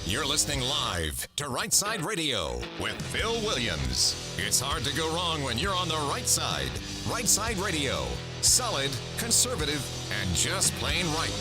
You're listening live to Rightside Radio with Phil Williams. It's hard to go wrong when you're on the right side. Rightside Radio. Solid, conservative, and just plain right.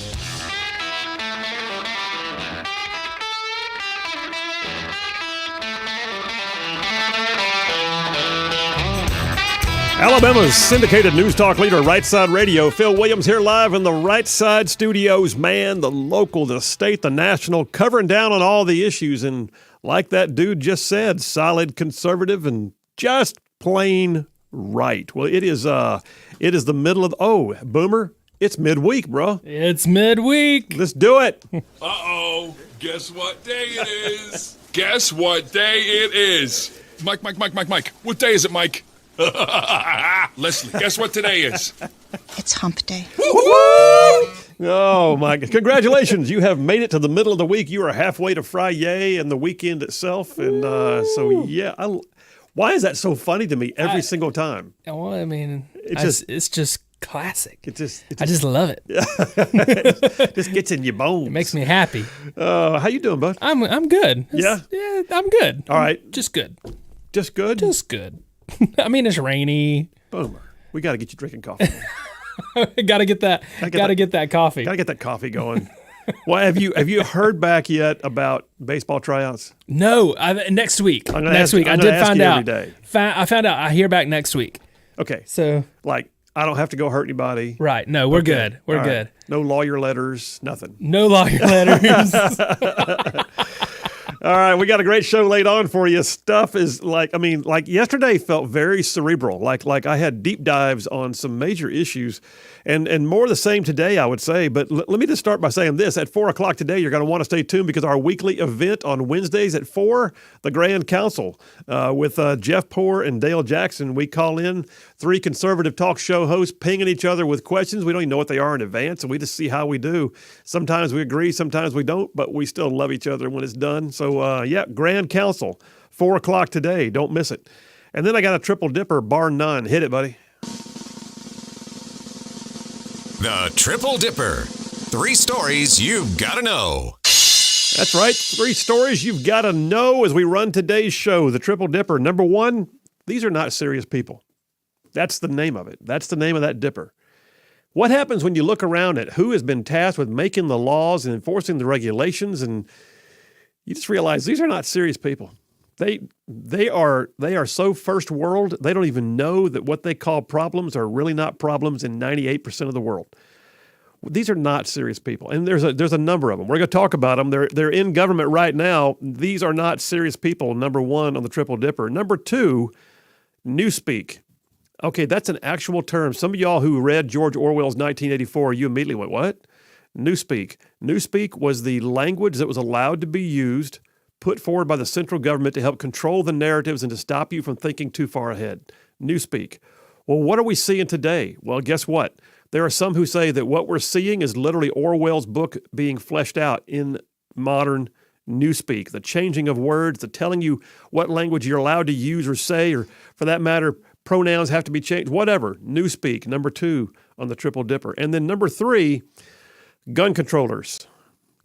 Alabama's syndicated news talk leader, Rightside Radio. Phil Williams here live in the Rightside Studios. Man, the local, the state, the national, covering down on all the issues. And like that dude just said, solid, conservative, and just plain right. Well, it is the middle of Boomer, it's midweek, bro. It's midweek. Let's do it. Uh-oh. Guess what day it is? Guess what day it is? Mike. What day is it, Mike? Leslie, guess what today is? It's hump day. Oh, my God. Congratulations. You have made it to the middle of the week. You are halfway to Friday and the weekend itself. And why is that so funny to me every single time? Well, I mean, it's just classic. I just love it. It just gets in your bones. It makes me happy. How you doing, bud? I'm good. Yeah, I'm good. All right. Just good. Just good? Just good. I mean, it's rainy. Boomer. We got to get you drinking coffee. Got to get that. Got to get that coffee. Got to get that coffee going. Well, have you heard back yet about baseball tryouts? No. Next week. I did find out. Every day. I found out. I hear back next week. Okay. So, I don't have to go hurt anybody. Right. No, we're good. We're good. No lawyer letters. Nothing. No lawyer letters. All right, we got a great show laid on for you. Stuff is like yesterday felt very cerebral. Like I had deep dives on some major issues, and more of the same today, I would say. But let me just start by saying this: at 4 o'clock today, you're going to want to stay tuned because our weekly event on Wednesdays at 4, the Grand Council with Jeff Poore and Dale Jackson. We call in 3 conservative talk show hosts pinging each other with questions. We don't even know what they are in advance, and we just see how we do. Sometimes we agree, sometimes we don't, but we still love each other when it's done. So, Grand Council, 4 o'clock today. Don't miss it. And then I got a triple dipper, bar none. Hit it, buddy. The Triple Dipper. 3 stories you've got to know. That's right. 3 stories you've got to know as we run today's show. The Triple Dipper. Number 1, these are not serious people. That's the name of it. That's the name of that dipper. What happens when you look around at who has been tasked with making the laws and enforcing the regulations, and you just realize these are not serious people. They are so first world, they don't even know that what they call problems are really not problems in 98% of the world. These are not serious people, and there's a number of them. We're going to talk about them. They're in government right now. These are not serious people. Number 1 on the Triple Dipper. Number 2, newspeak. Okay, that's an actual term. Some of y'all who read George Orwell's 1984, you immediately went, what? Newspeak. Newspeak was the language that was allowed to be used, put forward by the central government to help control the narratives and to stop you from thinking too far ahead. Newspeak. Well, what are we seeing today? Well, guess what? There are some who say that what we're seeing is literally Orwell's book being fleshed out in modern newspeak. The changing of words, the telling you what language you're allowed to use or say, or for that matter, pronouns have to be changed, whatever. Newspeak, number 2 on the Triple Dipper. And then number 3, gun controllers.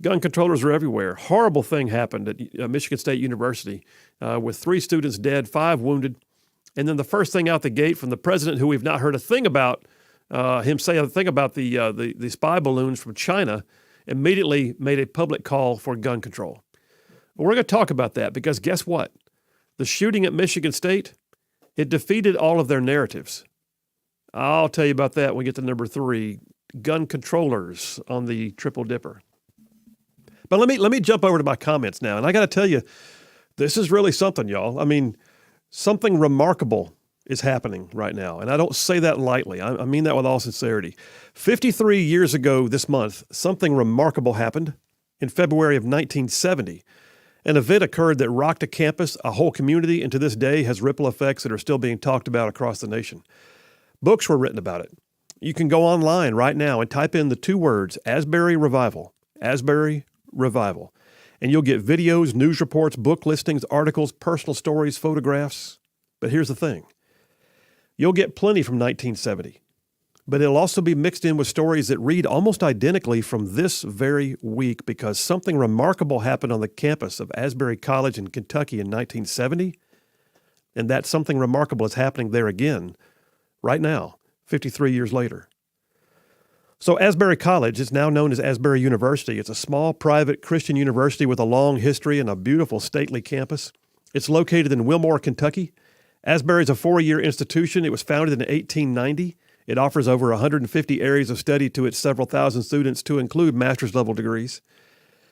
Gun controllers are everywhere. Horrible thing happened at Michigan State University with 3 students dead, 5 wounded. And then the first thing out the gate from the president, who we've not heard a thing about, him say a thing about the spy balloons from China, immediately made a public call for gun control. Well, we're going to talk about that because guess what? The shooting at Michigan State, it defeated all of their narratives. I'll tell you about that when we get to number 3, gun controllers on the Triple Dipper. But let me jump over to my comments now. And I got to tell you, this is really something, y'all. I mean, something remarkable is happening right now. And I don't say that lightly. I mean that with all sincerity. 53 years ago this month, something remarkable happened in February of 1970. An event occurred that rocked a campus, a whole community, and to this day has ripple effects that are still being talked about across the nation. Books were written about it. You can go online right now and type in the 2 words, Asbury Revival, Asbury Revival, and you'll get videos, news reports, book listings, articles, personal stories, photographs. But here's the thing. You'll get plenty from 1970. but it'll also be mixed in with stories that read almost identically from this very week because something remarkable happened on the campus of Asbury College in Kentucky in 1970, and that something remarkable is happening there again right now, 53 years later. So Asbury College is now known as Asbury University. It's a small private Christian university with a long history and a beautiful stately campus. It's located in Wilmore, Kentucky. Asbury is a 4-year institution. It was founded in 1890. It offers over 150 areas of study to its several thousand students to include master's level degrees.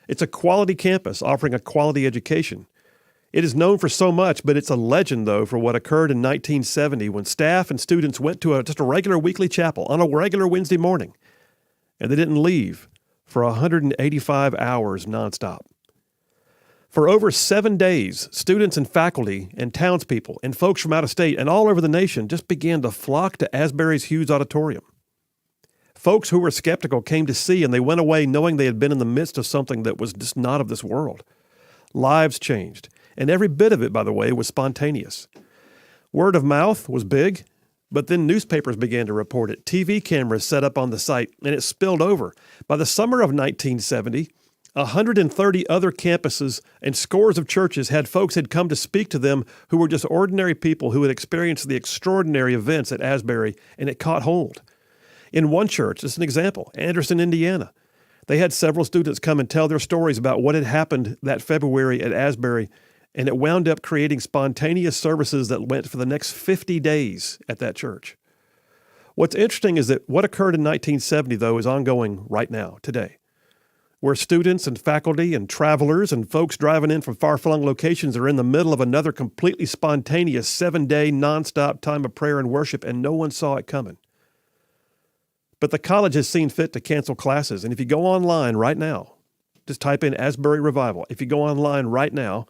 It's a quality campus offering a quality education. It is known for so much, but it's a legend, though, for what occurred in 1970 when staff and students went to just a regular weekly chapel on a regular Wednesday morning, and they didn't leave for 185 hours nonstop. For over 7 days, students and faculty and townspeople and folks from out of state and all over the nation just began to flock to Asbury's Hughes Auditorium. Folks who were skeptical came to see, and they went away knowing they had been in the midst of something that was just not of this world. Lives changed, and every bit of it, by the way, was spontaneous. Word of mouth was big, but then newspapers began to report it. TV cameras set up on the site, and it spilled over. By the summer of 1970, 130 other campuses and scores of churches had folks had come to speak to them who were just ordinary people who had experienced the extraordinary events at Asbury, and it caught hold. In one church, as an example, Anderson, Indiana, they had several students come and tell their stories about what had happened that February at Asbury, and it wound up creating spontaneous services that went for the next 50 days at that church. What's interesting is that what occurred in 1970, though, is ongoing right now, today, where students and faculty and travelers and folks driving in from far-flung locations are in the middle of another completely spontaneous 7-day nonstop time of prayer and worship, and no one saw it coming. But the college has seen fit to cancel classes, and if you go online right now, just type in Asbury Revival. If you go online right now,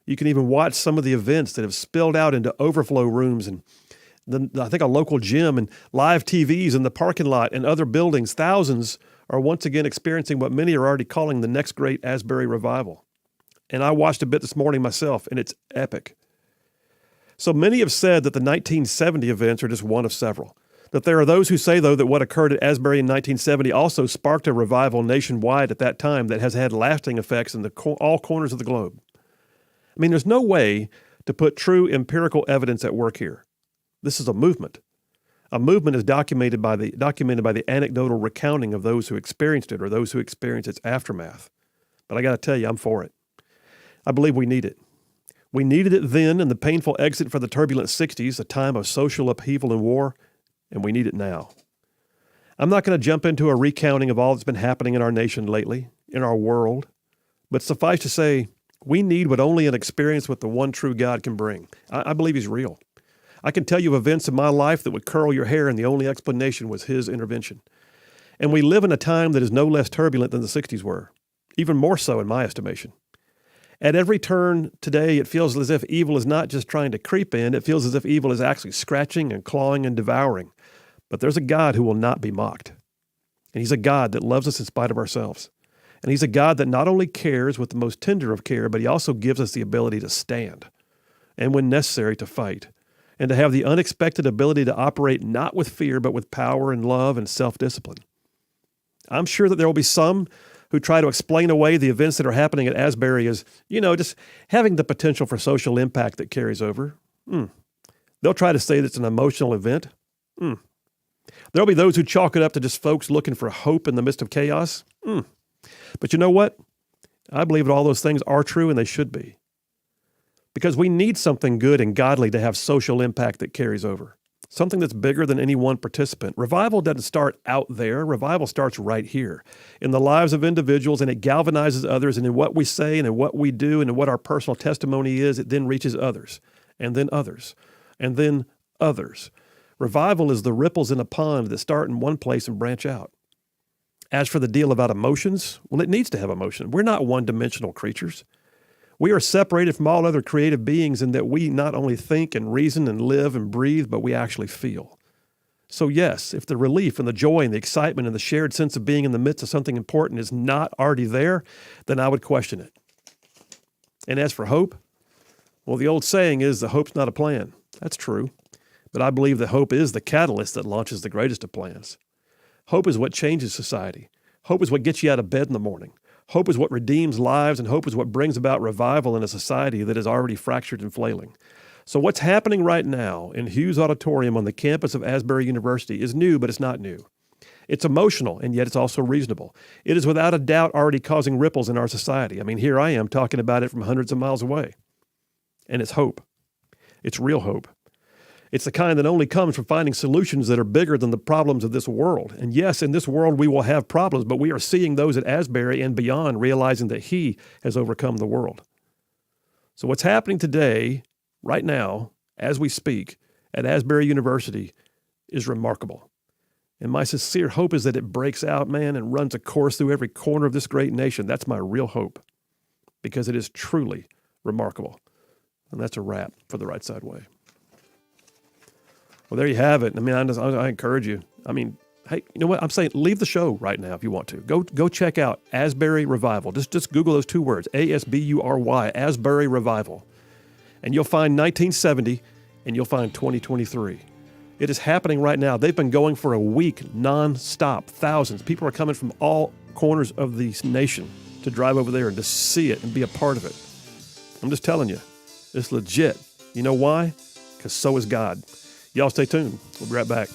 you can even watch some of the events that have spilled out into overflow rooms and I think a local gym and live TVs in the parking lot and other buildings. Thousands are once again experiencing what many are already calling the next great Asbury revival. And I watched a bit this morning myself, and it's epic. So many have said that the 1970 events are just one of several. That there are those who say, though, that what occurred at Asbury in 1970 also sparked a revival nationwide at that time that has had lasting effects in all corners of the globe. I mean, there's no way to put true empirical evidence at work here. This is a movement. A movement is documented by the anecdotal recounting of those who experienced it or those who experienced its aftermath. But I got to tell you, I'm for it. I believe we need it. We needed it then in the painful exit for the turbulent 60s, a time of social upheaval and war, and we need it now. I'm not going to jump into a recounting of all that's been happening in our nation lately, in our world, but suffice to say, we need what only an experience with the one true God can bring. I believe He's real. I can tell you of events in my life that would curl your hair, and the only explanation was His intervention. And we live in a time that is no less turbulent than the 60s were, even more so in my estimation. At every turn today, it feels as if evil is not just trying to creep in, it feels as if evil is actually scratching and clawing and devouring. But there's a God who will not be mocked. And He's a God that loves us in spite of ourselves. And He's a God that not only cares with the most tender of care, but He also gives us the ability to stand, and when necessary, to fight, and to have the unexpected ability to operate not with fear, but with power and love and self-discipline. I'm sure that there will be some who try to explain away the events that are happening at Asbury as, just having the potential for social impact that carries over. They'll try to say that it's an emotional event. There'll be those who chalk it up to just folks looking for hope in the midst of chaos. But you know what? I believe that all those things are true, and they should be. Because we need something good and godly to have social impact that carries over. Something that's bigger than any one participant. Revival doesn't start out there. Revival starts right here in the lives of individuals, and it galvanizes others. And in what we say and in what we do and in what our personal testimony is, it then reaches others, and then others, and then others. Revival is the ripples in a pond that start in one place and branch out. As for the deal about emotions, well, it needs to have emotion. We're not one-dimensional creatures. We are separated from all other creative beings in that we not only think and reason and live and breathe, but we actually feel. So yes, if the relief and the joy and the excitement and the shared sense of being in the midst of something important is not already there, then I would question it. And as for hope, well, the old saying is the hope's not a plan. That's true. But I believe that hope is the catalyst that launches the greatest of plans. Hope is what changes society. Hope is what gets you out of bed in the morning. Hope is what redeems lives, and hope is what brings about revival in a society that is already fractured and flailing. So what's happening right now in Hughes Auditorium on the campus of Asbury University is new, but it's not new. It's emotional, and yet it's also reasonable. It is without a doubt already causing ripples in our society. I mean, here I am talking about it from hundreds of miles away. And it's hope. It's real hope. It's the kind that only comes from finding solutions that are bigger than the problems of this world. And yes, in this world we will have problems, but we are seeing those at Asbury and beyond, realizing that He has overcome the world. So what's happening today, right now, as we speak, at Asbury University is remarkable. And my sincere hope is that it breaks out, man, and runs a course through every corner of this great nation. That's my real hope, because it is truly remarkable. And that's a wrap for the Right Side Way. Well, there you have it. I mean, I encourage you. I mean, hey, you know what? I'm saying leave the show right now if you want to. Go check out Asbury Revival. Just Google those two words, ASBURY, Asbury Revival. And you'll find 1970 and you'll find 2023. It is happening right now. They've been going for a week nonstop. Thousands. People are coming from all corners of the nation to drive over there and to see it and be a part of it. I'm just telling you, it's legit. You know why? Because so is God. Y'all stay tuned. We'll be right back.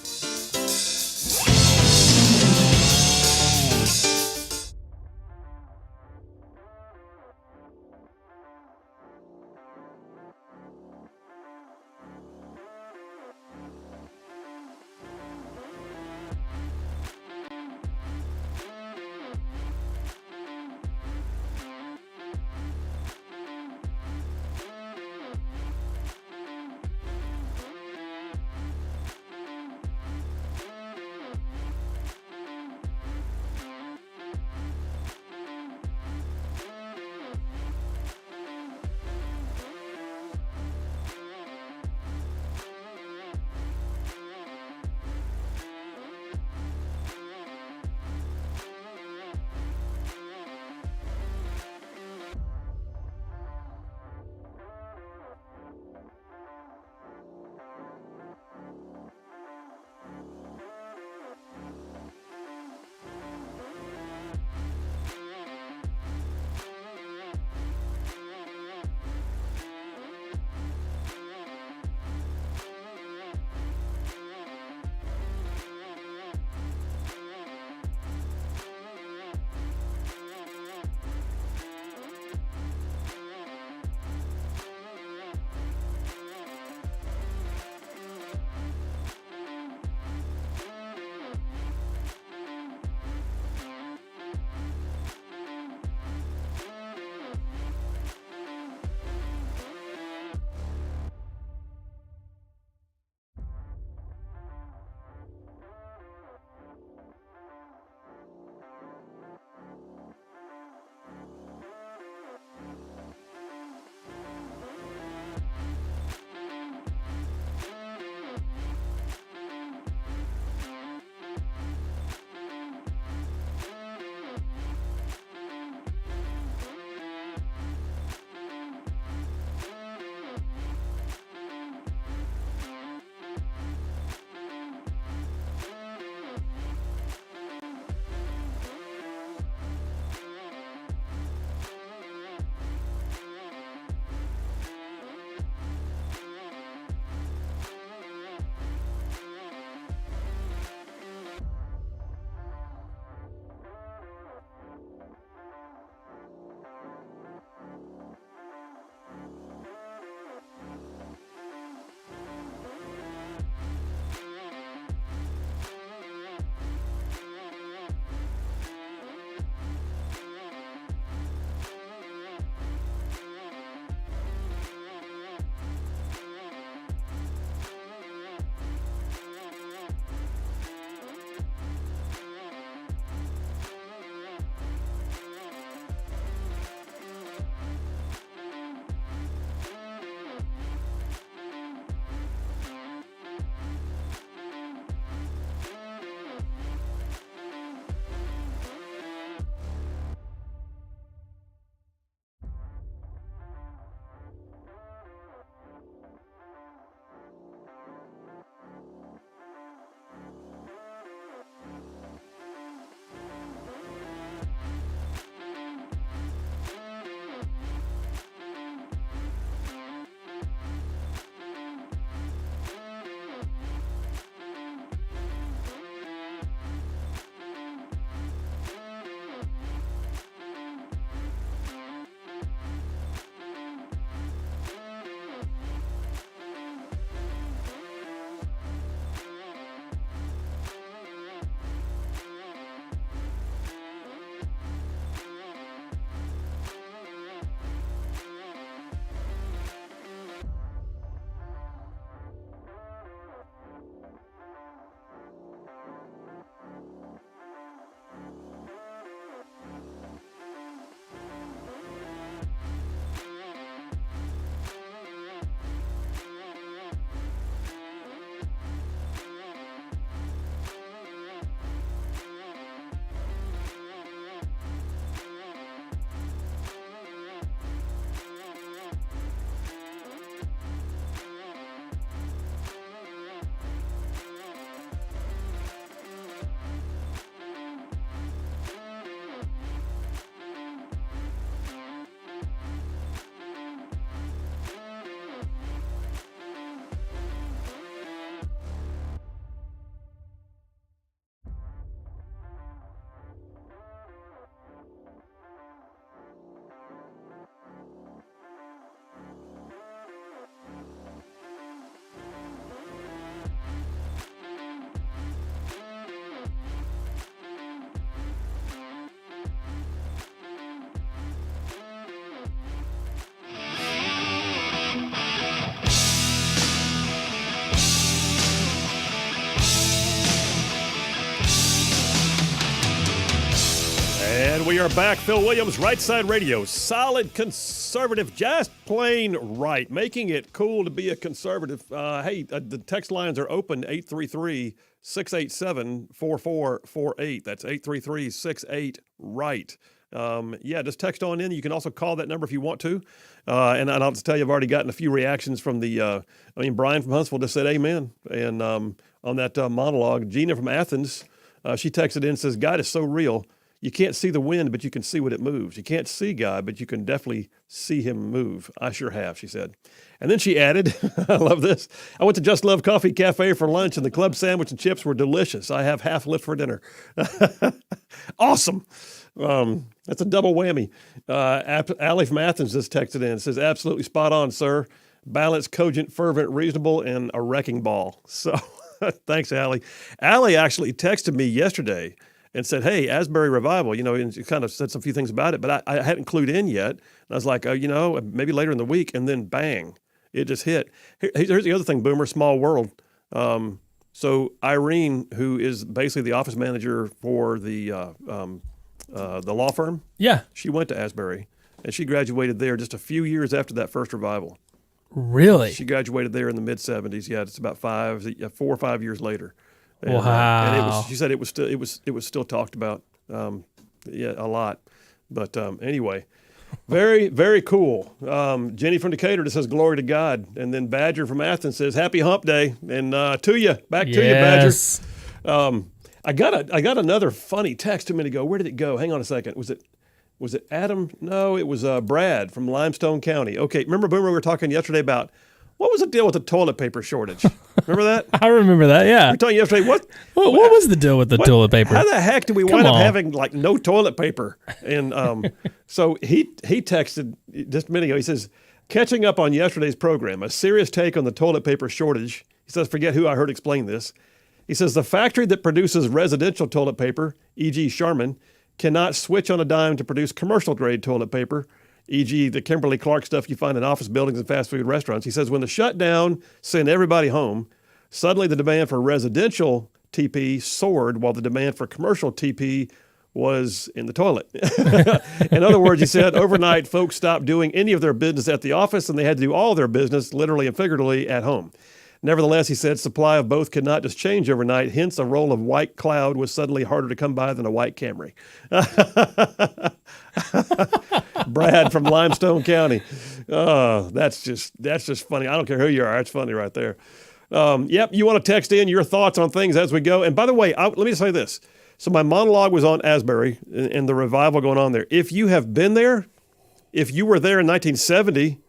And we are back. Phil Williams, Rightside Radio. Solid conservative, just plain right. Making it cool to be a conservative. The text lines are open, 833-687-4448. That's 833-68-RIGHT. Just text on in. You can also call that number if you want to. And I'll just tell you, I've already gotten a few reactions from Brian from Huntsville just said amen. And on that monologue, Gina from Athens, she texted in and says, God is so real. You can't see the wind, but you can see what it moves. You can't see God, but you can definitely see him move. I sure have, she said. And then she added, I love this, I went to Just Love Coffee Cafe for lunch, and the club sandwich and chips were delicious. I have half left for dinner. Awesome. That's a double whammy. Allie from Athens just texted in. It says, absolutely spot on, sir. Balanced, cogent, fervent, reasonable, and a wrecking ball. So thanks, Allie. Allie actually texted me yesterday and said, hey, Asbury Revival, and she kind of said some few things about it, but I hadn't clued in yet. And I was like, maybe later in the week, and then bang, it just hit. Here's the other thing, Boomer, small world. So Irene, who is basically the office manager for the law firm, she went to Asbury, and she graduated there just a few years after that first revival. Really? She graduated there in the mid-'70s. Yeah, it's about 4 or 5 years later. And, wow! She said it was still talked about, a lot. But anyway, very, very cool. Jenny from Decatur just says glory to God, and then Badger from Athens says happy Hump Day, and to you, back to you, Badger. I got another funny text a minute ago. Where did it go? Hang on a second. Was it Adam? No, it was Brad from Limestone County. Okay, remember Boomer? We were talking yesterday about. What was the deal with the toilet paper shortage? Remember that? I remember that, yeah. We were talking yesterday, what was the deal with the toilet paper? How the heck did we wind up having no toilet paper? And so he texted just a minute ago. He says, catching up on yesterday's program, a serious take on the toilet paper shortage. He says, forget who I heard explain this. He says, the factory that produces residential toilet paper, e.g. Charmin, cannot switch on a dime to produce commercial-grade toilet paper, e.g. the Kimberly-Clark stuff you find in office buildings and fast food restaurants. He says when the shutdown sent everybody home, suddenly the demand for residential TP soared while the demand for commercial TP was in the toilet. In other words, he said, overnight, folks stopped doing any of their business at the office and they had to do all their business, literally and figuratively, at home. Nevertheless, he said, supply of both could not just change overnight. Hence, a roll of white cloud was suddenly harder to come by than a white Camry. Brad from Limestone County. Oh, that's just funny. I don't care who you are. It's funny right there. You want to text in your thoughts on things as we go. And by the way, let me say this. So my monologue was on Asbury and the revival going on there. If you have been there, if you were there in 1970,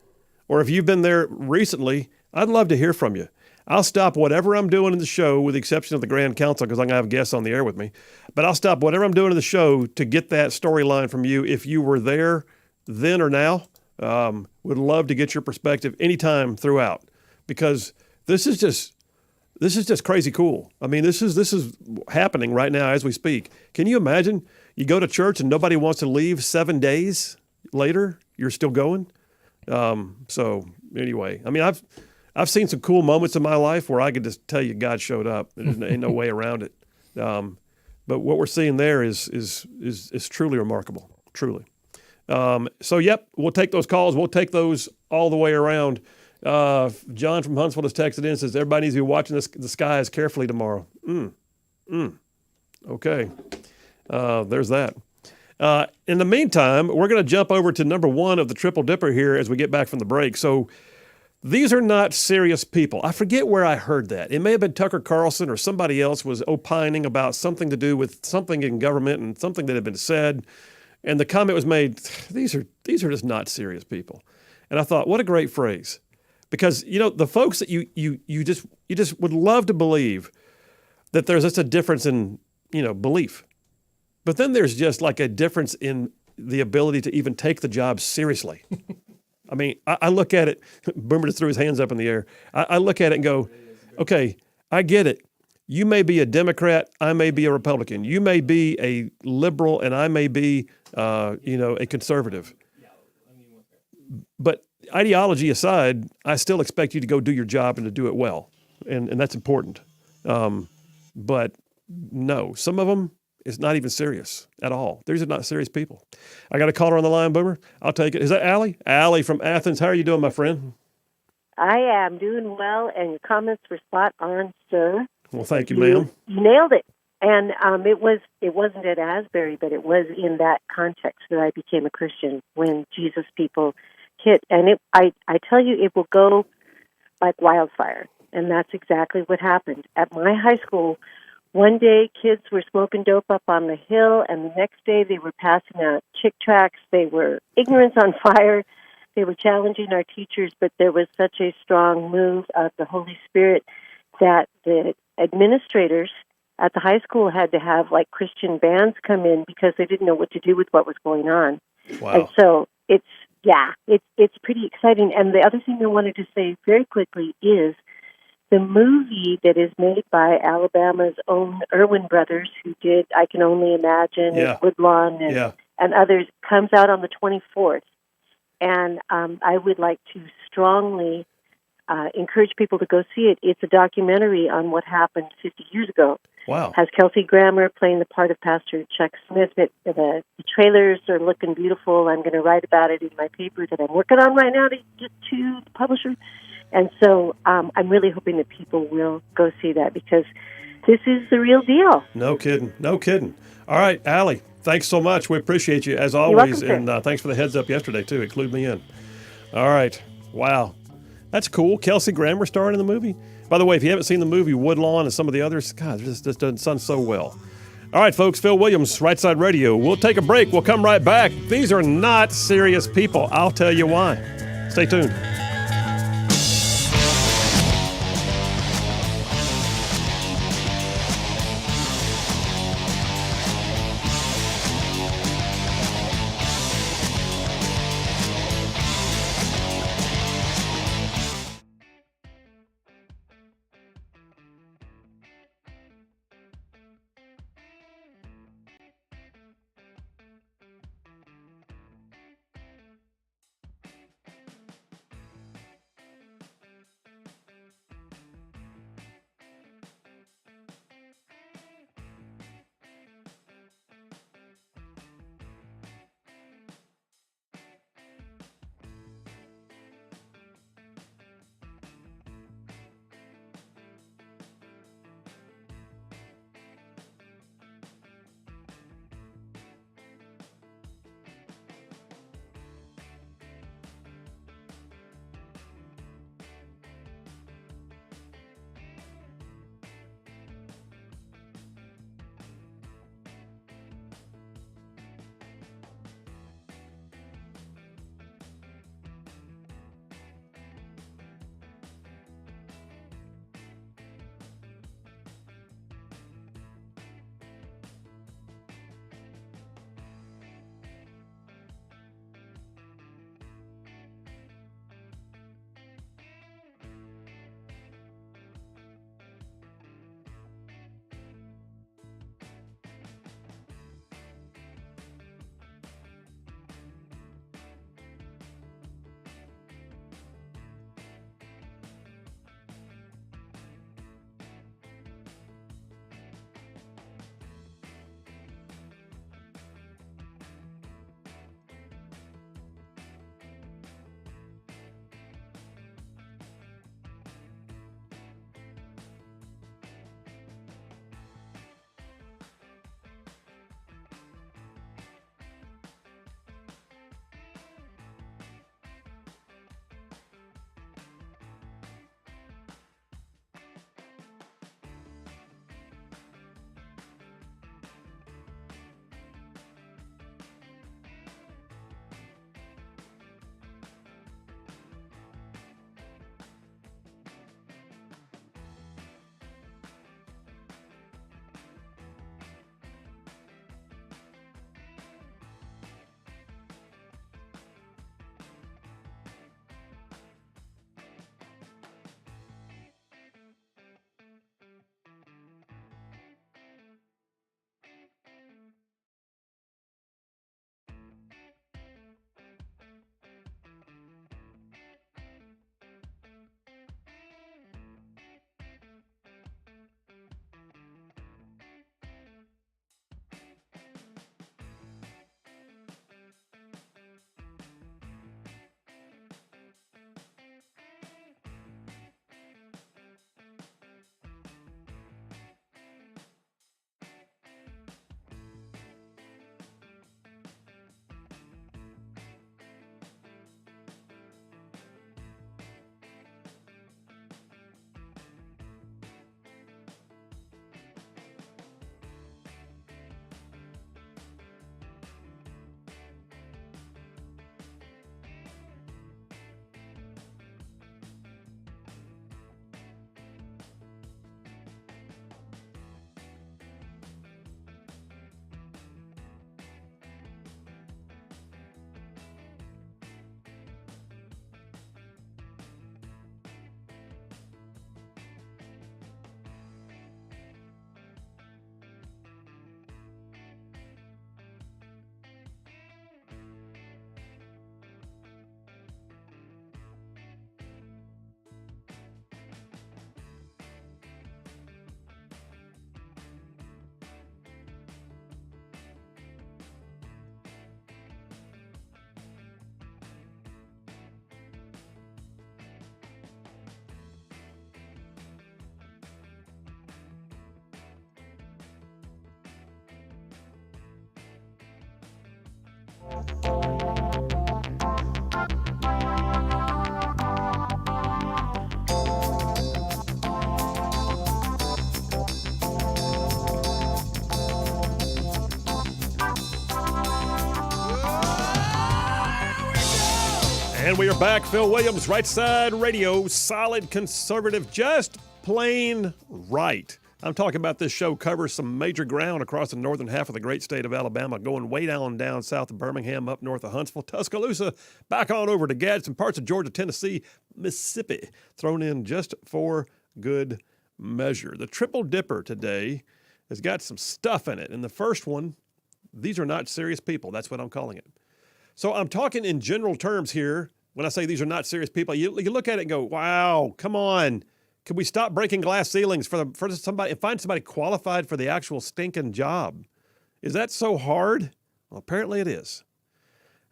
or if you've been there recently, I'd love to hear from you. I'll stop whatever I'm doing in the show, with the exception of the Grand Council, because I'm going to have guests on the air with me. But I'll stop whatever I'm doing in the show to get that storyline from you. If you were there then or now, would love to get your perspective anytime throughout, because this is just crazy cool. I mean, this is happening right now as we speak. Can you imagine? You go to church and nobody wants to leave 7 days later. You're still going. So anyway, I mean, I've seen some cool moments in my life where I could just tell you God showed up. There's ain't no way around it. But what we're seeing there is truly remarkable, truly. We'll take those calls. We'll take those all the way around. John from Huntsville just texted in and says, everybody needs to be watching the skies carefully tomorrow. Okay. There's that. In the meantime, we're going to jump over to number one of the Triple Dipper here as we get back from the break. So these are not serious people. I forget where I heard that. It may have been Tucker Carlson or somebody else was opining about something to do with something in government and something that had been said. And the comment was made, these are just not serious people. And I thought, what a great phrase. Because, the folks that you just would love to believe that there's just a difference in, belief. But then there's just like a difference in the ability to even take the job seriously. I mean, I look at it, Boomer just threw his hands up in the air. I look at it and go, okay, I get it. You may be a Democrat, I may be a Republican. You may be a liberal, and I may be, a conservative. But ideology aside, I still expect you to go do your job and to do it well, and that's important. But no, some of them, is not even serious at all. These are not serious people. I got a caller on the line, Boomer. I'll take it. Is that Allie? Allie from Athens. How are you doing, my friend? I am doing well, and your comments were spot on, sir. Well, thank you, ma'am. You nailed it. And it wasn't at Asbury, but it was in that context that I became a Christian when Jesus people hit. And I tell you, it will go like wildfire. And that's exactly what happened. At my high school, one day kids were smoking dope up on the hill, and the next day they were passing out Chick tracts. They were ignorance on fire. They were challenging our teachers, but there was such a strong move of the Holy Spirit that the administrators at the high school had to have like Christian bands come in because they didn't know what to do with what was going on. Wow. And so it's pretty exciting. And the other thing I wanted to say very quickly is the movie that is made by Alabama's own Irwin brothers, who did I Can Only Imagine and Woodlawn and others, comes out on the 24th. And I would like to strongly encourage people to go see it. It's a documentary on what happened 50 years ago. Wow. Has Kelsey Grammer playing the part of Pastor Chuck Smith. The trailers are looking beautiful. I'm going to write about it in my paper that I'm working on right now to get to the publisher. And so I'm really hoping that people will go see that because this is the real deal. No kidding. No kidding. All right, Allie, thanks so much. We appreciate you as always. You're welcome, and thanks for the heads up yesterday, too. Include me in. All right. Wow. That's cool. Kelsey Grammer starred in the movie. By the way, if you haven't seen the movie Woodlawn and some of the others, God, this doesn't sound so well. All right, folks, Phil Williams, Rightside Radio. We'll take a break. We'll come right back. These are not serious people. I'll tell you why. Stay tuned. And we are back. Phil Williams, Rightside Radio, solid conservative, just plain right. I'm talking about this show covers some major ground across the northern half of the great state of Alabama, going way down south of Birmingham, up north of Huntsville, Tuscaloosa, back on over to Gadsden, parts of Georgia, Tennessee, Mississippi, thrown in just for good measure. The Triple Dipper today has got some stuff in it. And the first one, these are not serious people. That's what I'm calling it. So I'm talking in general terms here. When I say these are not serious people, you look at it and go, wow, come on. Can we stop breaking glass ceilings for somebody and find somebody qualified for the actual stinking job? Is that so hard? Well, apparently it is.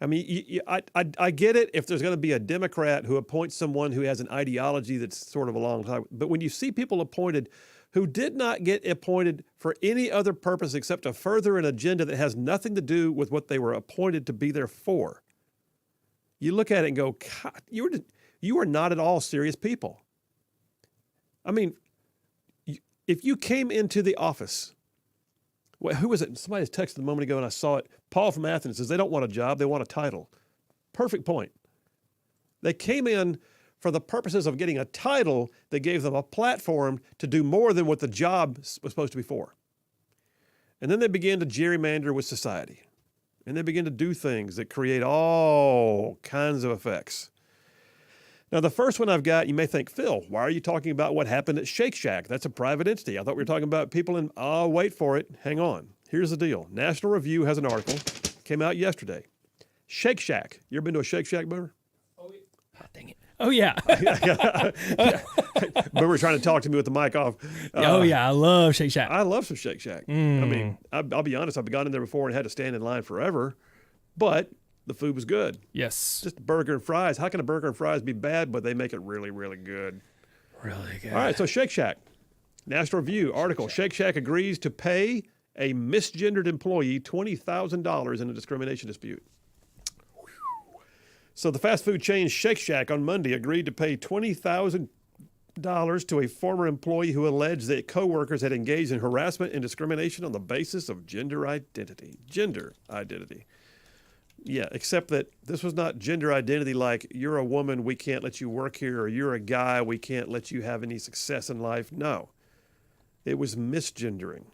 I mean, I get it if there's going to be a Democrat who appoints someone who has an ideology that's sort of alongside. But when you see people appointed who did not get appointed for any other purpose except to further an agenda that has nothing to do with what they were appointed to be there for, you look at it and go, God, you are not at all serious people. I mean, if you came into the office, who was it? Somebody texted a moment ago and I saw it. Paul from Athens says they don't want a job, they want a title. Perfect point. They came in for the purposes of getting a title that gave them a platform to do more than what the job was supposed to be for. And then they began to gerrymander with society. And they begin to do things that create all kinds of effects. Now, the first one I've got, you may think, Phil, why are you talking about what happened at Shake Shack? That's a private entity. I thought we were talking about people in, wait for it. Hang on. Here's the deal. National Review has an article, came out yesterday. Shake Shack. You ever been to a Shake Shack, Boomer? Oh, dang it. Oh, yeah. Boomer trying to talk to me with the mic off. Oh, yeah. I love Shake Shack. I love some Shake Shack. I mean, I'll be honest. I've gone in there before and had to stand in line forever, but the food was good. Yes. Just a burger and fries. How can a burger and fries be bad, but they make it really, really good? Really good. All right, so Shake Shack. National Review article. Shake Shack agrees to pay a misgendered employee $20,000 in a discrimination dispute. So the fast food chain Shake Shack on Monday agreed to pay $20,000 to a former employee who alleged that coworkers had engaged in harassment and discrimination on the basis of gender identity. Gender identity. Yeah, except that this was not gender identity like you're a woman, we can't let you work here, or you're a guy, we can't let you have any success in life. No, it was misgendering.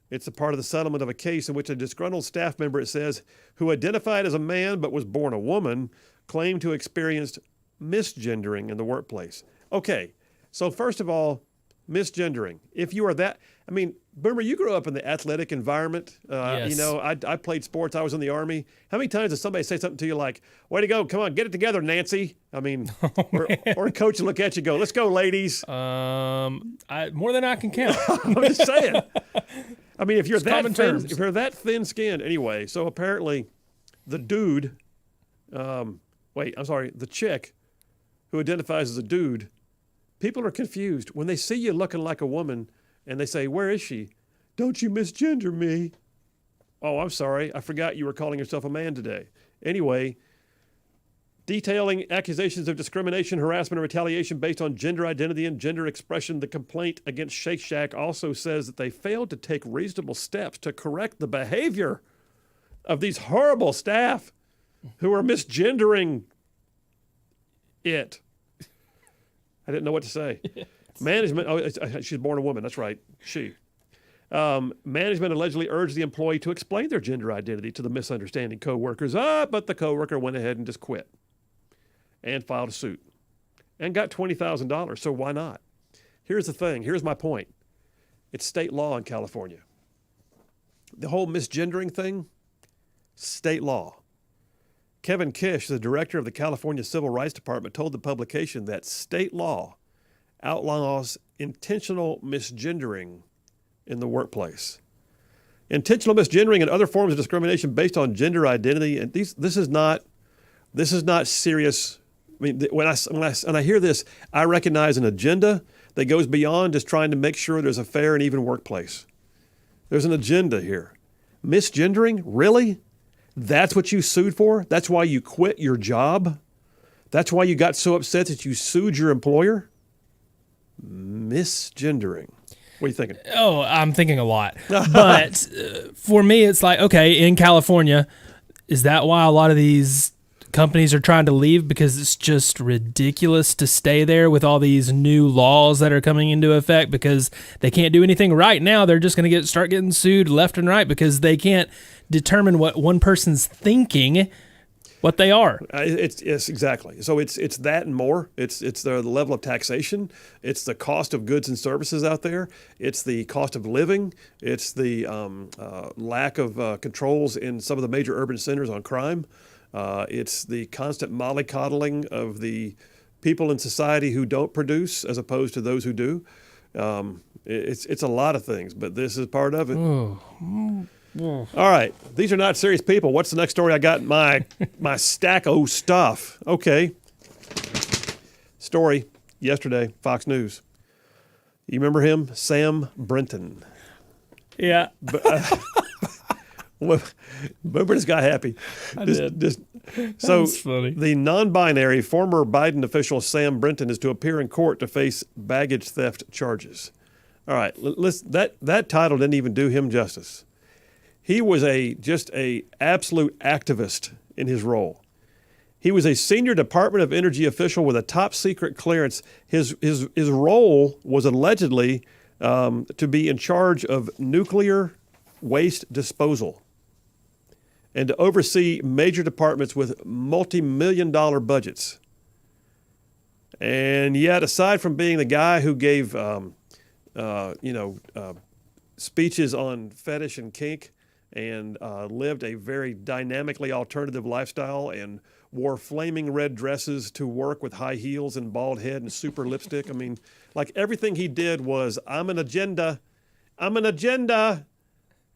It's a part of the settlement of a case in which a disgruntled staff member, it says, who identified as a man but was born a woman, claimed to have experienced misgendering in the workplace. Okay, so first of all, misgendering. If you are that, I mean, Boomer, you grew up in the athletic environment. Yes. You know, I played sports. I was in the Army. How many times does somebody say something to you like, way to go, come on, get it together, Nancy? I mean, or a coach will look at you and go, let's go, ladies. More than I can count. I'm just saying. I mean, if you're that thin-skinned, anyway. So apparently, the dude, the chick who identifies as a dude, people are confused when they see you looking like a woman, and they say, "Where is she? Don't you misgender me?" Oh, I'm sorry, I forgot you were calling yourself a man today. Anyway, detailing accusations of discrimination, harassment, or retaliation based on gender identity and gender expression, the complaint against Shake Shack also says that they failed to take reasonable steps to correct the behavior of these horrible staff who are misgendering it. I didn't know what to say. Yes. Management, she's born a woman, that's right, she. Management allegedly urged the employee to explain their gender identity to the misunderstanding coworkers, but the coworker went ahead and just quit and filed a suit and got $20,000, so why not? Here's the thing, here's my point. It's state law in California. The whole misgendering thing, state law. Kevin Kish, the director of the California Civil Rights Department, told the publication that state law outlaws intentional misgendering in the workplace. Intentional misgendering and other forms of discrimination based on gender identity, and this is not serious. I mean, when I hear this, I recognize an agenda that goes beyond just trying to make sure there's a fair and even workplace. There's an agenda here. Misgendering, really? That's what you sued for? That's why you quit your job? That's why you got so upset that you sued your employer? Misgendering. What are you thinking? Oh, I'm thinking a lot. But for me, it's like, okay, in California, is that why a lot of these companies are trying to leave? Because it's just ridiculous to stay there with all these new laws that are coming into effect, because they can't do anything right now. They're just going to start getting sued left and right because they can't determine what one person's thinking, what they are. It's exactly. So it's that and more. It's the level of taxation. It's the cost of goods and services out there. It's the cost of living. It's the lack of controls in some of the major urban centers on crime. It's the constant mollycoddling of the people in society who don't produce as opposed to those who do. It's a lot of things, but this is part of it. All right. These are not serious people. What's the next story I got in my stack of stuff? Okay. Story yesterday, Fox News. You remember him? Sam Brinton. Yeah. Boomer just got happy. I did. So That's funny. The non-binary former Biden official Sam Brinton is to appear in court to face baggage theft charges. All right. Listen, that title didn't even do him justice. He was just a absolute activist in his role. He was a senior Department of Energy official with a top secret clearance. His role was allegedly to be in charge of nuclear waste disposal and to oversee major departments with multi-million-dollar budgets. And yet, aside from being the guy who gave speeches on fetish and kink, and lived a very dynamically alternative lifestyle and wore flaming red dresses to work with high heels and bald head and super lipstick. I mean, like everything he did was, I'm an agenda.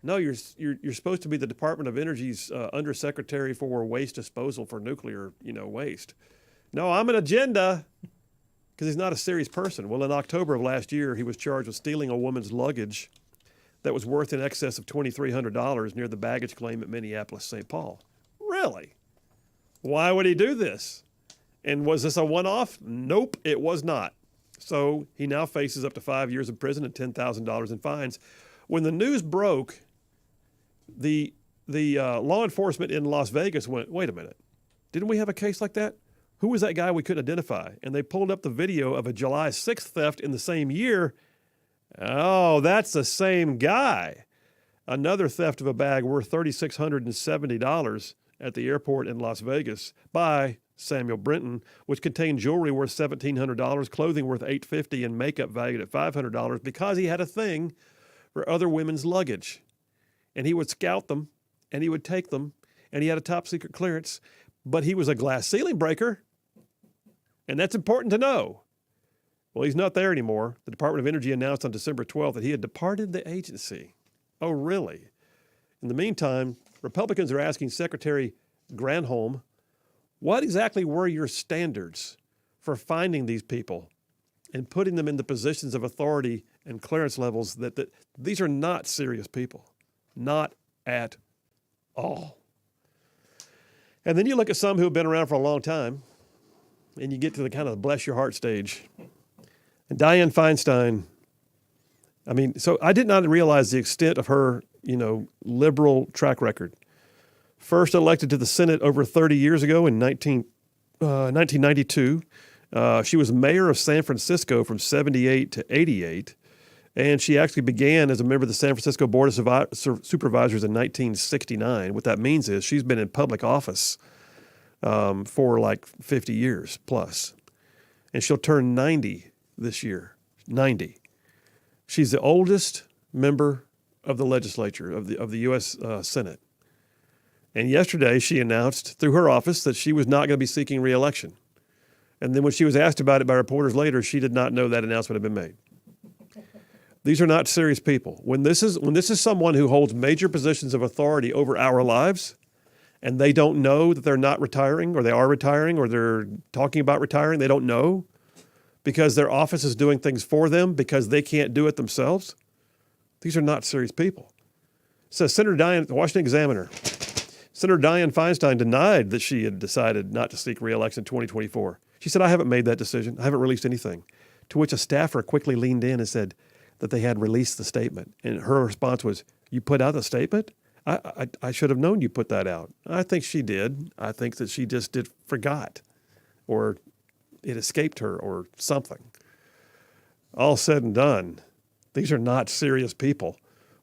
No, you're supposed to be the Department of Energy's undersecretary for waste disposal for nuclear, waste. No, I'm an agenda, because he's not a serious person. Well, in October of last year, he was charged with stealing a woman's luggage that was worth in excess of $2,300 near the baggage claim at Minneapolis, St. Paul. Really? Why would he do this? And was this a one-off? Nope, it was not. So he now faces up to 5 years in prison and $10,000 in fines. When the news broke, the law enforcement in Las Vegas went, wait a minute, didn't we have a case like that? Who was that guy we couldn't identify? And they pulled up the video of a July 6th theft in the same year. Oh, that's the same guy. Another theft of a bag worth $3,670 at the airport in Las Vegas by Samuel Brinton, which contained jewelry worth $1,700, clothing worth $850, and makeup valued at $500 because he had a thing for other women's luggage. And he would scout them, and he would take them, and he had a top secret clearance, but he was a glass ceiling breaker, and that's important to know. Well, he's not there anymore. The Department of Energy announced on December 12th that he had departed the agency. Oh, really? In the meantime, Republicans are asking Secretary Granholm, what exactly were your standards for finding these people and putting them in the positions of authority and clearance levels that these are not serious people? Not at all. And then you look at some who have been around for a long time, and you get to the kind of bless your heart stage. And Dianne Feinstein, so I did not realize the extent of her, liberal track record. First elected to the Senate over 30 years ago in 1992. She was mayor of San Francisco from 78 to 88. And she actually began as a member of the San Francisco Board of Supervisors in 1969. What that means is she's been in public office for like 50 years plus. And she'll turn 90 this year. 90. She's the oldest member of the legislature, of the U.S. Senate. And yesterday she announced through her office that she was not going to be seeking re-election. And then when she was asked about it by reporters later, she did not know that announcement had been made. These are not serious people. When this is someone who holds major positions of authority over our lives, and they don't know that they're not retiring, or they are retiring, or they're talking about retiring, they don't know because their office is doing things for them because they can't do it themselves. These are not serious people. Says Senator Dianne, the Washington Examiner, Senator Dianne Feinstein denied that she had decided not to seek re-election in 2024. She said, I haven't made that decision. I haven't released anything. To which a staffer quickly leaned in and said that they had released the statement. And her response was, you put out the statement? I should have known you put that out. I think she did. I think that she just forgot, or it escaped her or something. All said and done, these are not serious people.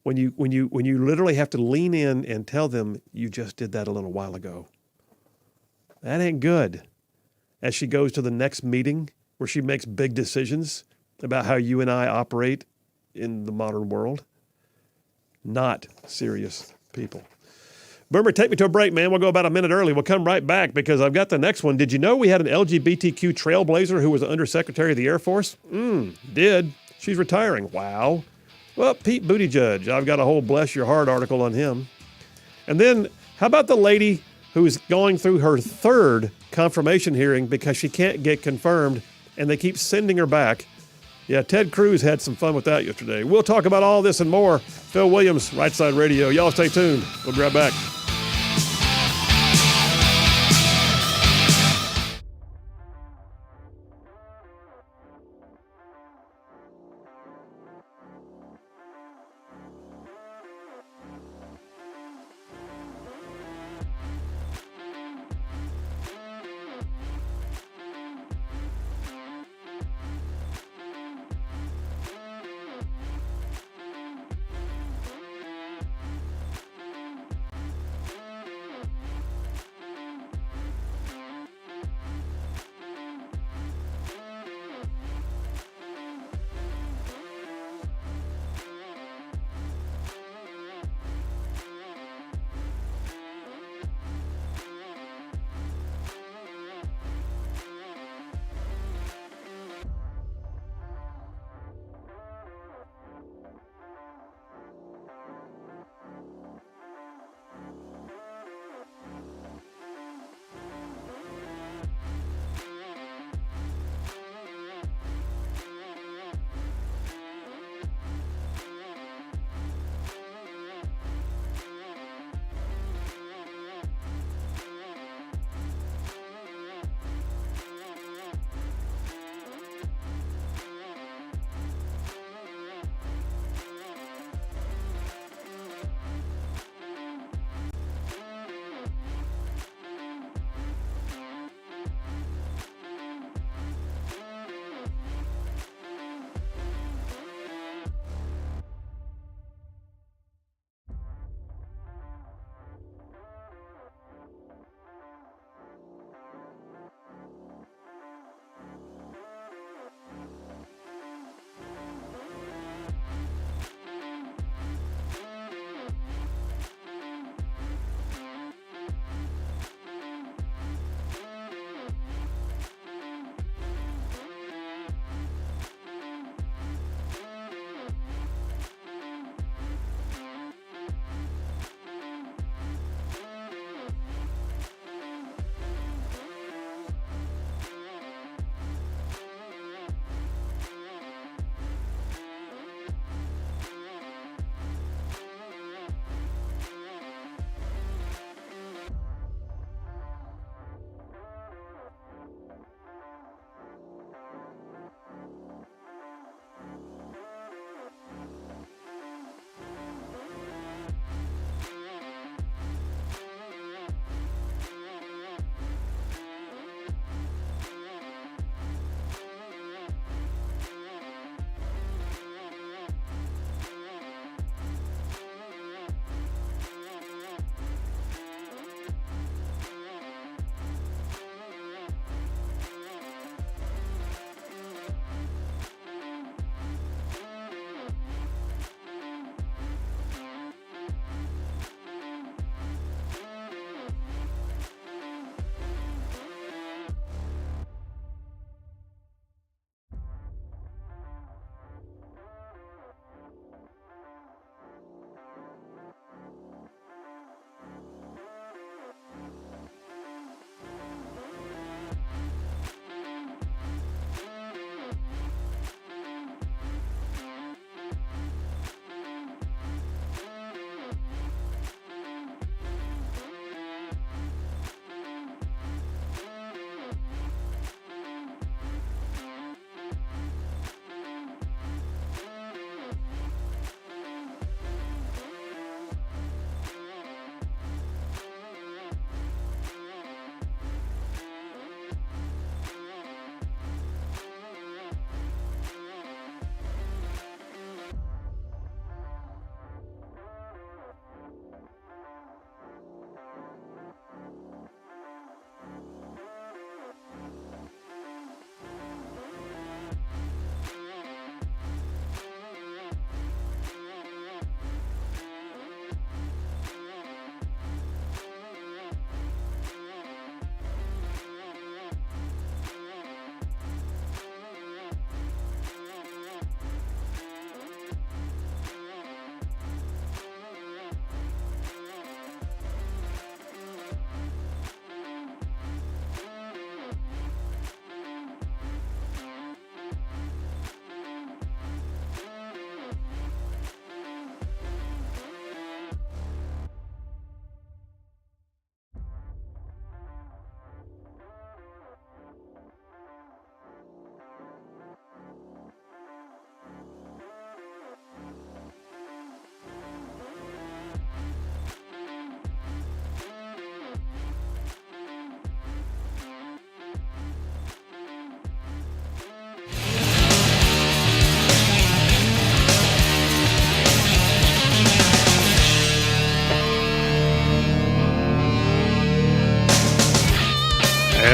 When you literally have to lean in and tell them you just did that a little while ago, that ain't good. As she goes to the next meeting where she makes big decisions about how you and I operate in the modern world, not serious people. Boomer, take me to a break, man. We'll go about a minute early. We'll come right back because I've got the next one. Did you know we had an LGBTQ trailblazer who was an Undersecretary of the Air Force? Did. She's retiring. Wow. Well, Pete Buttigieg, I've got a whole bless your heart article on him. And then how about the lady who's going through her third confirmation hearing because she can't get confirmed and they keep sending her back? Yeah, Ted Cruz had some fun with that yesterday. We'll talk about all this and more. Phil Williams, Rightside Radio. Y'all stay tuned. We'll be right back.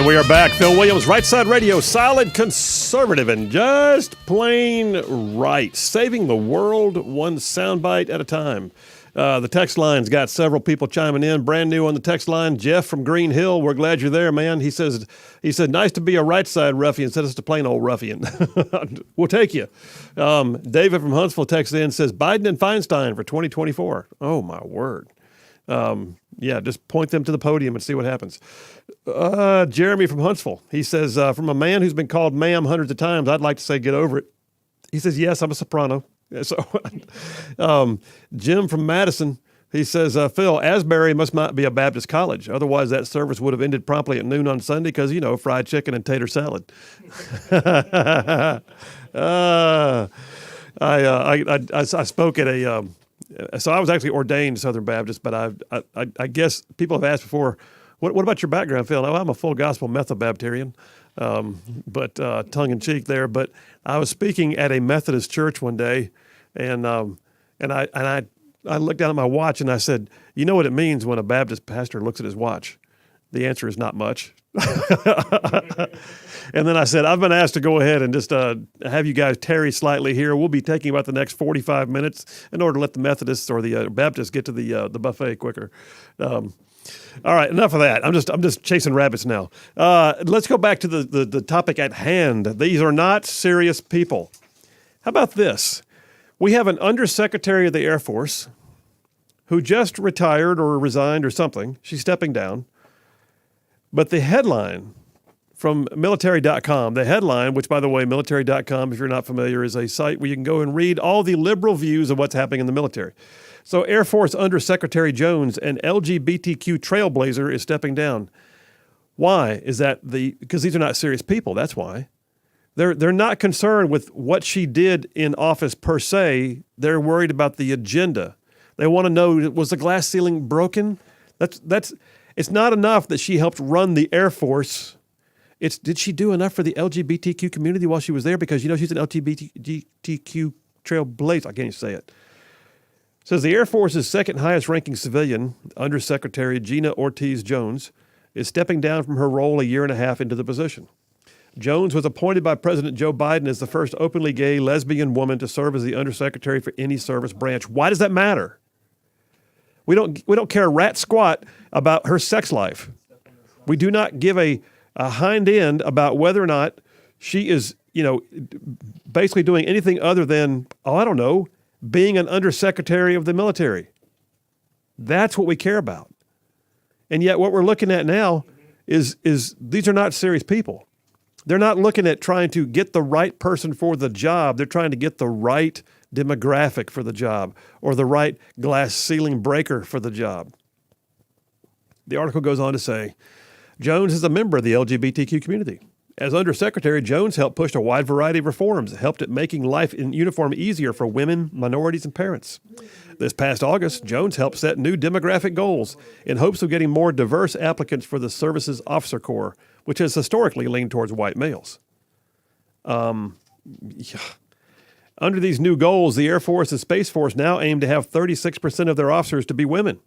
And we are back. Phil Williams, Rightside Radio, solid, conservative, and just plain right. Saving the world one soundbite at a time. The text line's got several people chiming in. Brand new on the text line, Jeff from Green Hill. We're glad you're there, man. He said, nice to be a right side ruffian. Said it's a plain old ruffian. We'll take you. David from Huntsville texts in, says Biden and Feinstein for 2024. Oh, my word. Yeah, just point them to the podium and see what happens. Jeremy from Huntsville. He says, from a man who's been called ma'am hundreds of times, I'd like to say get over it. He says, yes, I'm a soprano. So, Jim from Madison, he says, Phil, Asbury must not be a Baptist college. Otherwise, that service would have ended promptly at noon on Sunday because, fried chicken and tater salad. I spoke at a... So I was actually ordained Southern Baptist, but I guess people have asked before, what about your background, Phil? Now, I'm a full gospel Methodabaptarian, but tongue-in-cheek there. But I was speaking at a Methodist church one day, and I looked down at my watch and I said, you know what it means when a Baptist pastor looks at his watch? The answer is not much. And then I said, I've been asked to go ahead and just have you guys tarry slightly here. We'll be taking about the next 45 minutes in order to let the Methodists or the Baptists get to the buffet quicker. All right, enough of that. I'm just chasing rabbits now. Let's go back to the topic at hand. These are not serious people. How about this? We have an undersecretary of the Air Force who just retired or resigned or something. She's stepping down. But the headline from military.com, the headline, which, by the way, military.com, if you're not familiar, is a site where you can go and read all the liberal views of what's happening in the military. So Air Force Undersecretary Jones, an LGBTQ trailblazer, is stepping down. Why? Is that because these are not serious people, that's why. They're not concerned with what she did in office per se. They're worried about the agenda. They want to know, was the glass ceiling broken? It's not enough that she helped run the Air Force. Did she do enough for the LGBTQ community while she was there? Because, she's an LGBTQ trailblazer. I can't even say it. It says the Air Force's second highest ranking civilian, Undersecretary Gina Ortiz Jones, is stepping down from her role a year and a half into the position. Jones was appointed by President Joe Biden as the first openly gay lesbian woman to serve as the Undersecretary for any service branch. Why does that matter? We don't care a rat squat about her sex life. We do not give a hind end about whether or not she is, basically doing anything other than, being an undersecretary of the military. That's what we care about. And yet what we're looking at now is these are not serious people. They're not looking at trying to get the right person for the job. They're trying to get the right demographic for the job or the right glass ceiling breaker for the job. The article goes on to say, Jones is a member of the LGBTQ community. As Undersecretary, Jones helped push a wide variety of reforms, helped at making life in uniform easier for women, minorities, and parents. This past August, Jones helped set new demographic goals in hopes of getting more diverse applicants for the service's officer corps, which has historically leaned towards white males. Under these new goals, the Air Force and Space Force now aim to have 36% of their officers to be women,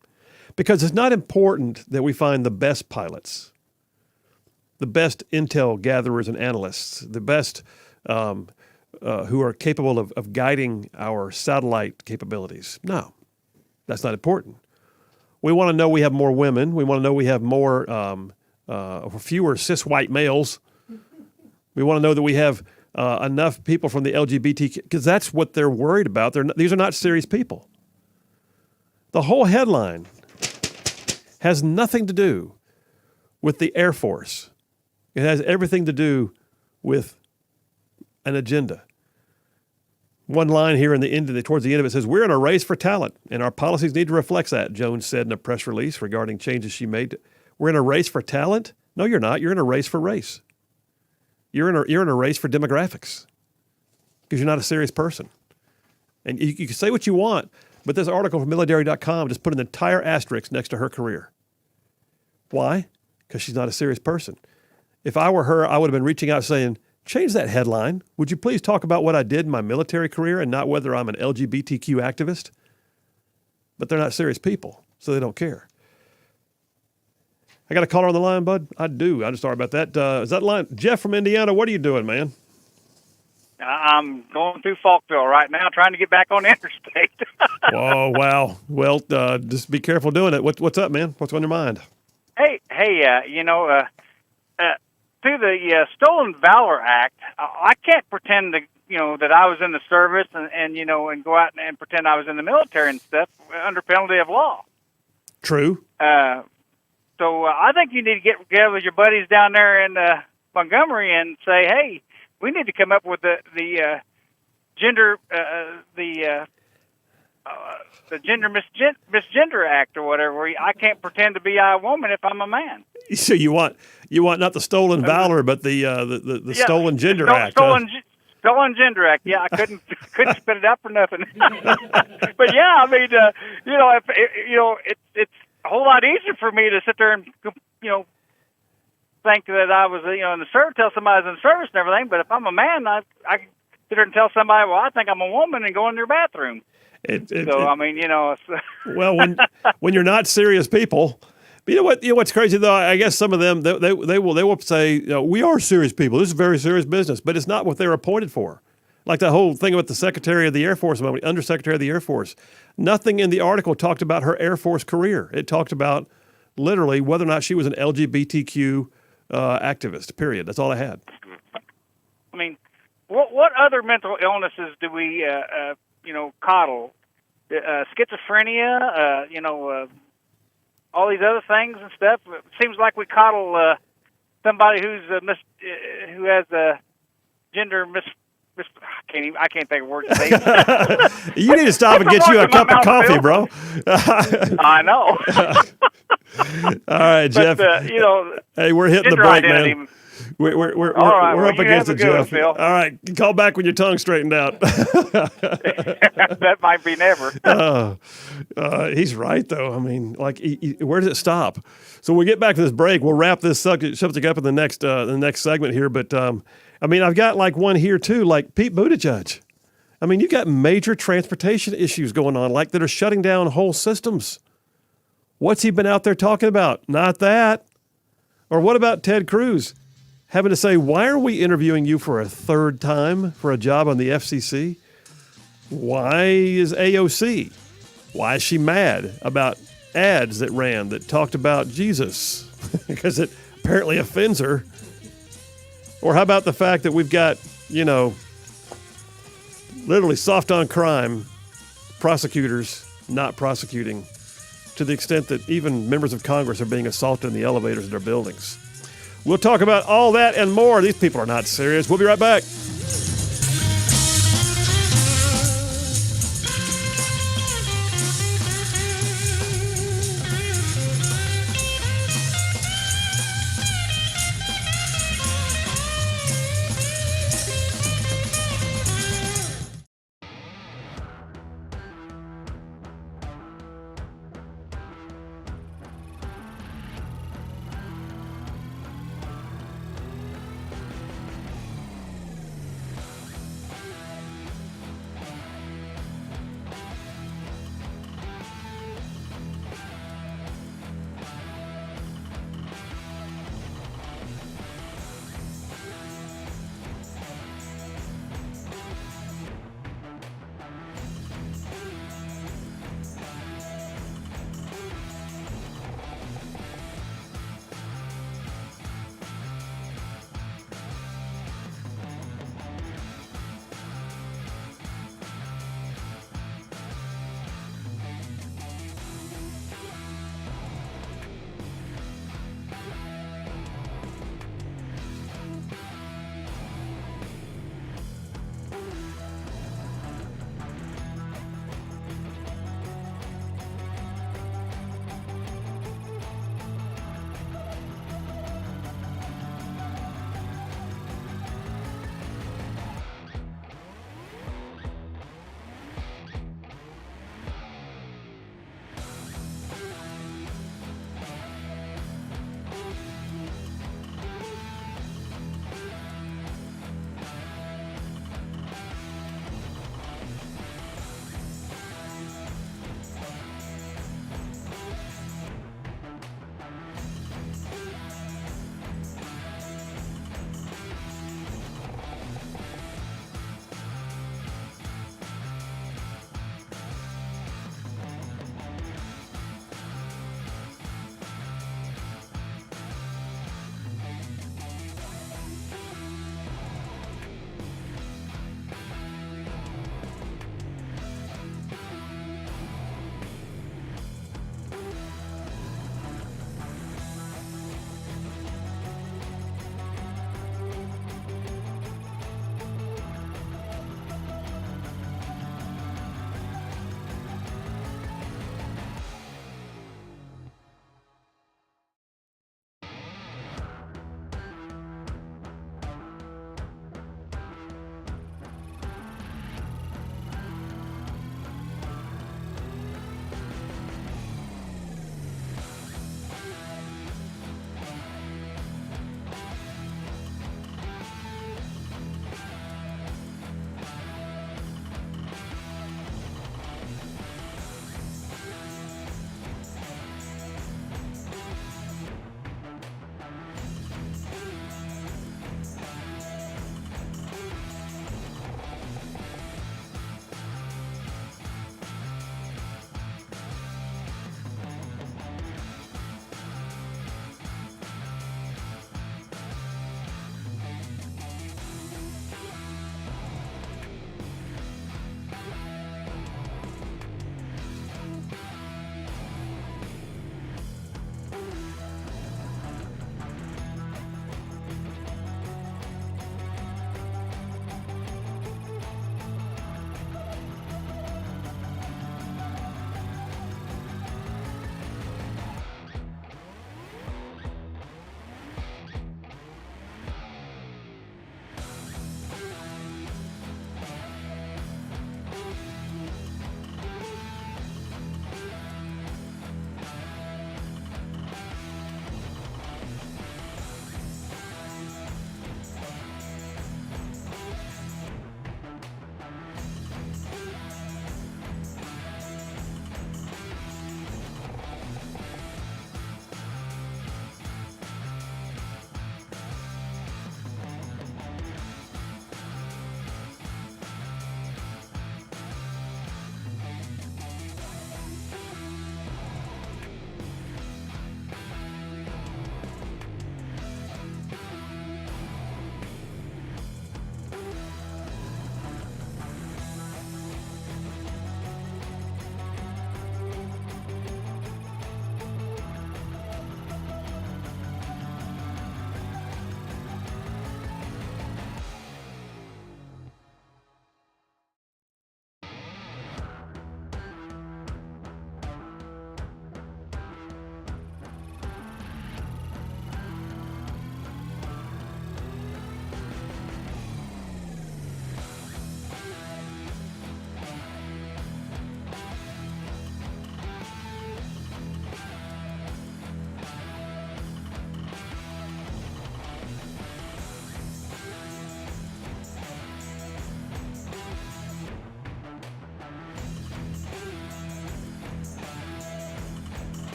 because it's not important that we find the best pilots, the best intel gatherers and analysts, the best who are capable of guiding our satellite capabilities. No, that's not important. We want to know we have more women. We want to know we have more fewer cis white males. We want to know that we have enough people from the LGBT, because that's what they're worried about. These are not serious people. The whole headline has nothing to do with the Air Force. It has everything to do with an agenda. One line here towards the end of it says, we're in a race for talent, and our policies need to reflect that, Jones said in a press release regarding changes she made. We're in a race for talent? No, you're not. You're in a race for race. You're in a race for demographics because you're not a serious person. And you can say what you want, but this article from military.com just put an entire asterisk next to her career. Why? Because she's not a serious person. If I were her, I would have been reaching out saying, change that headline. Would you please talk about what I did in my military career and not whether I'm an LGBTQ activist? But they're not serious people, so they don't care. I got a caller on the line, bud? I do. I'm sorry about that. Is that line? Jeff from Indiana, what are you doing, man? I'm going through Falkville right now, trying to get back on the interstate. Whoa, wow. Well, just be careful doing it. What's up, man? What's on your mind? Hey, through the Stolen Valor Act, I can't pretend to, that I was in the service and go out and pretend I was in the military and stuff under penalty of law. True. So I think you need to get together with your buddies down there in Montgomery and say, hey, we need to come up with the gender misgender act or whatever. Where I can't pretend to be a woman if I'm a man. So you want not the stolen valor, but the stolen gender act. Stolen gender act. Yeah, I couldn't spit it out for nothing. But yeah, I mean, it's a whole lot easier for me to sit there and think that I was in the service, tell somebody I was in the service and everything. But if I'm a man, I can sit there and tell somebody, well, I think I'm a woman, and go in their bathroom. Well, when you're not serious people, but you know what's crazy though. I guess some of them they will say we are serious people. This is very serious business, but it's not what they're appointed for. Like the whole thing with the Secretary of the Air Force, Undersecretary of the Air Force. Nothing in the article talked about her Air Force career. It talked about literally whether or not she was an LGBTQ activist. Period. That's all I had. I mean, what other mental illnesses do we coddle? Schizophrenia, all these other things and stuff. It seems like we coddle somebody who has a gender I can't think of words to say. You need to stop and get you a cup of coffee, bro. I know. All right, Jeff. Hey, we're hitting the break, man. We're up against it, Jeff. All right, call back when your tongue's straightened out. That might be never. He's right, though. I mean, where does it stop? So when we get back to this break, we'll wrap this subject up in the next segment here. But I've got one here too, like Pete Buttigieg. I mean, you got major transportation issues going on, that are shutting down whole systems. What's he been out there talking about? Not that. Or what about Ted Cruz having to say, why are we interviewing you for a third time for a job on the FCC? Why is AOC? Why is she mad about ads that ran that talked about Jesus? Because it apparently offends her. Or how about the fact that we've got, literally soft on crime, prosecutors not prosecuting to the extent that even members of Congress are being assaulted in the elevators of their buildings. We'll talk about all that and more. These people are not serious. We'll be right back.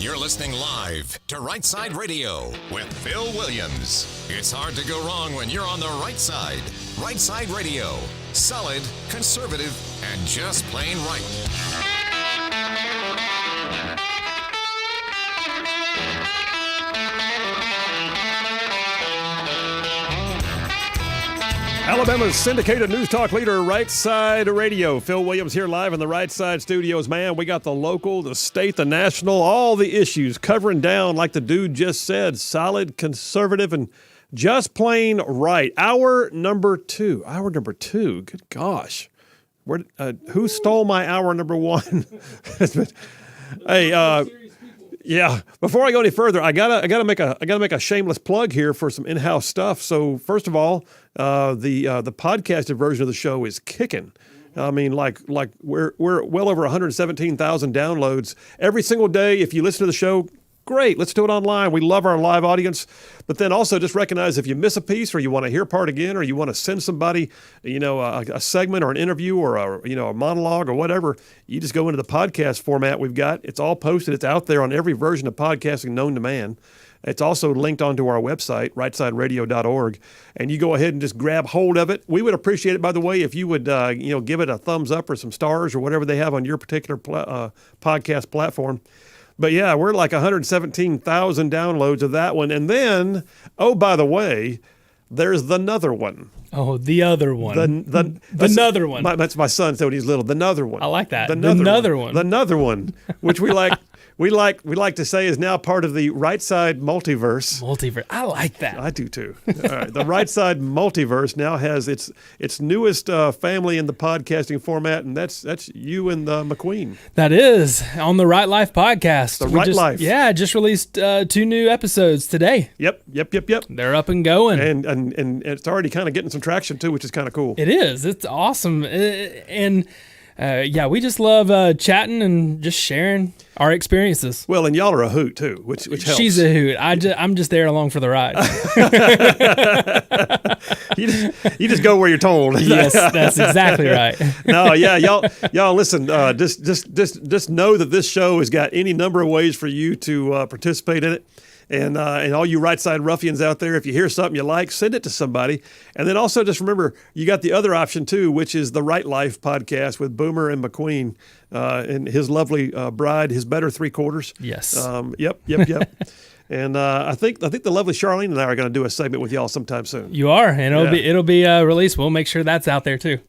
You're listening live to Rightside Radio with Phil Williams. It's hard to go wrong when you're on the right side. Rightside Radio. Solid, conservative, and just plain right. Alabama's syndicated news talk leader, Right Side Radio. Phil Williams here live in the Right Side studios. Man, we got the local, the state, the national, all the issues covering down, like the dude just said, solid, conservative, and just plain right. Hour number two. Good gosh. Who stole my hour number one? Hey, yeah. Before I go any further, I gotta make a shameless plug here for some in-house stuff. So first of all, the podcasted version of the show is kicking. I mean, like we're well over 117,000 downloads every single day. If you listen to the show, great. Let's do it online. We love our live audience. But then also just recognize if you miss a piece or you want to hear part again or you want to send somebody, a segment or an interview or a monologue or whatever, you just go into the podcast format we've got. It's all posted. It's out there on every version of podcasting known to man. It's also linked onto our website, rightsideradio.org, and you go ahead and just grab hold of it. We would appreciate it, by the way, if you would, give it a thumbs up or some stars or whatever they have on your particular podcast platform. But yeah, we're like 117,000 downloads of that one. And then, oh, by the way, there's the another one. Oh, the other one. The another one. That's my son said when he's little. The another one. I like that. The another one. The another one, which we like. We like to say is now part of the Right Side multiverse. I like that. I do too. All right. The Right Side multiverse now has its newest family in the podcasting format, and that's you and McQueen. That is on the Right Life podcast. The Right Life. Yeah, just released 2 new episodes today. Yep. They're up and going, and it's already kind of getting some traction too, which is kind of cool. It is. It's awesome, and. We just love chatting and just sharing our experiences. Well, and y'all are a hoot too, which helps. She's a hoot. I'm just there along for the ride. you just go where you're told. Yes, that's exactly right. No, yeah, y'all listen. Just know that this show has got any number of ways for you to participate in it. And all you right side ruffians out there, if you hear something you like, send it to somebody. And then also just remember, you got the other option too, which is the Right Life podcast with Boomer and McQueen and his lovely bride, his better 3/4. Yes. Yep. And I think the lovely Charlene and I are going to do a segment with y'all sometime soon. You are, and it'll be released. We'll make sure that's out there too.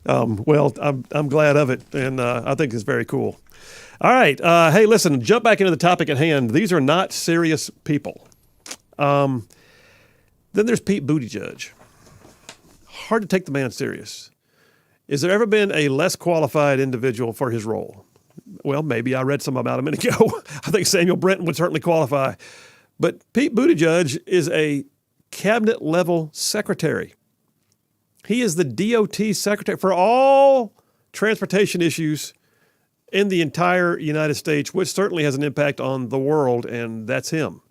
Well, I'm glad of it, and I think it's very cool. All right. Hey, listen, jump back into the topic at hand. These are not serious people. Then there's Pete Buttigieg. Hard to take the man serious. Has there ever been a less qualified individual for his role? Well, maybe. I read some about a minute ago. I think Samuel Brenton would certainly qualify. But Pete Buttigieg is a cabinet-level secretary. He is the DOT secretary for all transportation issues in the entire United States, which certainly has an impact on the world, and that's him.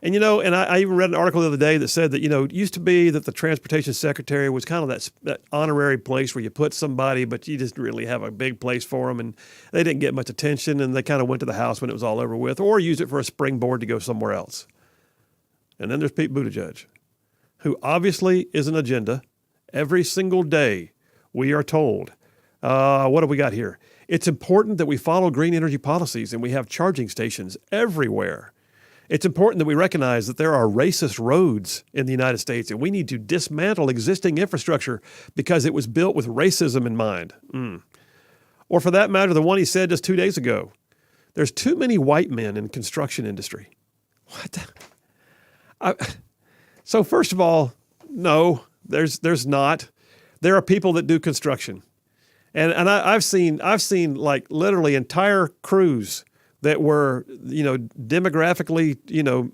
And, and I even read an article the other day that said that, it used to be that the transportation secretary was kind of that honorary place where you put somebody, but you just really have a big place for them, and they didn't get much attention, and they kind of went to the house when it was all over with, or used it for a springboard to go somewhere else. And then there's Pete Buttigieg, who obviously is an agenda. Every single day we are told, what have we got here? It's important that we follow green energy policies and we have charging stations everywhere. It's important that we recognize that there are racist roads in the United States and we need to dismantle existing infrastructure because it was built with racism in mind. Or for that matter, the one he said just 2 days ago, there's too many white men in the construction industry. What? So first of all, no, there's not. There are people that do construction. And I've seen like literally entire crews that were, demographically,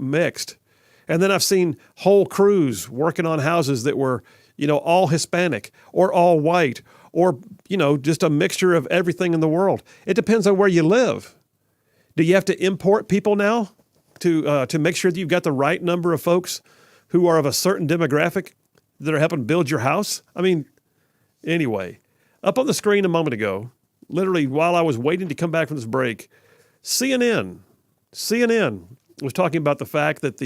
mixed. And then I've seen whole crews working on houses that were, all Hispanic or all white or, just a mixture of everything in the world. It depends on where you live. Do you have to import people now to make sure that you've got the right number of folks who are of a certain demographic that are helping build your house? I mean, anyway. Up on the screen a moment ago, literally while I was waiting to come back from this break, CNN CNN was talking about the fact that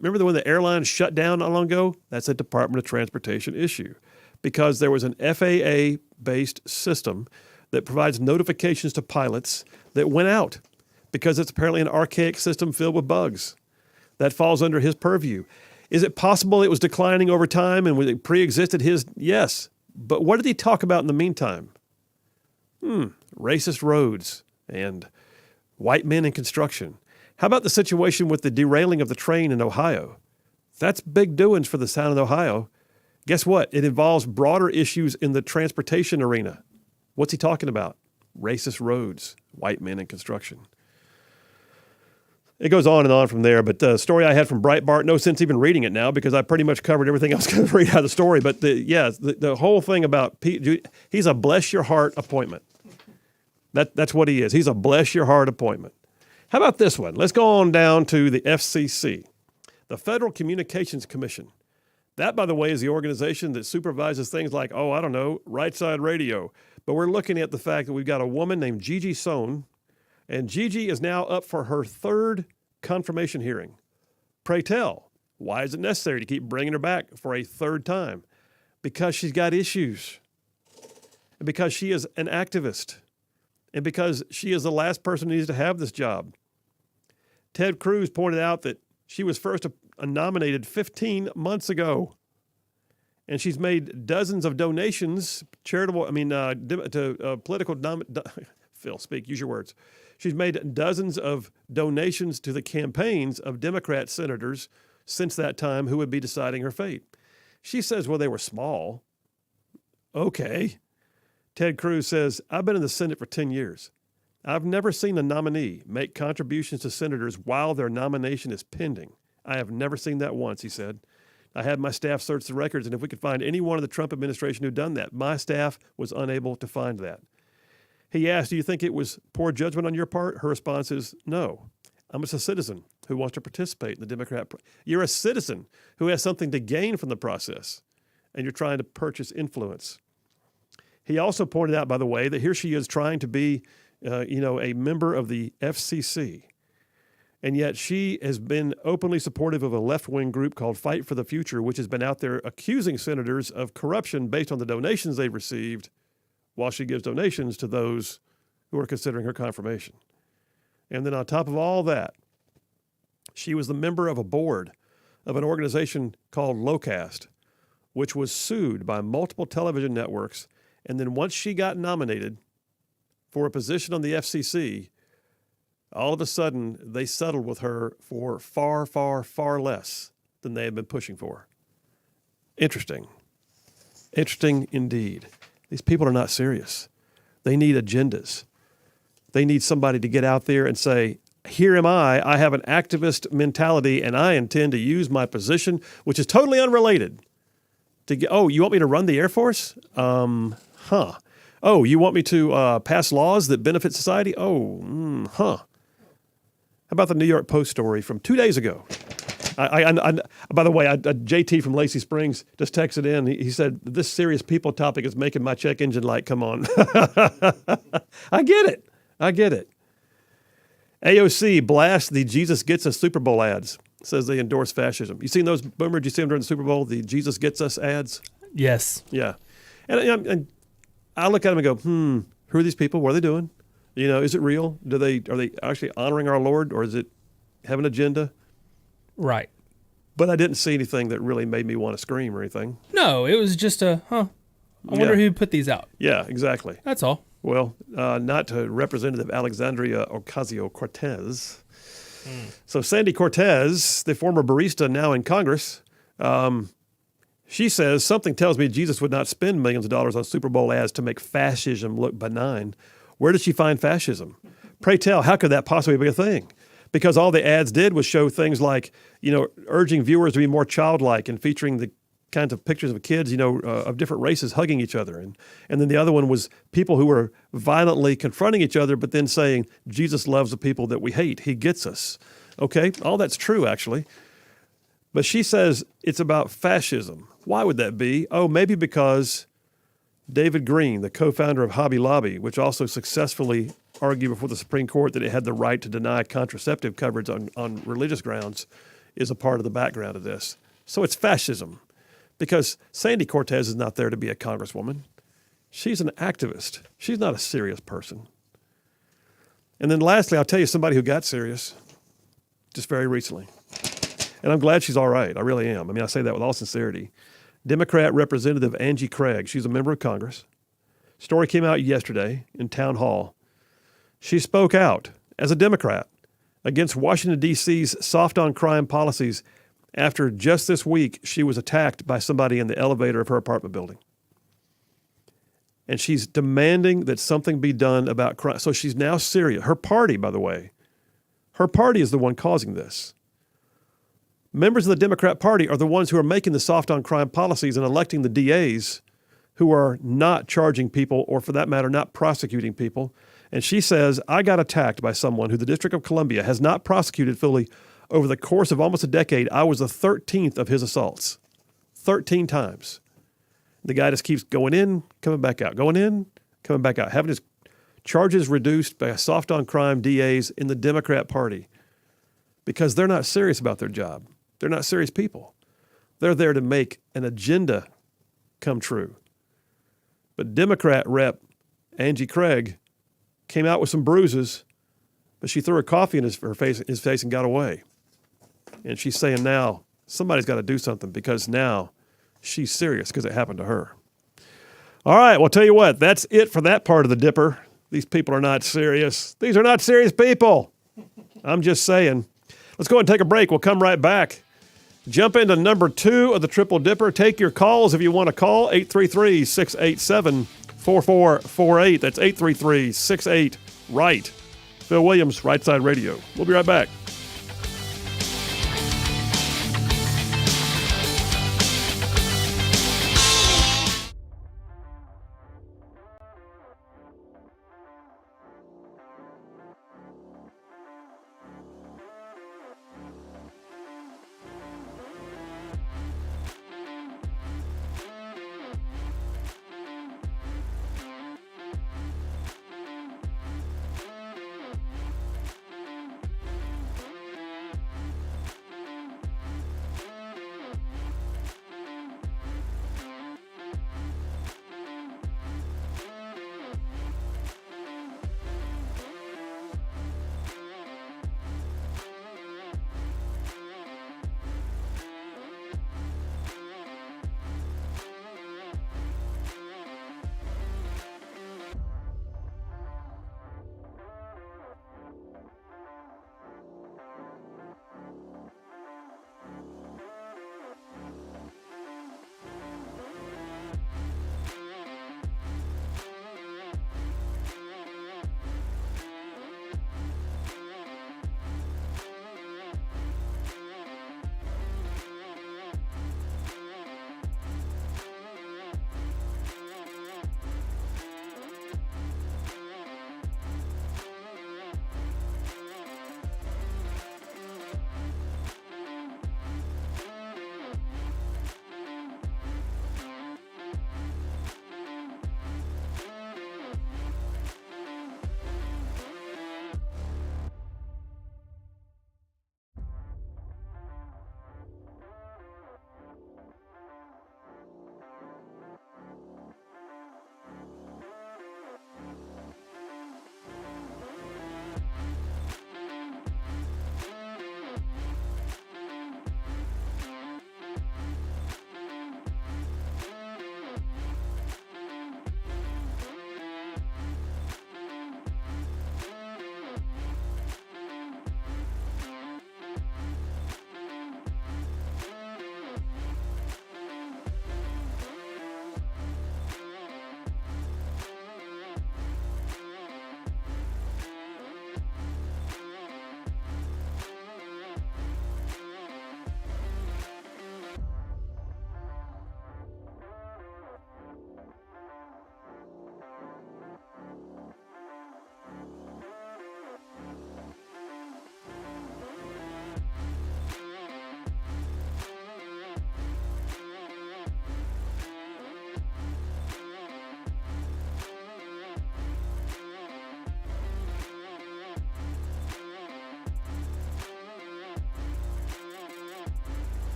remember when the airlines shut down not long ago? That's a Department of Transportation issue because there was an FAA-based system that provides notifications to pilots that went out because it's apparently an archaic system filled with bugs. That falls under his purview. Is it possible it was declining over time and it pre-existed his? Yes. But what did he talk about in the meantime? Racist roads and white men in construction. How about the situation with the derailing of the train in Ohio? That's big doings for the sound of Ohio. Guess what? It involves broader issues in the transportation arena. What's he talking about? Racist roads, white men in construction. It goes on and on from there, but the story I had from Breitbart, no sense even reading it now because I pretty much covered everything I was going to read out of the story. But the whole thing about Pete, he's a bless your heart appointment. That's what he is. He's a bless your heart appointment. How about this one? Let's go on down to the FCC, the Federal Communications Commission. That, by the way, is the organization that supervises things like, Rightside Radio. But we're looking at the fact that we've got a woman named Gigi Sohn, and Gigi is now up for her third confirmation hearing. Pray tell, why is it necessary to keep bringing her back for a third time? Because she's got issues, and because she is an activist, and because she is the last person who needs to have this job. Ted Cruz pointed out that she was first nominated 15 months ago, and she's made dozens of donations, to political. Phil, speak. Use your words. She's made dozens of donations to the campaigns of Democrat senators since that time who would be deciding her fate. She says, well, they were small. Okay. Ted Cruz says, I've been in the Senate for 10 years. I've never seen a nominee make contributions to senators while their nomination is pending. I have never seen that once, he said. I had my staff search the records, and if we could find anyone in the Trump administration who'd done that, my staff was unable to find that. He asked, do you think it was poor judgment on your part? Her response is, no. I'm just a citizen who wants to participate in the Democrat. You're a citizen who has something to gain from the process, and you're trying to purchase influence. He also pointed out, by the way, that here she is trying to be, a member of the FCC. And yet she has been openly supportive of a left-wing group called Fight for the Future, which has been out there accusing senators of corruption based on the donations they've received, while she gives donations to those who are considering her confirmation. And then on top of all that, she was the member of a board of an organization called Locast, which was sued by multiple television networks. And then once she got nominated for a position on the FCC, all of a sudden they settled with her for far, far, far less than they had been pushing for. Interesting. Interesting indeed. These people are not serious. They need agendas. They need somebody to get out there and say, here am I have an activist mentality, and I intend to use my position, which is totally unrelated, to get, you want me to run the Air Force? Oh, you want me to pass laws that benefit society? How about the New York Post story from 2 days ago? By the way, JT from Lacey Springs just texted in. He said, this serious people topic is making my check engine light come on. I get it. AOC blasts the Jesus Gets Us Super Bowl ads, says they endorse fascism. You seen those, Boomer? Did you see them during the Super Bowl, the Jesus Gets Us ads? Yes. Yeah. And I look at them and go, who are these people? What are they doing? Is it real? Are they actually honoring our Lord, or is it have an agenda? Right. But I didn't see anything that really made me want to scream or anything. No, it was just I wonder who put these out. Yeah, exactly. That's all. Well, not to Representative Alexandria Ocasio-Cortez. So Sandy Cortez, the former barista now in Congress, she says, something tells me Jesus would not spend millions of dollars on Super Bowl ads to make fascism look benign. Where did she find fascism? Pray tell, how could that possibly be a thing? Because all the ads did was show things like, urging viewers to be more childlike and featuring the kinds of pictures of kids, of different races hugging each other. And then the other one was people who were violently confronting each other, but then saying, Jesus loves the people that we hate. He gets us. Okay, all that's true, actually. But she says it's about fascism. Why would that be? Oh, maybe because David Green, the co-founder of Hobby Lobby, which also successfully argued before the Supreme Court that it had the right to deny contraceptive coverage on religious grounds, is a part of the background of this. So it's fascism, because Sandy Cortez is not there to be a congresswoman. She's an activist. She's not a serious person. And then lastly, I'll tell you somebody who got serious just very recently. And I'm glad she's all right. I really am. I mean, I say that with all sincerity. Democrat Representative Angie Craig. She's a member of Congress. Story came out yesterday in Town Hall. She spoke out as a Democrat against Washington, D.C.'s soft-on-crime policies after just this week she was attacked by somebody in the elevator of her apartment building. And she's demanding that something be done about crime. So she's now serious. Her party, by the way, her party is the one causing this. Members of the Democrat Party are the ones who are making the soft-on-crime policies and electing the DAs who are not charging people, or for that matter, not prosecuting people. And she says, I got attacked by someone who the District of Columbia has not prosecuted fully over the course of almost a decade. I was the 13th of his assaults. 13 times. The guy just keeps going in, coming back out, going in, coming back out, having his charges reduced by soft-on-crime DAs in the Democrat Party because they're not serious about their job. They're not serious people. They're there to make an agenda come true. But Democrat Rep Angie Craig came out with some bruises, but she threw a coffee in his face and got away. And she's saying now somebody's got to do something because now she's serious because it happened to her. All right, well, tell you what, that's it for that part of the Dipper. These people are not serious. These are not serious people. I'm just saying. Let's go ahead and take a break. We'll come right back. Jump into number 2 of the Triple Dipper. Take your calls if you want to call. 833-687-4448. That's 833-68-RIGHT. Phil Williams, Rightside Radio. We'll be right back.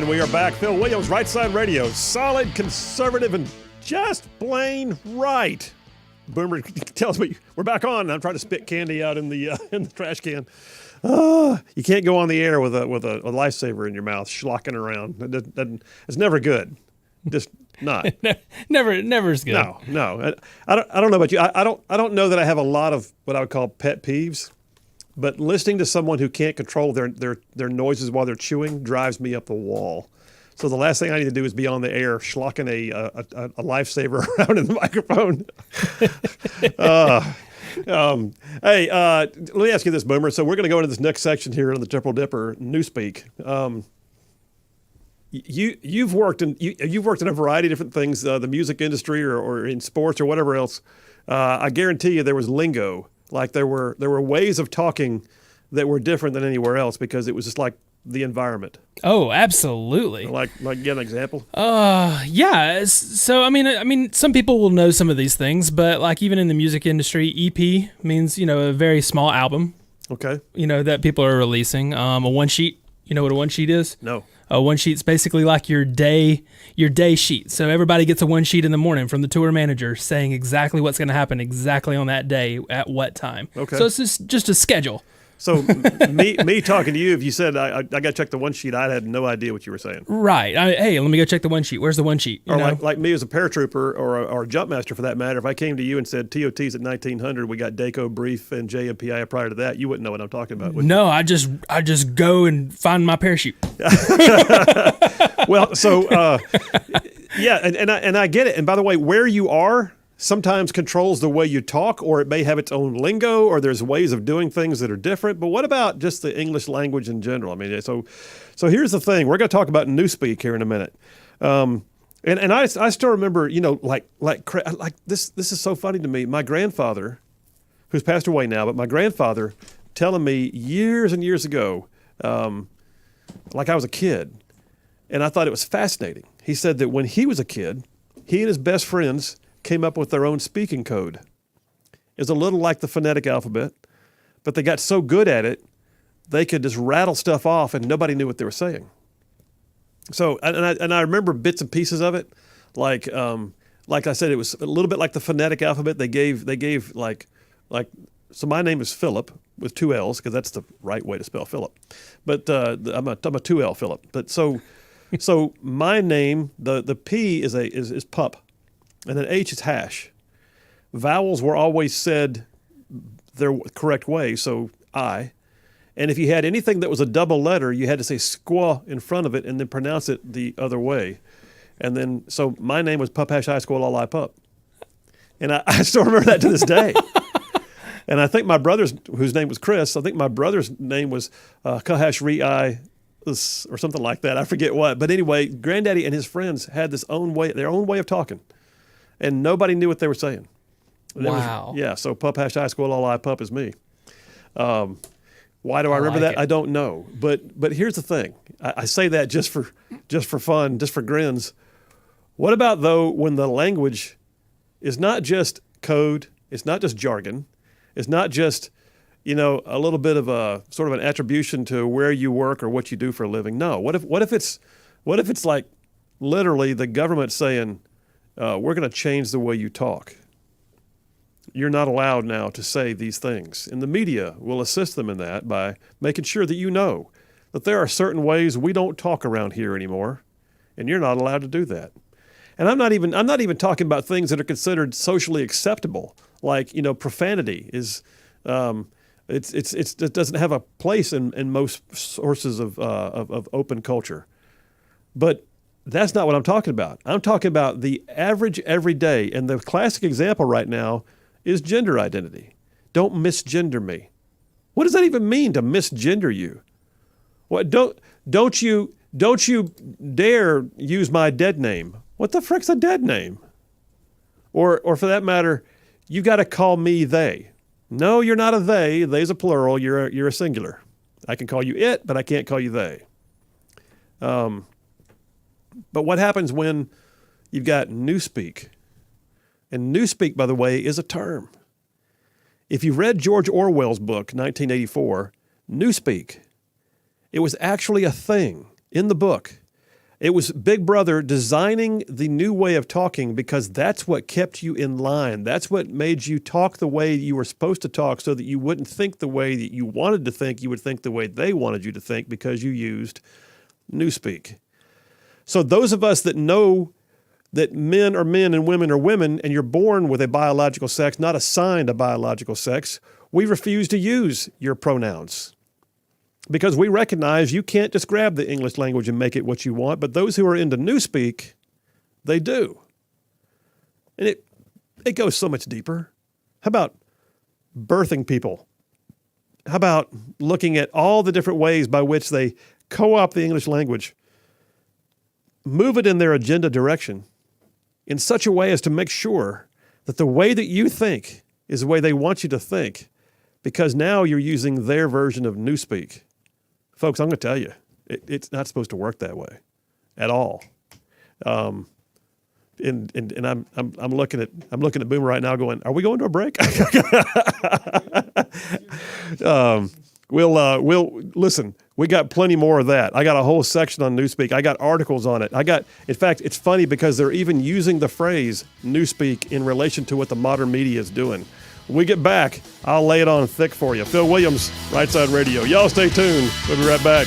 And we are back. Phil Williams, Rightside Radio. Solid, conservative, and just plain right. Boomer tells me we're back on. I'm trying to spit candy out in the trash can. You can't go on the air with a lifesaver in your mouth, schlocking around. It's never good. Just not. never is good. No. I don't know about you. I don't know that I have a lot of what I would call pet peeves. But listening to someone who can't control their noises while they're chewing drives me up the wall. So the last thing I need to do is be on the air schlocking a lifesaver around in the microphone. Hey, let me ask you this, Boomer. So we're going to go into this next section here on the Triple Dipper Newspeak. You've worked in a variety of different things, the music industry or in sports or whatever else. I guarantee you there was lingo. Like there were ways of talking that were different than anywhere else because it was just like the environment. Oh, absolutely. Like get an example. Yeah. So I mean, some people will know some of these things, but like even in the music industry, EP means a very small album. Okay. That people are releasing. A one sheet. You know what a one sheet is? No. A one sheet's basically like your day sheet. So everybody gets a one sheet in the morning from the tour manager saying exactly what's going to happen exactly on that day at what time. Okay. So it's just a schedule. So me talking to you, if you said I got to check the one sheet, I had no idea what you were saying. Right. Hey, let me go check the one sheet. Where's the one sheet? Or like me as a paratrooper or a jump master for that matter, if I came to you and said TOT's at 1900, we got DACO brief and JMPI prior to that, you wouldn't know what I'm talking about. No, I just go and find my parachute. Well, so yeah, and I get it. And by the way, where you are sometimes controls the way you talk, or it may have its own lingo, or there's ways of doing things that are different. But what about just the English language in general? I mean, so here's the thing. We're going to talk about Newspeak here in a minute. And I still remember, like this is so funny to me. My grandfather, who's passed away now, but my grandfather telling me years and years ago, like I was a kid, and I thought it was fascinating. He said that when he was a kid, he and his best friends came up with their own speaking code. It's a little like the phonetic alphabet, but they got so good at it, they could just rattle stuff off and nobody knew what they were saying. So, and I remember bits and pieces of it, like I said, it was a little bit like the phonetic alphabet. They gave like, so my name is Philip with two L's because that's the right way to spell Philip, but I'm a 2L Philip. But so my name, the P is pup. And then H is hash. Vowels were always said their correct way, so I. And if you had anything that was a double letter, you had to say squaw in front of it and then pronounce it the other way. And then, so my name was Pup Hash I Squaw Lala Pup. And I still remember that to this day. And I think my brother's, whose name was Chris, I think my brother's name was Kahash Re I, or something like that. I forget what. But anyway, Granddaddy and his friends had their own way of talking. And nobody knew what they were saying. Wow. So Pup Hash I Squaw Lala Pup is me. Why do I remember that? I don't know. But here's the thing. I say that just for fun, just for grins. What about, though, when the language is not just code, it's not just jargon, it's not just, a little bit of a sort of an attribution to where you work or what you do for a living? No. What if it's like literally the government saying, we're going to change the way you talk. You're not allowed now to say these things. And the media will assist them in that by making sure that you know that there are certain ways we don't talk around here anymore, and you're not allowed to do that. And I'm not even talking about things that are considered socially acceptable, like profanity is. It doesn't have a place in most sources of open culture, but that's not what I'm talking about. I'm talking about the average everyday, and the classic example right now is gender identity. Don't misgender me. What does that even mean to misgender you? What don't you dare use my dead name? What the frick's a dead name? Or for that matter, you got to call me they. No, you're not a they. They's a plural. You're a singular. I can call you it, but I can't call you they. But what happens when you've got Newspeak? And Newspeak, by the way, is a term. If you read George Orwell's book, 1984, Newspeak, it was actually a thing in the book. It was Big Brother designing the new way of talking because that's what kept you in line. That's what made you talk the way you were supposed to talk so that you wouldn't think the way that you wanted to think. You would think the way they wanted you to think because you used Newspeak. So those of us that know that men are men and women are women and you're born with a biological sex, not assigned a biological sex, we refuse to use your pronouns. Because we recognize you can't just grab the English language and make it what you want, but those who are into Newspeak, they do. And it goes so much deeper. How about birthing people? How about looking at all the different ways by which they co-opt the English language, move it in their agenda direction in such a way as to make sure that the way that you think is the way they want you to think, because now you're using their version of Newspeak. Folks, I'm going to tell you, it's not supposed to work that way at all. And I'm looking at Boomer right now, going, "Are we going to a break?" We'll listen. We got plenty more of that. I got a whole section on Newspeak. I got articles on it. In fact, it's funny because they're even using the phrase Newspeak in relation to what the modern media is doing. When we get back, I'll lay it on thick for you. Phil Williams, Rightside Radio. Y'all stay tuned. We'll be right back.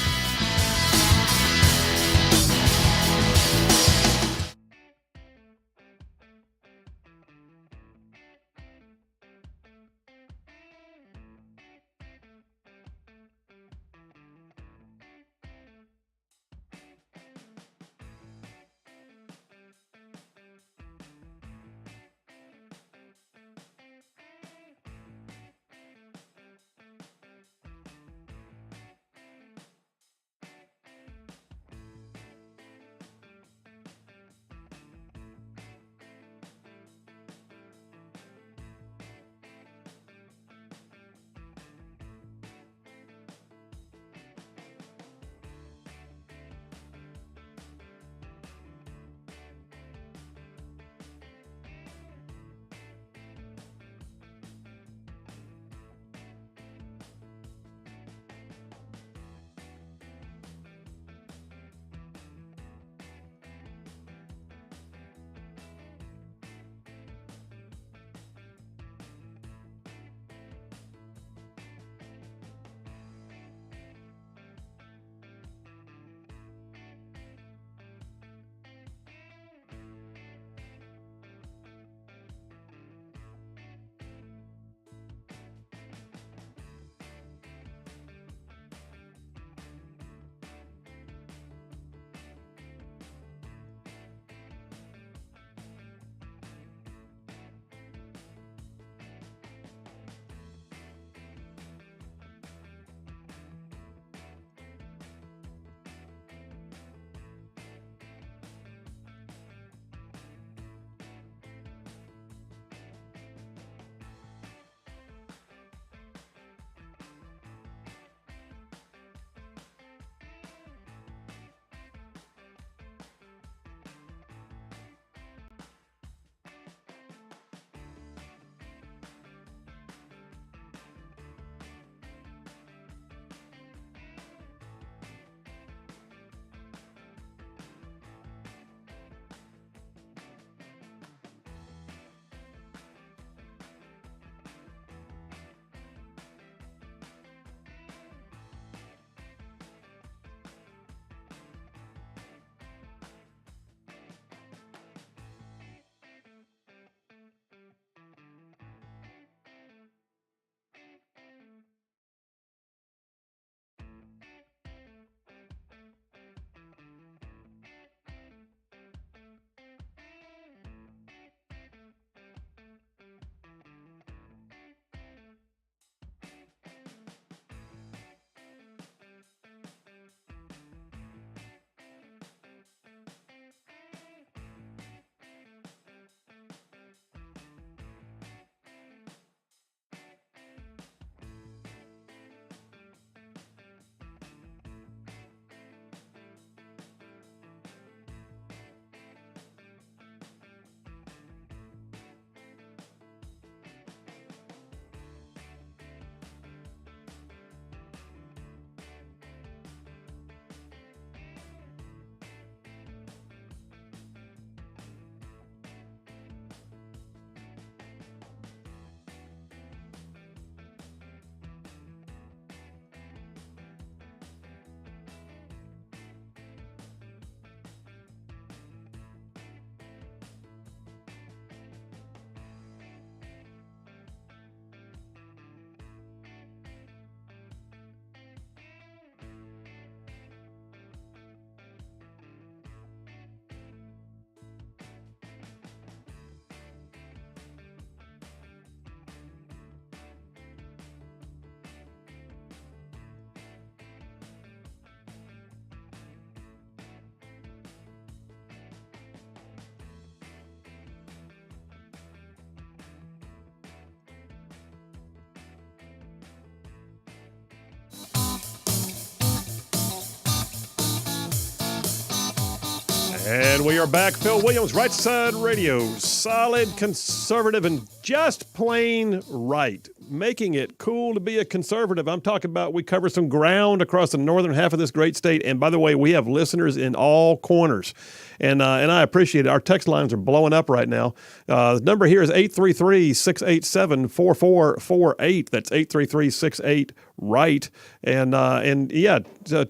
And we are back. Phil Williams, Right Side Radio. Solid, conservative, and just plain right. Making it cool to be a conservative. I'm talking about we cover some ground across the northern half of this great state. And by the way, we have listeners in all corners. And I appreciate it. Our text lines are blowing up right now. The number here is 833-687-4448. That's 833-68-RIGHT. And yeah,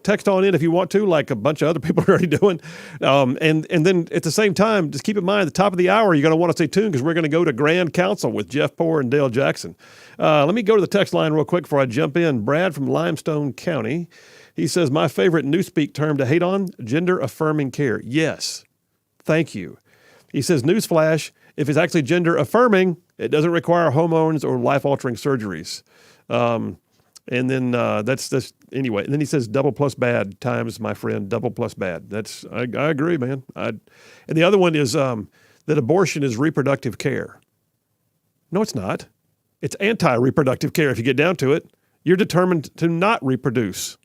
text on in if you want to, like a bunch of other people are already doing. And then at the same time, just keep in mind, at the top of the hour, you're going to want to stay tuned because we're going to go to Grand Council with Jeff Poore and Dale Jackson. Let me go to the text line real quick before I jump in. Brad from Limestone County. He says, my favorite newspeak term to hate on, gender-affirming care. Yes, thank you. He says, newsflash, if it's actually gender-affirming, it doesn't require hormones or life-altering surgeries. And then that's anyway. And then he says, double plus bad times, my friend, double plus bad. I agree, man. And the other one is that abortion is reproductive care. No, it's not. It's anti-reproductive care if you get down to it. You're determined to not reproduce.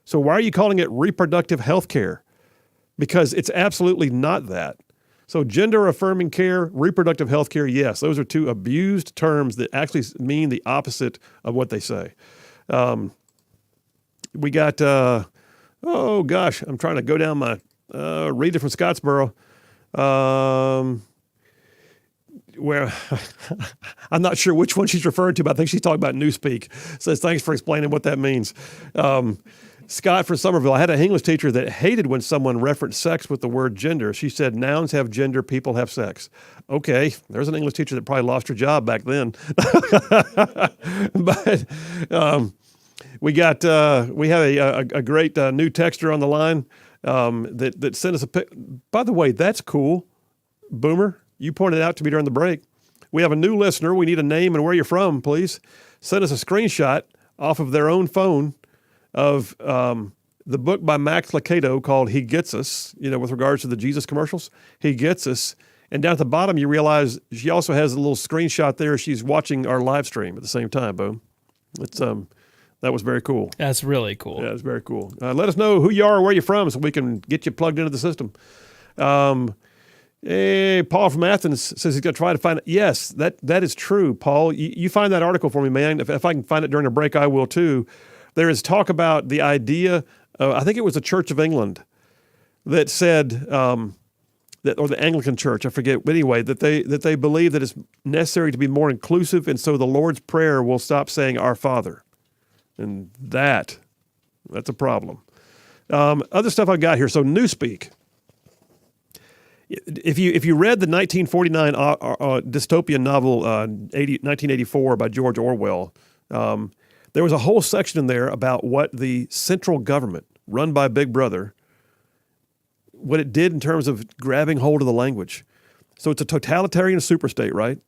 So why are you calling it reproductive health care? Because it's absolutely not that. So gender-affirming care, reproductive health care, yes, those are two abused terms that actually mean the opposite of what they say. We got, oh gosh, I'm trying to go down my, Rita from Scottsboro. Where I'm not sure which one she's referring to, but I think she's talking about Newspeak. Says, thanks for explaining what that means. Scott from Somerville, I had an English teacher that hated when someone referenced sex with the word gender. She said, nouns have gender, people have sex. Okay, there's an English teacher that probably lost her job back then. But we have a great new texter on the line that sent us a pic. By the way, that's cool. Boomer, you pointed out to me during the break. We have a new listener. We need a name and where you're from, please. Send us a screenshot off of their own phone of the book by Max Lucado called He Gets Us, with regards to the Jesus commercials. He Gets Us. And down at the bottom, you realize she also has a little screenshot there. She's watching our live stream at the same time, boom. It's that was very cool. That's really cool. Yeah, it's very cool. Let us know who you are, where you're from, so we can get you plugged into the system. Hey, Paul from Athens says he's going to try to find it. Yes, that is true, Paul. You find that article for me, man. If I can find it during a break, I will too. There is talk about the idea, I think it was the Church of England that said, that, or the Anglican Church, I forget, but anyway, that they believe that it's necessary to be more inclusive, and so the Lord's Prayer will stop saying Our Father. And that's a problem. Other stuff I've got here. So Newspeak. If you read the 1949 dystopian novel 1984 by George Orwell, there was a whole section in there about what the central government, run by Big Brother, what it did in terms of grabbing hold of the language. So it's a totalitarian superstate, right?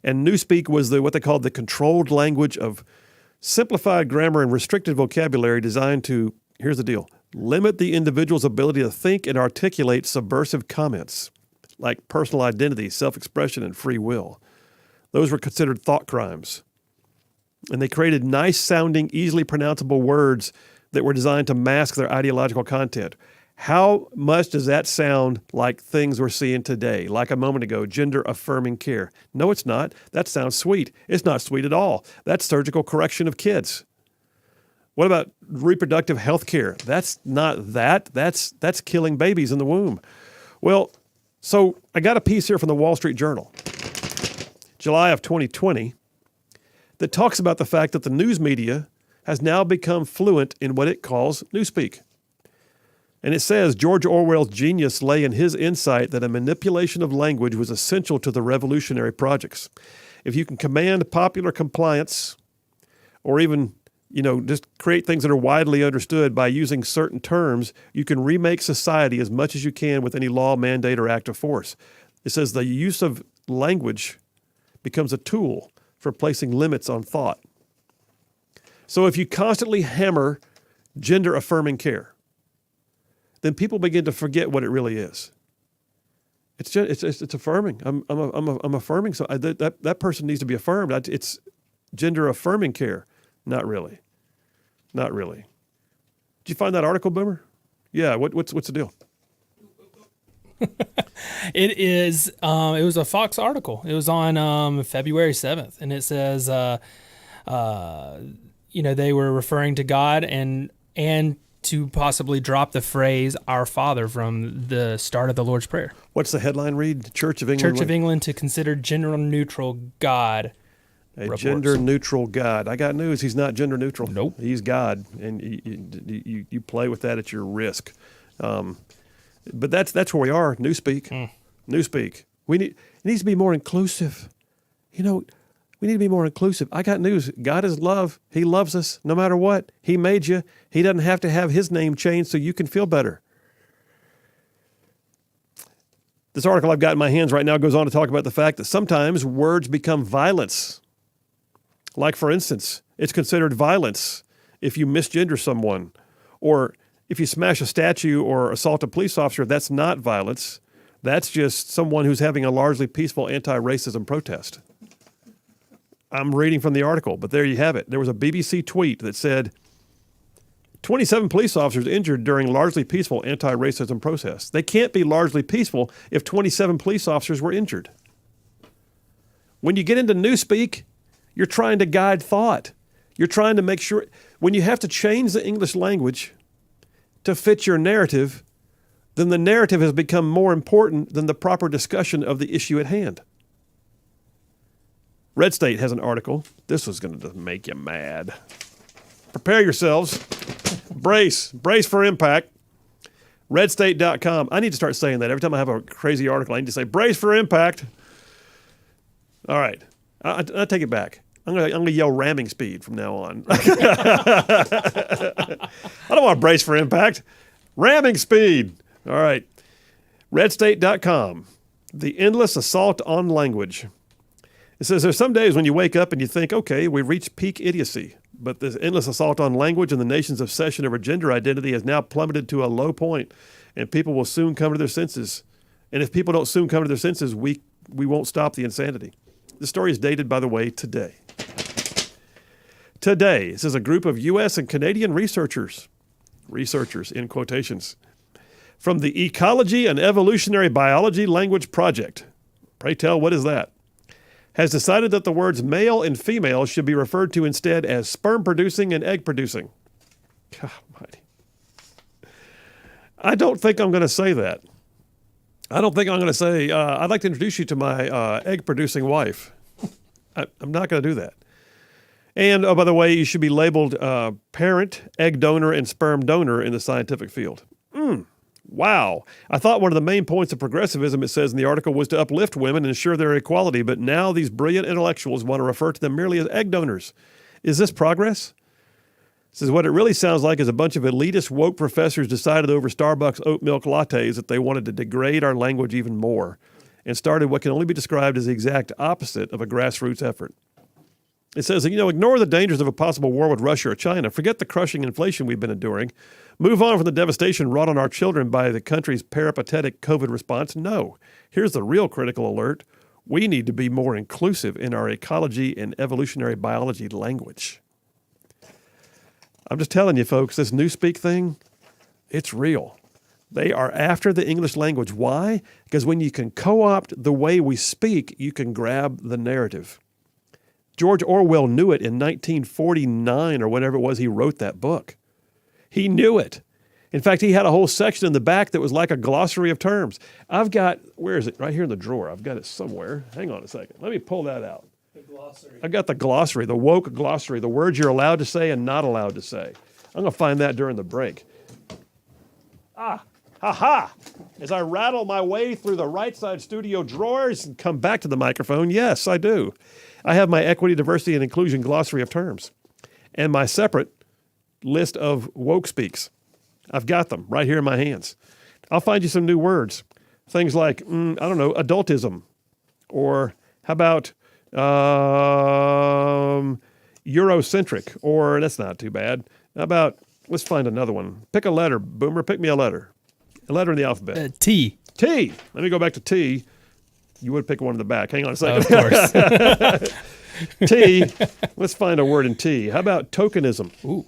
And Newspeak was what they called the controlled language of simplified grammar and restricted vocabulary designed to, here's the deal, limit the individual's ability to think and articulate subversive comments like personal identity, self-expression, and free will. Those were considered thought crimes. And they created nice-sounding, easily pronounceable words that were designed to mask their ideological content. How much does that sound like things we're seeing today? Like a moment ago, gender-affirming care. No, it's not. That sounds sweet. It's not sweet at all. That's surgical correction of kids. What about reproductive health care? That's not that. That's killing babies in the womb. Well, so I got a piece here from the Wall Street Journal, July of 2020, that talks about the fact that the news media has now become fluent in what it calls newspeak. And it says George Orwell's genius lay in his insight that a manipulation of language was essential to the revolutionary projects. If you can command popular compliance or even, just create things that are widely understood by using certain terms, you can remake society as much as you can with any law, mandate, or act of force. It says the use of language becomes a tool for placing limits on thought. So if you constantly hammer gender-affirming care, then people begin to forget what it really is. It's affirming. I'm affirming. So that person needs to be affirmed. It's gender-affirming care. Not really. Not really. Did you find that article, Boomer? Yeah. What's the deal? It is. It was a Fox article. It was on February 7th, and it says, they were referring to God and to possibly drop the phrase "Our Father" from the start of the Lord's Prayer. What's the headline read? Church of England. Church of England to consider gender-neutral God. A reports. gender-neutral God. I got news. He's not gender-neutral. Nope. He's God, and you play with that at your risk. But that's where we are. Newspeak. Newspeak. It needs to be more inclusive. We need to be more inclusive. I got news. God is love. He loves us no matter what. He made you. He doesn't have to have his name changed so you can feel better. This article I've got in my hands right now goes on to talk about the fact that sometimes words become violence. Like, for instance, it's considered violence if you misgender someone, or if you smash a statue or assault a police officer. That's not violence. That's just someone who's having a largely peaceful anti-racism protest. I'm reading from the article, but there you have it. There was a BBC tweet that said, 27 police officers injured during largely peaceful anti-racism protests. They can't be largely peaceful if 27 police officers were injured. When you get into newspeak, you're trying to guide thought. You're trying to make sure, when you have to change the English language to fit your narrative, then the narrative has become more important than the proper discussion of the issue at hand. Red State has an article. This was going to make you mad. Prepare yourselves. Brace for impact. Redstate.com. I need to start saying that. Every time I have a crazy article, I need to say, brace for impact. All right. I take it back. I'm gonna yell ramming speed from now on. I don't want to brace for impact. Ramming speed. All right. Redstate.com. The endless assault on language. It says there's some days when you wake up and you think, okay, we've reached peak idiocy, but this endless assault on language and the nation's obsession over gender identity has now plummeted to a low point, and people will soon come to their senses. And if people don't soon come to their senses, we won't stop the insanity. The story is dated, by the way, today. Today, this is a group of U.S. and Canadian researchers in quotations, from the Ecology and Evolutionary Biology Language Project. Pray tell, what is that? Has decided that the words male and female should be referred to instead as sperm-producing and egg-producing. God almighty. I don't think I'm going to say that. I don't think I'm going to say, I'd like to introduce you to my egg-producing wife. I'm not going to do that. And, by the way, you should be labeled parent, egg donor, and sperm donor in the scientific field. Wow. I thought one of the main points of progressivism, it says in the article, was to uplift women and ensure their equality, but now these brilliant intellectuals want to refer to them merely as egg donors. Is this progress? It says what it really sounds like is a bunch of elitist woke professors decided over Starbucks oat milk lattes that they wanted to degrade our language even more and started what can only be described as the exact opposite of a grassroots effort. It says, ignore the dangers of a possible war with Russia or China. Forget the crushing inflation we've been enduring. Move on from the devastation wrought on our children by the country's peripatetic COVID response. No. Here's the real critical alert. We need to be more inclusive in our ecology and evolutionary biology language. I'm just telling you, folks, this Newspeak thing, it's real. They are after the English language. Why? Because when you can co-opt the way we speak, you can grab the narrative. George Orwell knew it in 1949 or whenever it was he wrote that book. He knew it. In fact, he had a whole section in the back that was like a glossary of terms. I've got, where is it? Right here in the drawer. I've got it somewhere. Hang on a second. Let me pull that out. The glossary. I've got the glossary, the woke glossary, the words you're allowed to say and not allowed to say. I'm going to find that during the break. Ha-ha! As I rattle my way through the Rightside studio drawers and come back to the microphone, yes, I do. I have my equity, diversity, and inclusion glossary of terms and my separate list of woke speaks. I've got them right here in my hands. I'll find you some new words. Things like, adultism. Or how about Eurocentric? Or that's not too bad. How about, let's find another one. Pick a letter, Boomer. Pick me a letter. A letter in the alphabet. T. T. Let me go back to T. You would pick one in the back. Hang on a second. Of course. T. Let's find a word in T. How about tokenism? Ooh.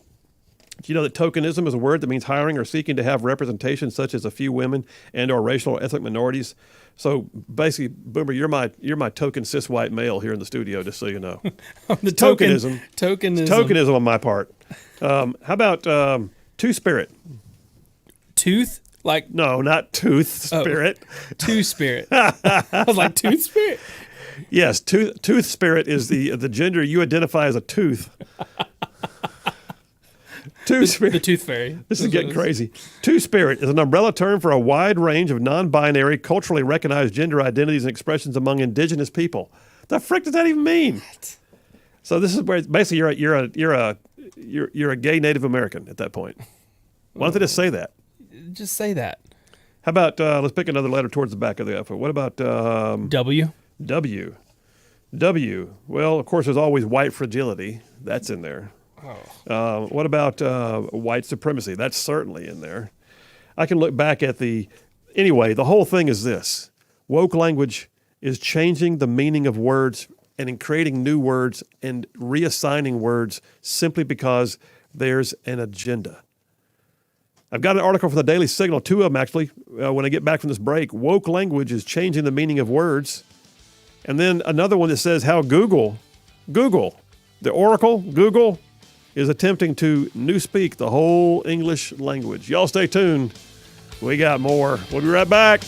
Do you know that tokenism is a word that means hiring or seeking to have representation, such as a few women and/or racial or ethnic minorities? So basically, Boomer, you're my token cis white male here in the studio, just so you know. The tokenism. Tokenism. It's tokenism on my part. How about two spirit? Tooth? Like No, not tooth spirit. two spirit. I was like, tooth spirit? Yes, tooth spirit is the gender you identify as a tooth. Two spirit. The tooth fairy. This is getting crazy. Two spirit is an umbrella term for a wide range of non-binary, culturally recognized gender identities and expressions among indigenous people. The frick does that even mean? So this is where basically you're a gay Native American at that point. Why don't they just say that? Just say that. How about let's pick another letter towards the back of the alphabet. What about W? W? W. Well, of course, there's always white fragility. That's in there. What about white supremacy? That's certainly in there. I can look back at anyway, the whole thing is this. Woke language is changing the meaning of words and in creating new words and reassigning words simply because there's an agenda. I've got an article for the Daily Signal, two of them actually, when I get back from this break. Woke language is changing the meaning of words. And then another one that says how Google, the Oracle, Google, is attempting to newspeak the whole English language. Y'all stay tuned. We got more. We'll be right back.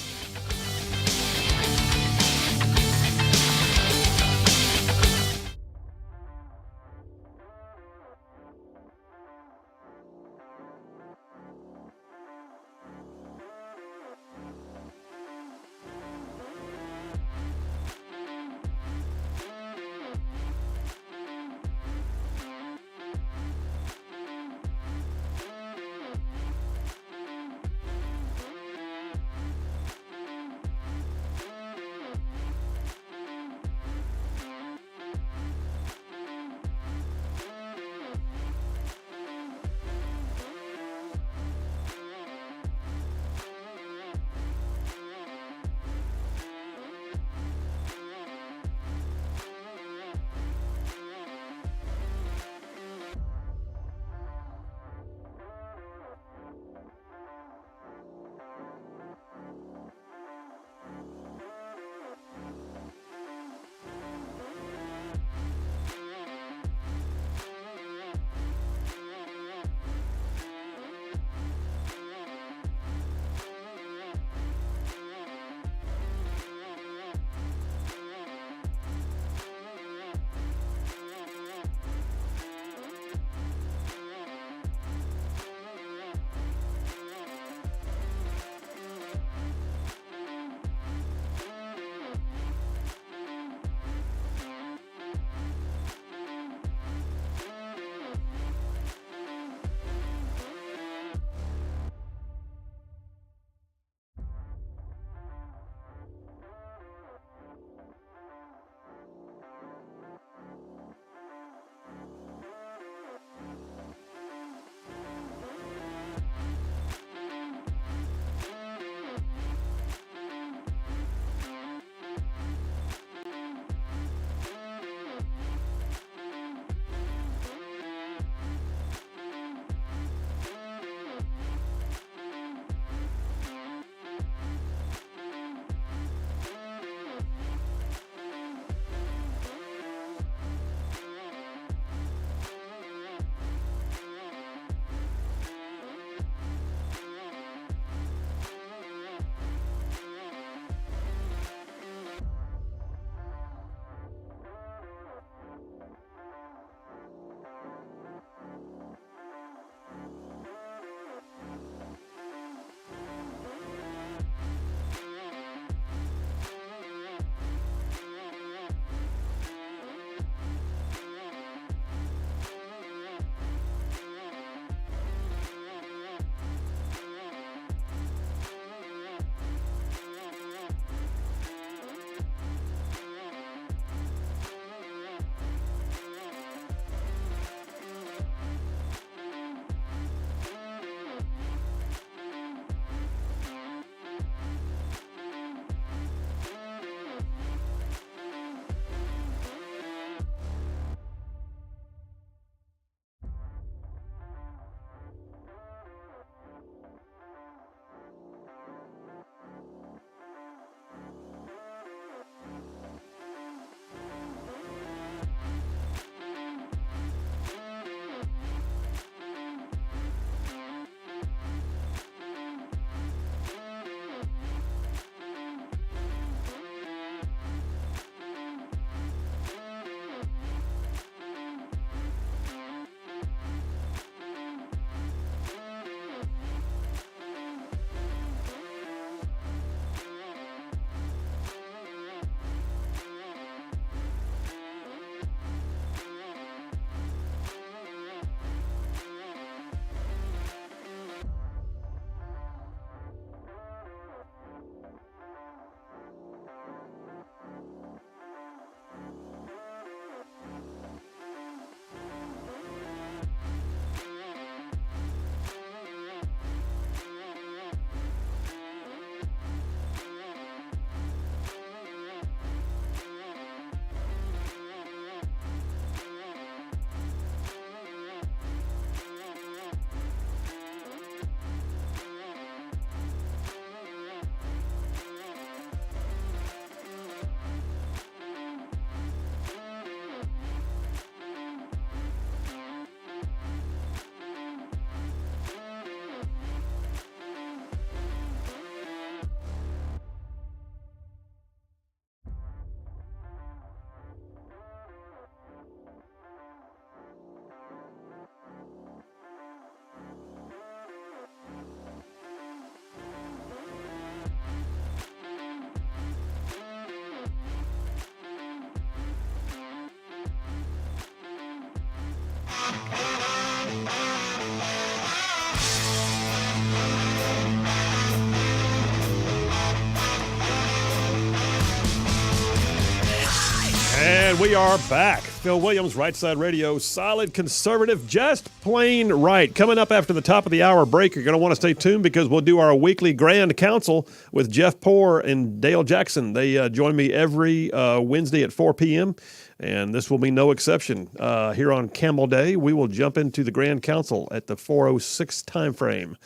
And we are back. Phil Williams, Rightside Radio, solid conservative, just plain right. Coming up after the top of the hour break, you're going to want to stay tuned because we'll do our weekly Grand Council with Jeff Poore and Dale Jackson. They join me every Wednesday at 4 p.m., and this will be no exception. Here on Camel Day, we will jump into the Grand Council at the 4:06 time frame.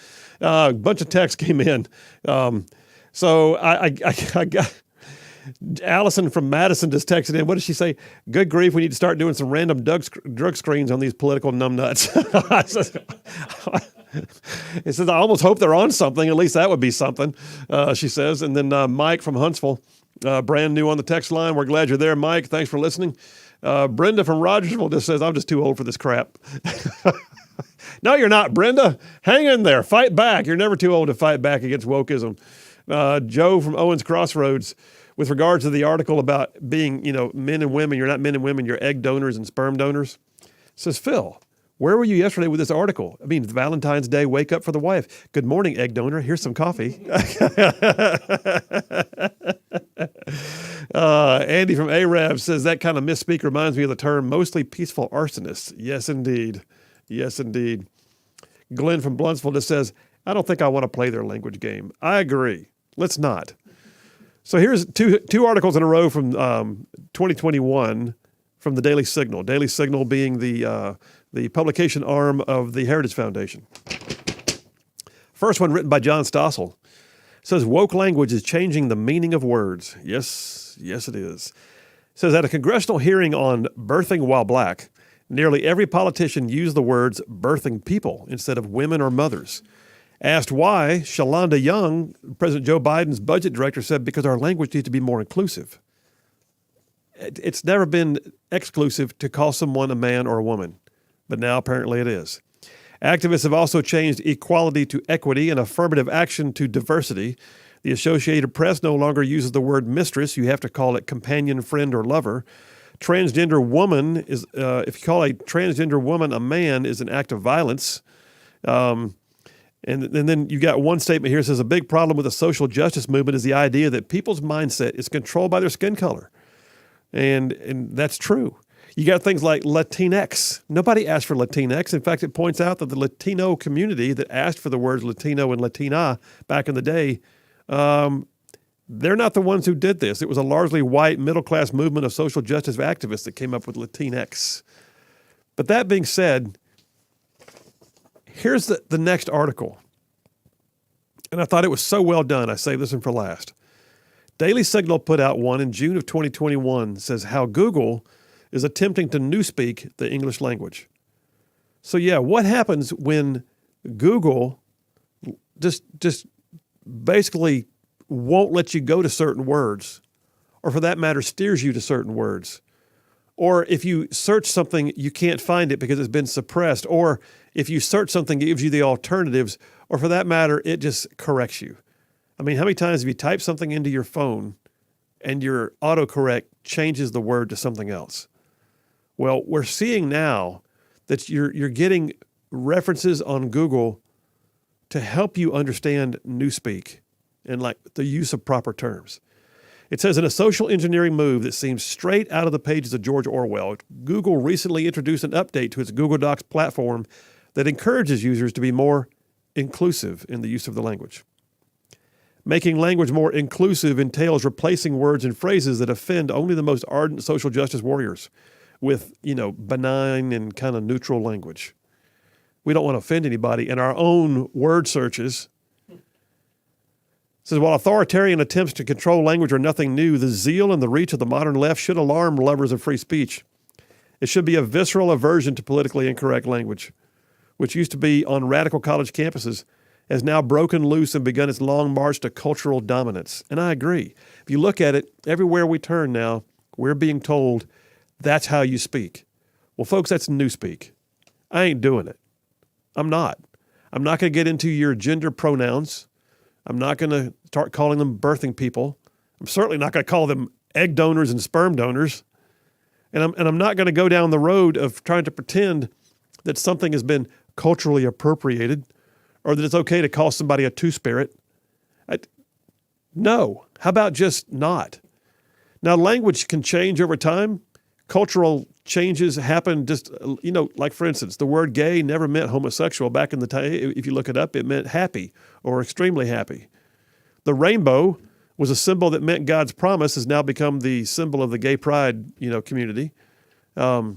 A bunch of texts came in. So I got... Allison from Madison just texted in. What did she say? Good grief, we need to start doing some random drug screens on these political numbnuts. It says, I almost hope they're on something. At least that would be something, she says. And then Mike from Huntsville, brand new on the text line. We're glad you're there, Mike. Thanks for listening. Brenda from Rogersville just says, I'm just too old for this crap. No, you're not, Brenda. Hang in there. Fight back. You're never too old to fight back against wokeism. Joe from Owens Crossroads, with regards to the article about being, men and women, you're not men and women, you're egg donors and sperm donors. Says, Phil, where were you yesterday with this article? I mean, Valentine's Day, wake up for the wife. Good morning, egg donor. Here's some coffee. Andy from Arab says, that kind of misspeak reminds me of the term mostly peaceful arsonists. Yes, indeed. Yes, indeed. Glenn from Bluntsville just says, I don't think I want to play their language game. I agree. Let's not. So here's two articles in a row from 2021 from the Daily Signal. Daily Signal being the publication arm of the Heritage Foundation. First one written by John Stossel. Says, woke language is changing the meaning of words. Yes, it is. Says, at a congressional hearing on birthing while black, nearly every politician used the words birthing people instead of women or mothers. Asked why, Shalonda Young, President Joe Biden's budget director, said, because our language needs to be more inclusive. It's never been exclusive to call someone a man or a woman, but now apparently it is. Activists have also changed equality to equity and affirmative action to diversity. The Associated Press no longer uses the word mistress. You have to call it companion, friend, or lover. Transgender woman is, if you call a transgender woman a man, is an act of violence. And then you got one statement here that says a big problem with the social justice movement is the idea that people's mindset is controlled by their skin color. And that's true. You got things like Latinx. Nobody asked for Latinx. In fact, it points out that the Latino community that asked for the words Latino and Latina back in the day, they're not the ones who did this. It was a largely white middle-class movement of social justice activists that came up with Latinx. But that being said, here's the next article. And I thought it was so well done, I saved this one for last. Daily Signal put out one in June of 2021, says how Google is attempting to newspeak the English language. So yeah, what happens when Google just basically won't let you go to certain words, or for that matter, steers you to certain words? Or if you search something, you can't find it because it's been suppressed. Or if you search something, it gives you the alternatives. Or for that matter, it just corrects you. I mean, how many times have you typed something into your phone and your autocorrect changes the word to something else? Well, we're seeing now that you're getting references on Google to help you understand newspeak and like the use of proper terms. It says, in a social engineering move that seems straight out of the pages of George Orwell, Google recently introduced an update to its Google Docs platform that encourages users to be more inclusive in the use of the language. Making language more inclusive entails replacing words and phrases that offend only the most ardent social justice warriors with, benign and kind of neutral language. We don't want to offend anybody, and our own word searches. It says, while authoritarian attempts to control language are nothing new, the zeal and the reach of the modern left should alarm lovers of free speech. It should be a visceral aversion to politically incorrect language, which used to be on radical college campuses, has now broken loose and begun its long march to cultural dominance. And I agree. If you look at it, everywhere we turn now, we're being told that's how you speak. Well, folks, that's newspeak. I ain't doing it. I'm not. I'm not going to get into your gender pronouns. I'm not going to start calling them birthing people. I'm certainly not going to call them egg donors and sperm donors. And I'm not going to go down the road of trying to pretend that something has been culturally appropriated or that it's okay to call somebody a two-spirit. No. How about just not? Now, language can change over time. cultural changes happen just, like for instance, the word gay never meant homosexual back in the time. If you look it up, it meant happy or extremely happy. The rainbow was a symbol that meant God's promise, has now become the symbol of the gay pride, community. I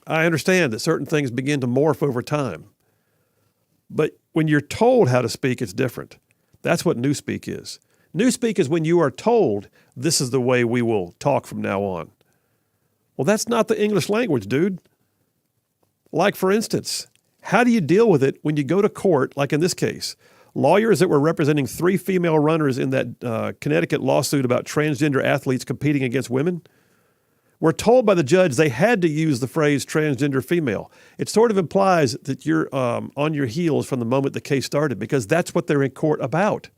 understand that certain things begin to morph over time. But when you're told how to speak, it's different. That's what newspeak is. Newspeak is when you are told, this is the way we will talk from now on. Well, that's not the English language, dude. Like, for instance, how do you deal with it when you go to court, like in this case? Lawyers that were representing 3 female runners in that Connecticut lawsuit about transgender athletes competing against women were told by the judge they had to use the phrase transgender female. It sort of implies that you're on your heels from the moment the case started, because that's what they're in court about,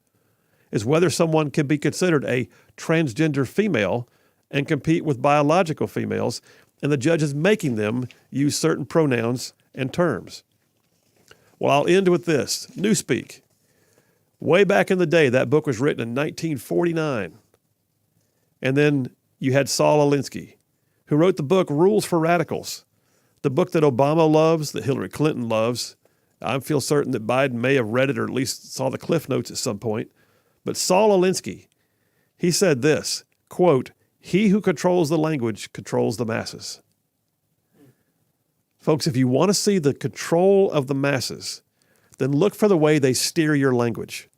is whether someone can be considered a transgender female and compete with biological females, and the judge is making them use certain pronouns and terms. Well, I'll end with this. Newspeak. Way back in the day, that book was written in 1949. And then you had Saul Alinsky, who wrote the book Rules for Radicals, the book that Obama loves, that Hillary Clinton loves. I feel certain that Biden may have read it or at least saw the Cliff Notes at some point. But Saul Alinsky, he said this, quote, "He who controls the language controls the masses." Folks, if you want to see the control of the masses, then look for the way they steer your language.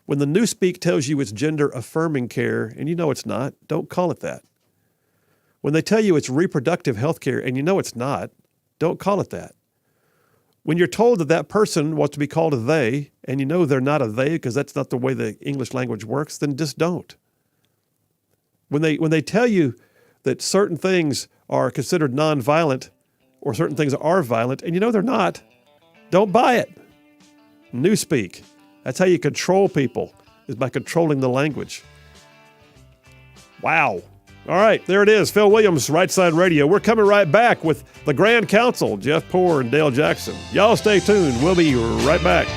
When the Newspeak tells you it's gender-affirming care, and you know it's not, don't call it that. When they tell you it's reproductive health care, and you know it's not, don't call it that. When you're told that that person wants to be called a they, and you know they're not a they because that's not the way the English language works, then just don't. When they tell you that certain things are considered nonviolent or certain things are violent, and you know they're not, don't buy it. Newspeak. That's how you control people, is by controlling the language. Wow. All right, there it is. Phil Williams, Rightside Radio. We're coming right back with the Grand Council, Jeff Poore and Dale Jackson. Y'all stay tuned. We'll be right back.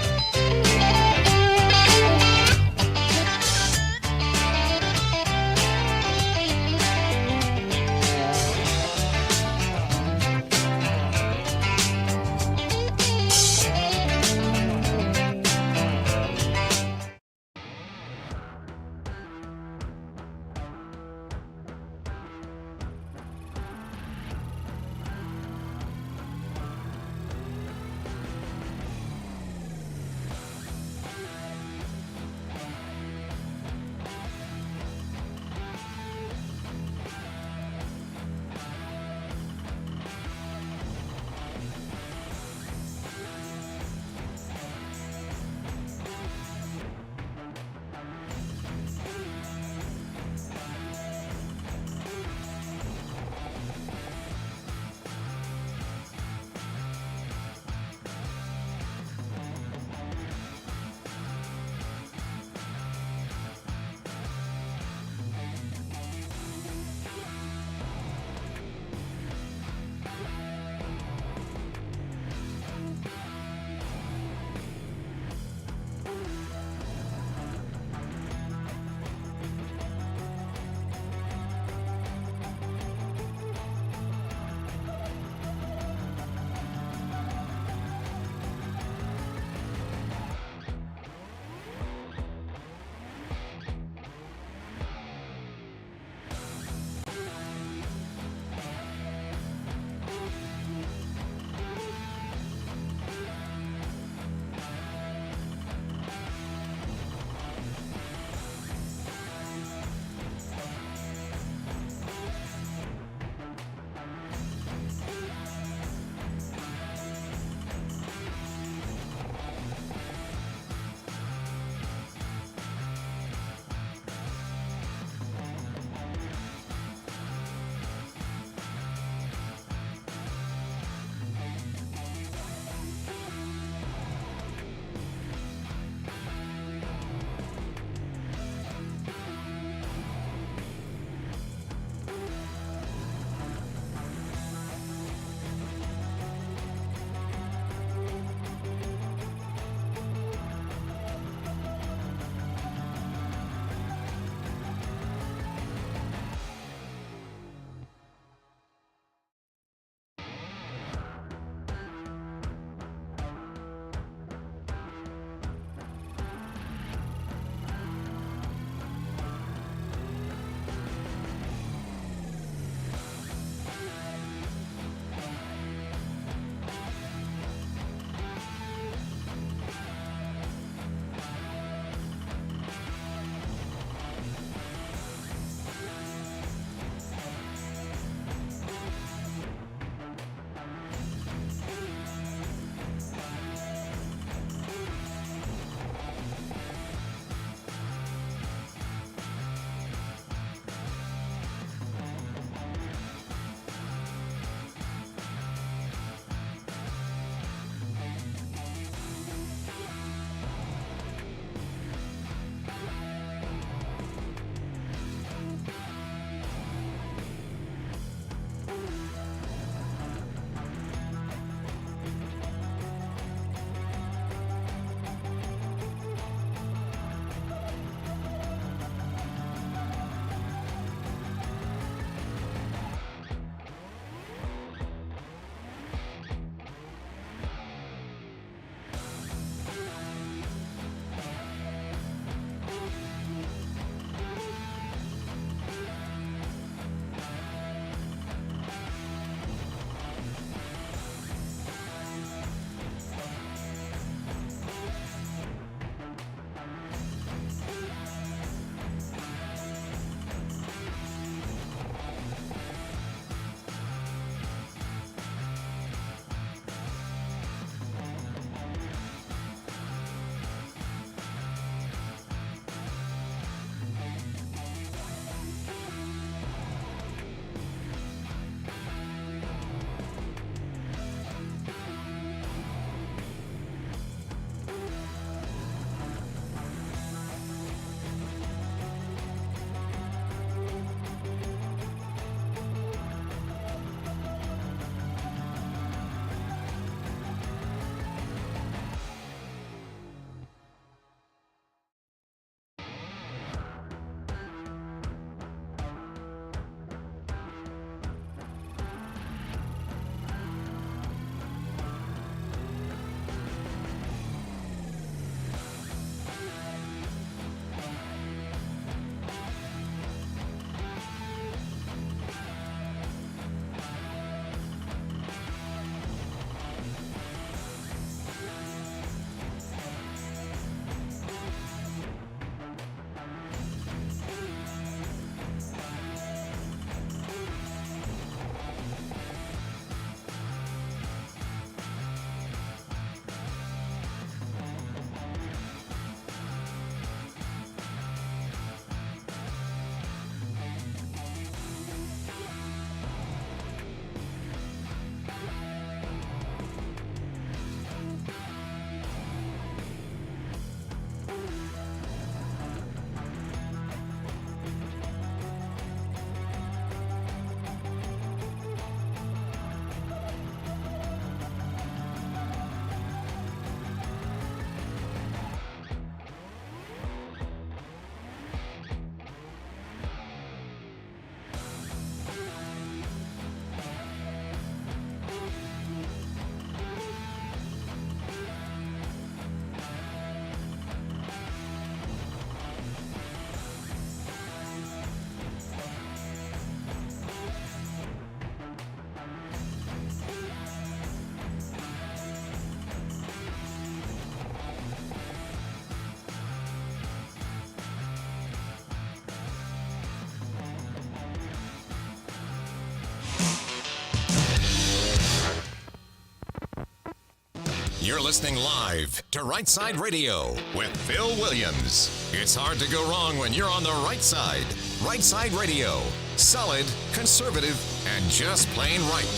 You're listening live to Rightside Radio with Phil Williams. It's hard to go wrong when you're on the right side. Rightside Radio. Solid, conservative, and just plain right.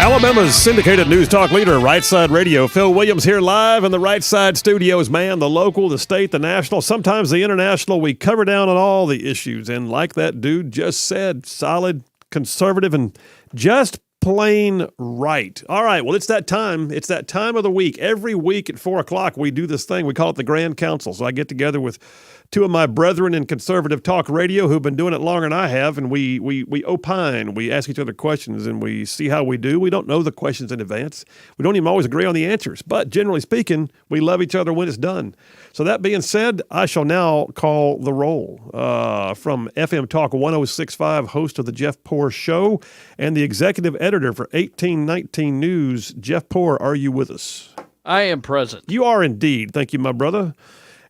Alabama's syndicated news talk leader, Rightside Radio. Phil Williams here live in the Rightside studios, man. The local, the state, the national, sometimes the international. We cover down on all the issues. And like that dude just said, solid, conservative, and just plain right. All right, well, it's that time. It's that time of the week. Every week at 4 o'clock, we do this thing. We call it the Grand Council. So I get together with two of my brethren in conservative talk radio who've been doing it longer than I have, and we opine. We ask each other questions, and we see how we do. We don't know the questions in advance. We don't even always agree on the answers, but generally speaking, we love each other when it's done. So that being said, I shall now call the roll from FM Talk 106.5, host of the Jeff Poor Show, and the executive editor for 1819 News. Jeff Poor, are you with us? I am present. You are indeed. Thank you, my brother.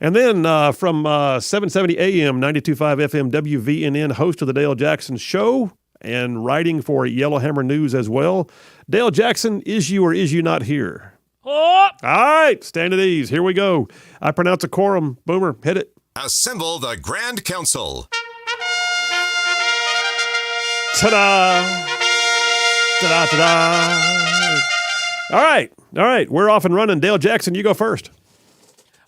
And then from 770 AM, 92.5 FM, WVNN, host of the Dale Jackson Show and writing for Yellowhammer News as well. Dale Jackson, is you or is you not here? Oh! All right, stand at ease. Here we go. I pronounce a quorum. Boomer, hit it. Assemble the Grand Council. Ta-da! Ta-da, ta-da! All right. We're off and running. Dale Jackson, you go first.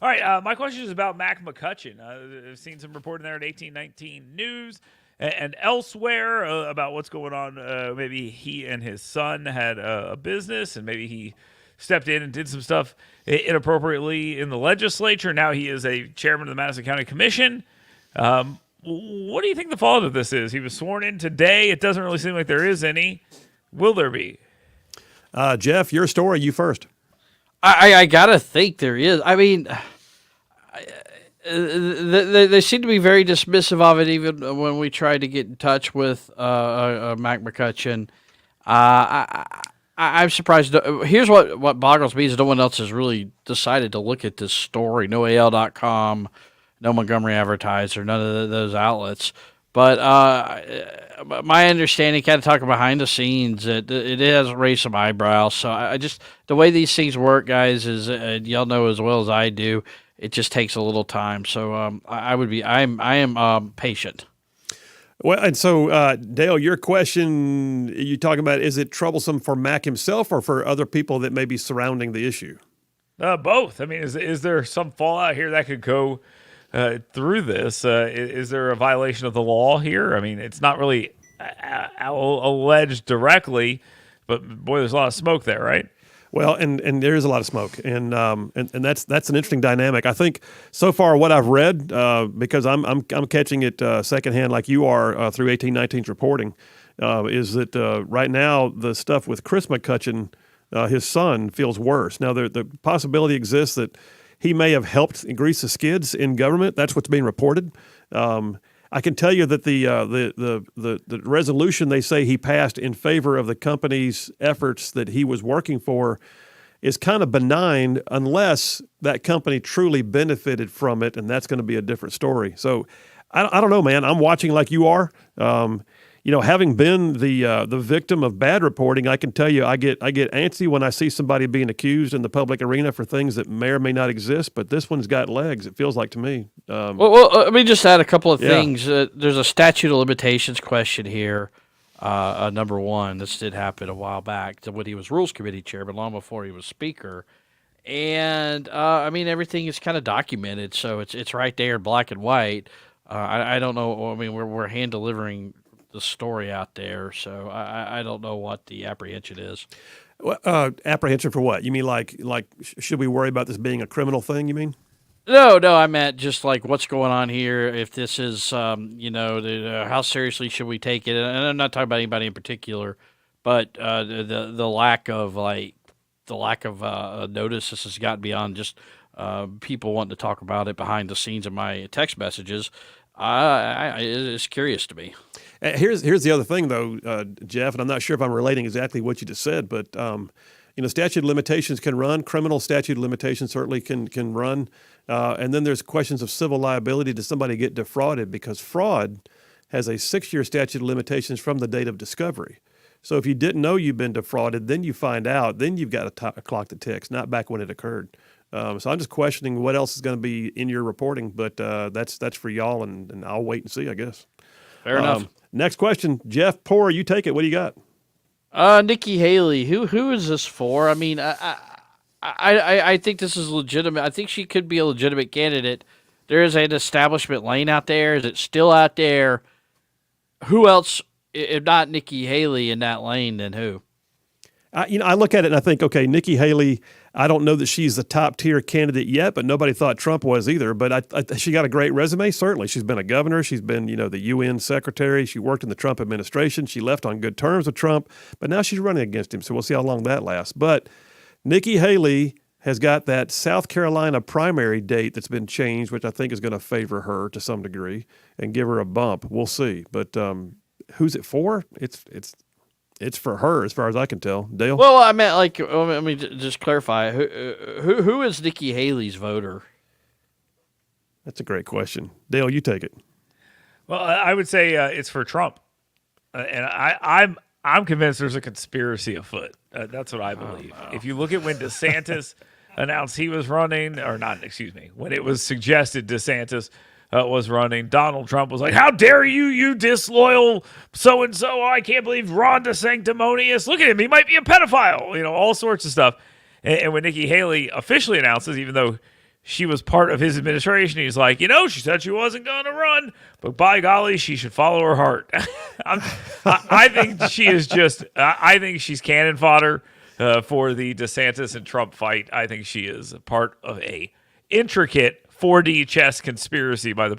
All right, my question is about Mac McCutcheon. I've seen some reporting there at 1819 News and elsewhere about what's going on. Maybe he and his son had a business, and maybe he stepped in and did some stuff inappropriately in the legislature. Now he is a chairman of the Madison County Commission. What do you think the fallout of this is? He was sworn in today. It doesn't really seem like there is any. Will there be? Jeff, your story, you first. I gotta think there is. I mean, they seem to be very dismissive of it, even when we tried to get in touch with Mac McCutcheon. I'm surprised. Here's what boggles me is no one else has really decided to look at this story. No AL.com, no Montgomery Advertiser, none of those outlets. But my understanding, kind of talking behind the scenes, it has raised some eyebrows. So I just, the way these things work, guys, is y'all know as well as I do, it just takes a little time. So I am patient. Well, and so Dale, your question, you talking about, is it troublesome for Mac himself or for other people that may be surrounding the issue? Both. I mean, is there some fallout here that could go through this? Is there a violation of the law here? I mean, it's not really alleged directly, but boy, there's a lot of smoke there, right? Well, and there is a lot of smoke, and that's an interesting dynamic. I think so far what I've read, because I'm catching it secondhand like you are through 1819's reporting, is that right now the stuff with Chris McCutcheon, his son, feels worse. Now the possibility exists that he may have helped grease the skids in government. That's what's being reported. I can tell you that the resolution they say he passed in favor of the company's efforts that he was working for is kind of benign unless that company truly benefited from it, and that's going to be a different story. So I don't know, man. I'm watching like you are. Having been the victim of bad reporting, I can tell you I get antsy when I see somebody being accused in the public arena for things that may or may not exist. But this one's got legs. It feels like to me. Well, let me just add a couple of things. There's a statute of limitations question here. Number one, this did happen a while back when he was Rules Committee chairman, long before he was Speaker. And everything is kind of documented, so it's right there in black and white. I don't know. I mean, we're hand delivering the story out there, so I don't know what the apprehension is. Apprehension for what? You mean like should we worry about this being a criminal thing, you mean? No, I meant just like what's going on here. If this is, how seriously should we take it? And I'm not talking about anybody in particular, but the lack of notice this has gotten beyond just people wanting to talk about it behind the scenes of my text messages. It's curious to me. Here's the other thing, though, Jeff, and I'm not sure if I'm relating exactly what you just said, but statute of limitations can run. Criminal statute of limitations certainly can run. And then there's questions of civil liability. Does somebody get defrauded? Because fraud has a 6-year statute of limitations from the date of discovery. So if you didn't know you've been defrauded, then you find out, then you've got a clock that ticks, not back when it occurred. So I'm just questioning what else is going to be in your reporting, but that's for y'all, and I'll wait and see, I guess. Fair enough. Next question, Jeff Poor, you take it. What do you got? Nikki Haley. Who is this for? I mean, I think this is legitimate. I think she could be a legitimate candidate. There is an establishment lane out there. Is it still out there? Who else, if not Nikki Haley, in that lane, then who? I look at it and I think, okay, Nikki Haley, I don't know that she's the top tier candidate yet, but nobody thought Trump was either. But she got a great resume, certainly. She's been a governor. She's been, the UN secretary. She worked in the Trump administration. She left on good terms with Trump, but now she's running against him. So we'll see how long that lasts. But Nikki Haley has got that South Carolina primary date that's been changed, which I think is going to favor her to some degree and give her a bump. We'll see. But who's it for? It's for her, as far as I can tell. Dale? Well, I meant, let me just clarify. Who is Nikki Haley's voter? That's a great question. Dale, you take it. Well, I would say it's for Trump, and I'm convinced there's a conspiracy afoot. That's what I believe. If you look at when DeSantis announced he was running, when it was suggested DeSantis was running, Donald Trump was like, "How dare you, you disloyal so-and-so. I can't believe Ron DeSanctimonious. Look at him. He might be a pedophile." All sorts of stuff. And when Nikki Haley officially announces, even though she was part of his administration, he's like, she said she wasn't going to run, but by golly, she should follow her heart. I think she is I think she's cannon fodder for the DeSantis and Trump fight. I think she is a part of a intricate 4D chess conspiracy by the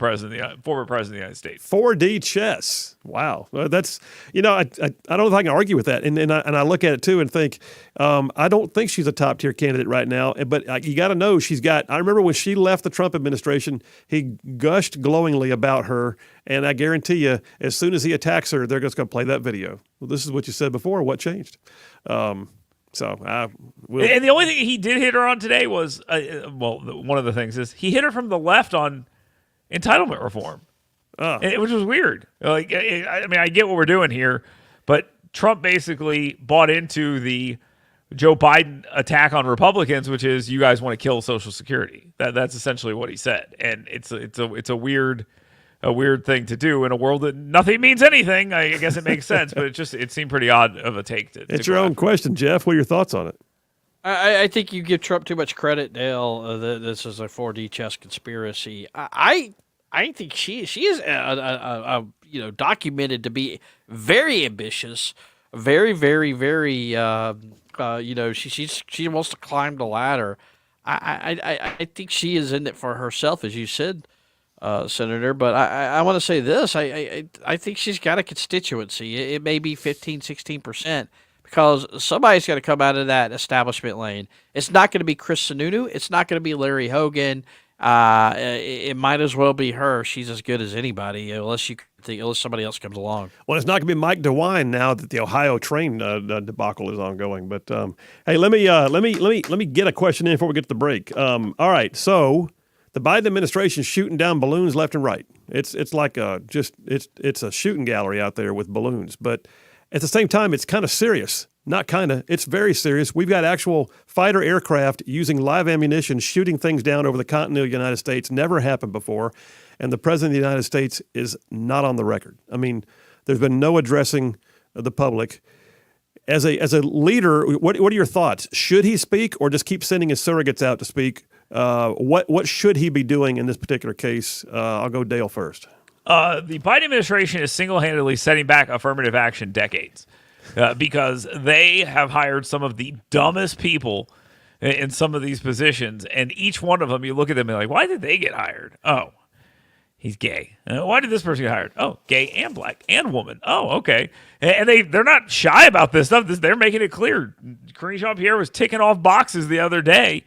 former president of the United States. 4D chess. Wow. Well, that's, I don't know if I can argue with that. And I look at it too and think, I don't think she's a top tier candidate right now. But you got to know I remember when she left the Trump administration, he gushed glowingly about her. And I guarantee you, as soon as he attacks her, they're just going to play that video. Well, this is what you said before. What changed? And the only thing he did hit her on today was, one of the things is he hit her from the left on entitlement reform, which was weird. I get what we're doing here, but Trump basically bought into the Joe Biden attack on Republicans, which is you guys want to kill Social Security. That's essentially what he said, and it's a weird thing to do in a world that nothing means anything. I guess it makes sense, but it seemed pretty odd of a take. It's your own question, Jeff. What are your thoughts on it? I think you give Trump too much credit, Dale. This is a 4D chess conspiracy. I think she is documented to be very ambitious, very, very, very. She wants to climb the ladder. I think she is in it for herself, as you said, Senator, but I want to say this. I think she's got a constituency. It may be 15, 16%, because somebody's got to come out of that establishment lane. It's not going to be Chris Sununu. It's not going to be Larry Hogan. It might as well be her. She's as good as anybody, unless somebody else comes along. Well, it's not going to be Mike DeWine now that the Ohio train debacle is ongoing. But hey, let me get a question in before we get to the break. All right, so the Biden administration shooting down balloons left and right. It's like it's a shooting gallery out there with balloons. But at the same time, it's kind of serious. Not kind of. It's very serious. We've got actual fighter aircraft using live ammunition, shooting things down over the continental United States. Never happened before. And the president of the United States is not on the record. I mean, there's been no addressing the public. As a leader, what are your thoughts? Should he speak or just keep sending his surrogates out to speak? What should he be doing in this particular case? I'll go Dale first. The Biden administration is single-handedly setting back affirmative action decades because they have hired some of the dumbest people in some of these positions, and each one of them, you look at them and like, why did they get hired? Oh, he's gay. Why did this person get hired? Oh, gay and black and woman. Oh, okay. And they're not shy about this stuff. They're making it clear. Karine Jean-Pierre was ticking off boxes the other day.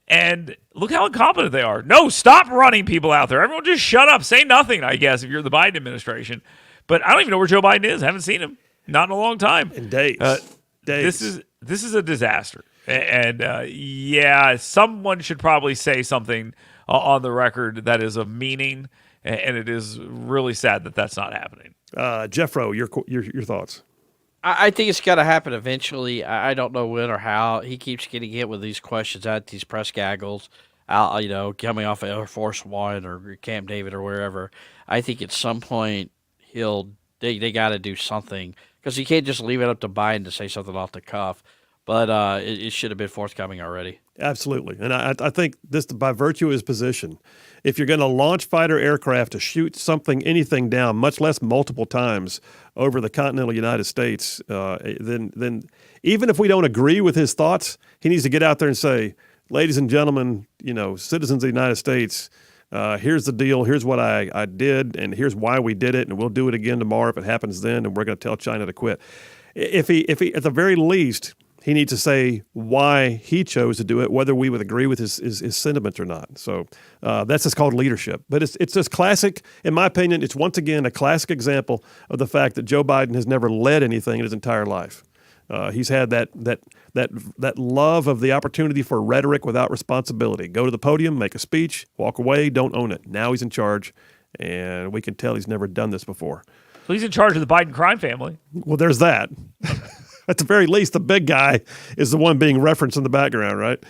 And look how incompetent they are. No, stop running people out there. Everyone just shut up. Say nothing, I guess, if you're the Biden administration. But I don't even know where Joe Biden is. I haven't seen him. Not in a long time. In days. This this is a disaster. And yeah, someone should probably say something on the record that is of meaning. And it is really sad that that's not happening. Jeffro, your thoughts? I think it's got to happen eventually. I don't know when or how. He keeps getting hit with these questions at these press gaggles, coming off of Air Force One or Camp David or wherever. I think at some point they got to do something because you can't just leave it up to Biden to say something off the cuff. But it should have been forthcoming already. Absolutely. And I think this, by virtue of his position, if you're going to launch fighter aircraft to shoot anything down, much less multiple times over the continental United States, then even if we don't agree with his thoughts, he needs to get out there and say, ladies and gentlemen, citizens of the United States, here's the deal. Here's what I did, and here's why we did it, and we'll do it again tomorrow if it happens then, and we're going to tell China to quit. If he, at the very least, he needs to say why he chose to do it, whether we would agree with his sentiments or not. So that's just called leadership. But it's just classic, in my opinion, it's once again a classic example of the fact that Joe Biden has never led anything in his entire life. He's had that love of the opportunity for rhetoric without responsibility. Go to the podium, make a speech, walk away, don't own it. Now he's in charge, and we can tell he's never done this before. So he's in charge of the Biden crime family. Well, there's that. At the very least, the big guy is the one being referenced in the background, right?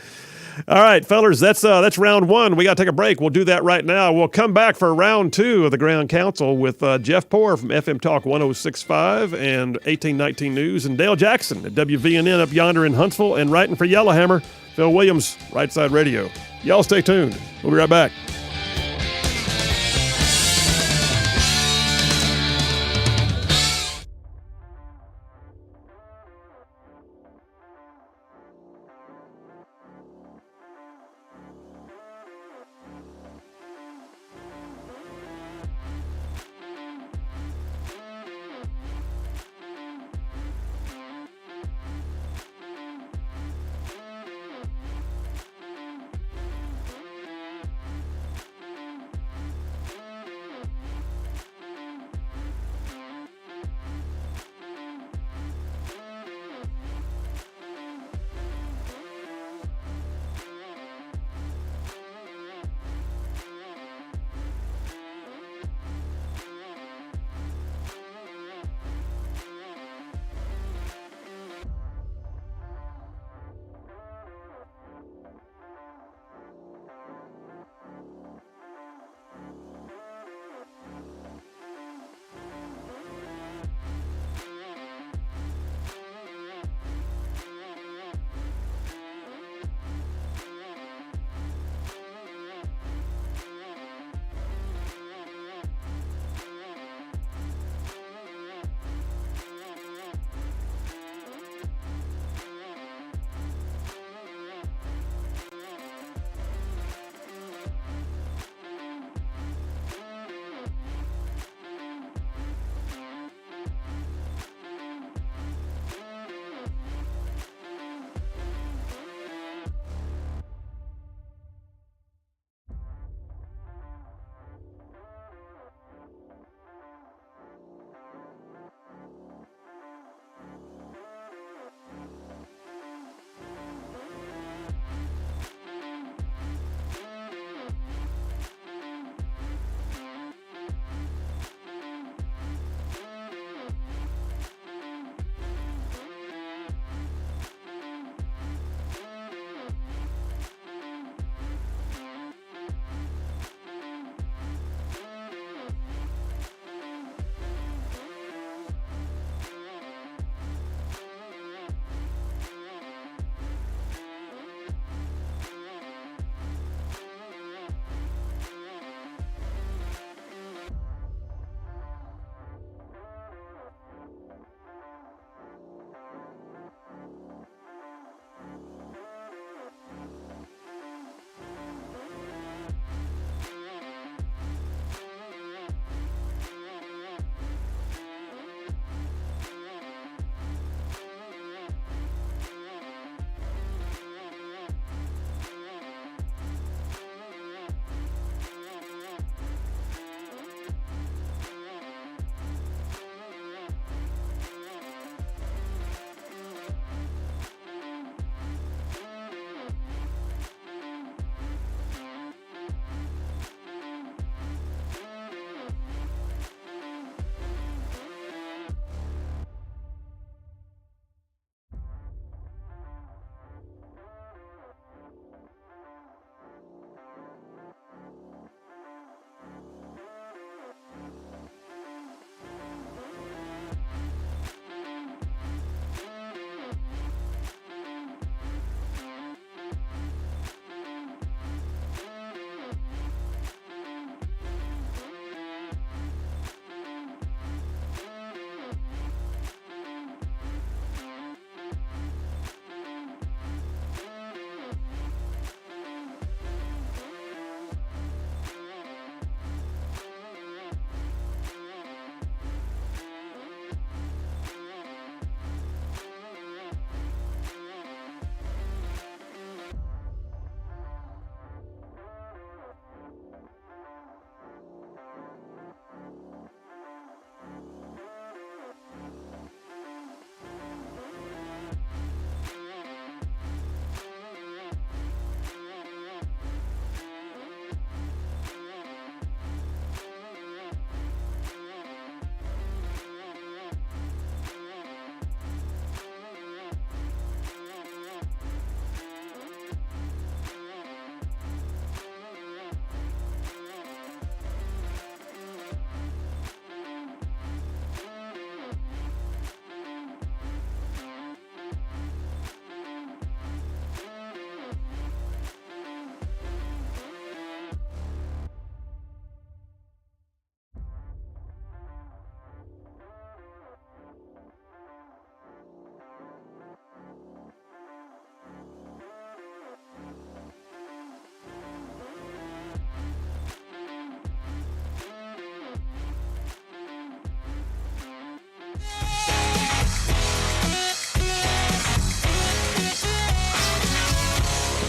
All right, fellas, that's round one. We got to take a break. We'll do that right now. We'll come back for round two of the Ground Council with Jeff Poor from FM Talk 106.5 and 1819 News, and Dale Jackson at WVNN up yonder in Huntsville, and writing for Yellowhammer, Phil Williams, Rightside Radio. Y'all stay tuned. We'll be right back.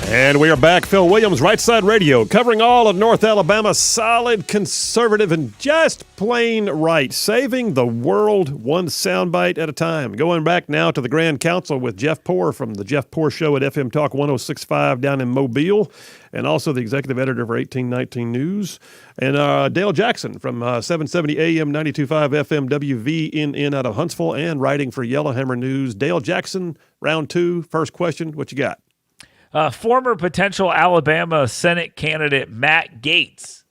And we are back. Phil Williams, Rightside Radio, covering all of North Alabama, solid, conservative, and just plain right, saving the world one soundbite at a time. Going back now to the Grand Council with Jeff Poore from the Jeff Poore Show at FM Talk 106.5 down in Mobile, and also the executive editor for 1819 News, and Dale Jackson from 770 AM 92.5 FM WVNN out of Huntsville, and writing for Yellowhammer News. Dale Jackson, round two, first question, what you got? Former potential Alabama Senate candidate Matt Gaetz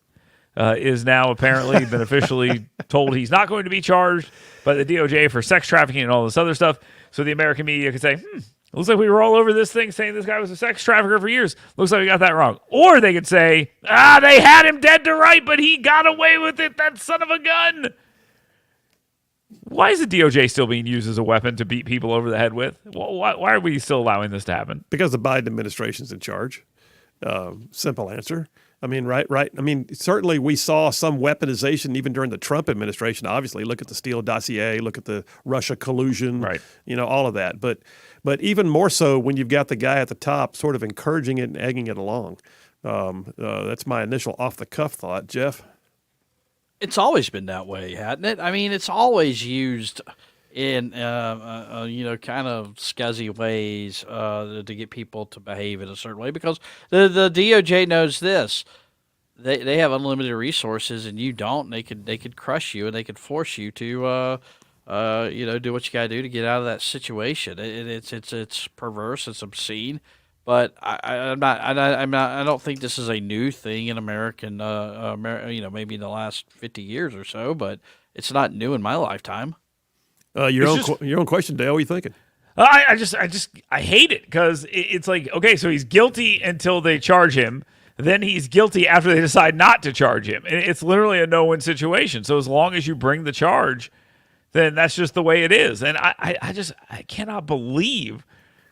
is now apparently been officially told he's not going to be charged by the DOJ for sex trafficking and all this other stuff. So the American media could say, looks like we were all over this thing saying this guy was a sex trafficker for years. Looks like we got that wrong. Or they could say, they had him dead to right, but he got away with it, that son of a gun. Why is the DOJ still being used as a weapon to beat people over the head with? Why are we still allowing this to happen? Because the Biden administration's in charge. Simple answer. I mean, right. I mean, certainly we saw some weaponization even during the Trump administration. Obviously, look at the Steele dossier, look at the Russia collusion, right? All of that. But even more so when you've got the guy at the top sort of encouraging it and egging it along. That's my initial off-the-cuff thought. Jeff? It's always been that way, hasn't it? I mean, it's always used in, kind of scuzzy ways to get people to behave in a certain way because the DOJ knows this. They have unlimited resources and you don't. They could crush you and they could force you to, do what you got to do to get out of that situation. It's perverse. It's obscene. But I don't think this is a new thing in American, maybe in the last 50 years or so. But it's not new in my lifetime. Your own question, Dale. What are you thinking? I hate it because it's like, okay, so he's guilty until they charge him. Then he's guilty after they decide not to charge him. And it's literally a no-win situation. So as long as you bring the charge, then that's just the way it is. And I cannot believe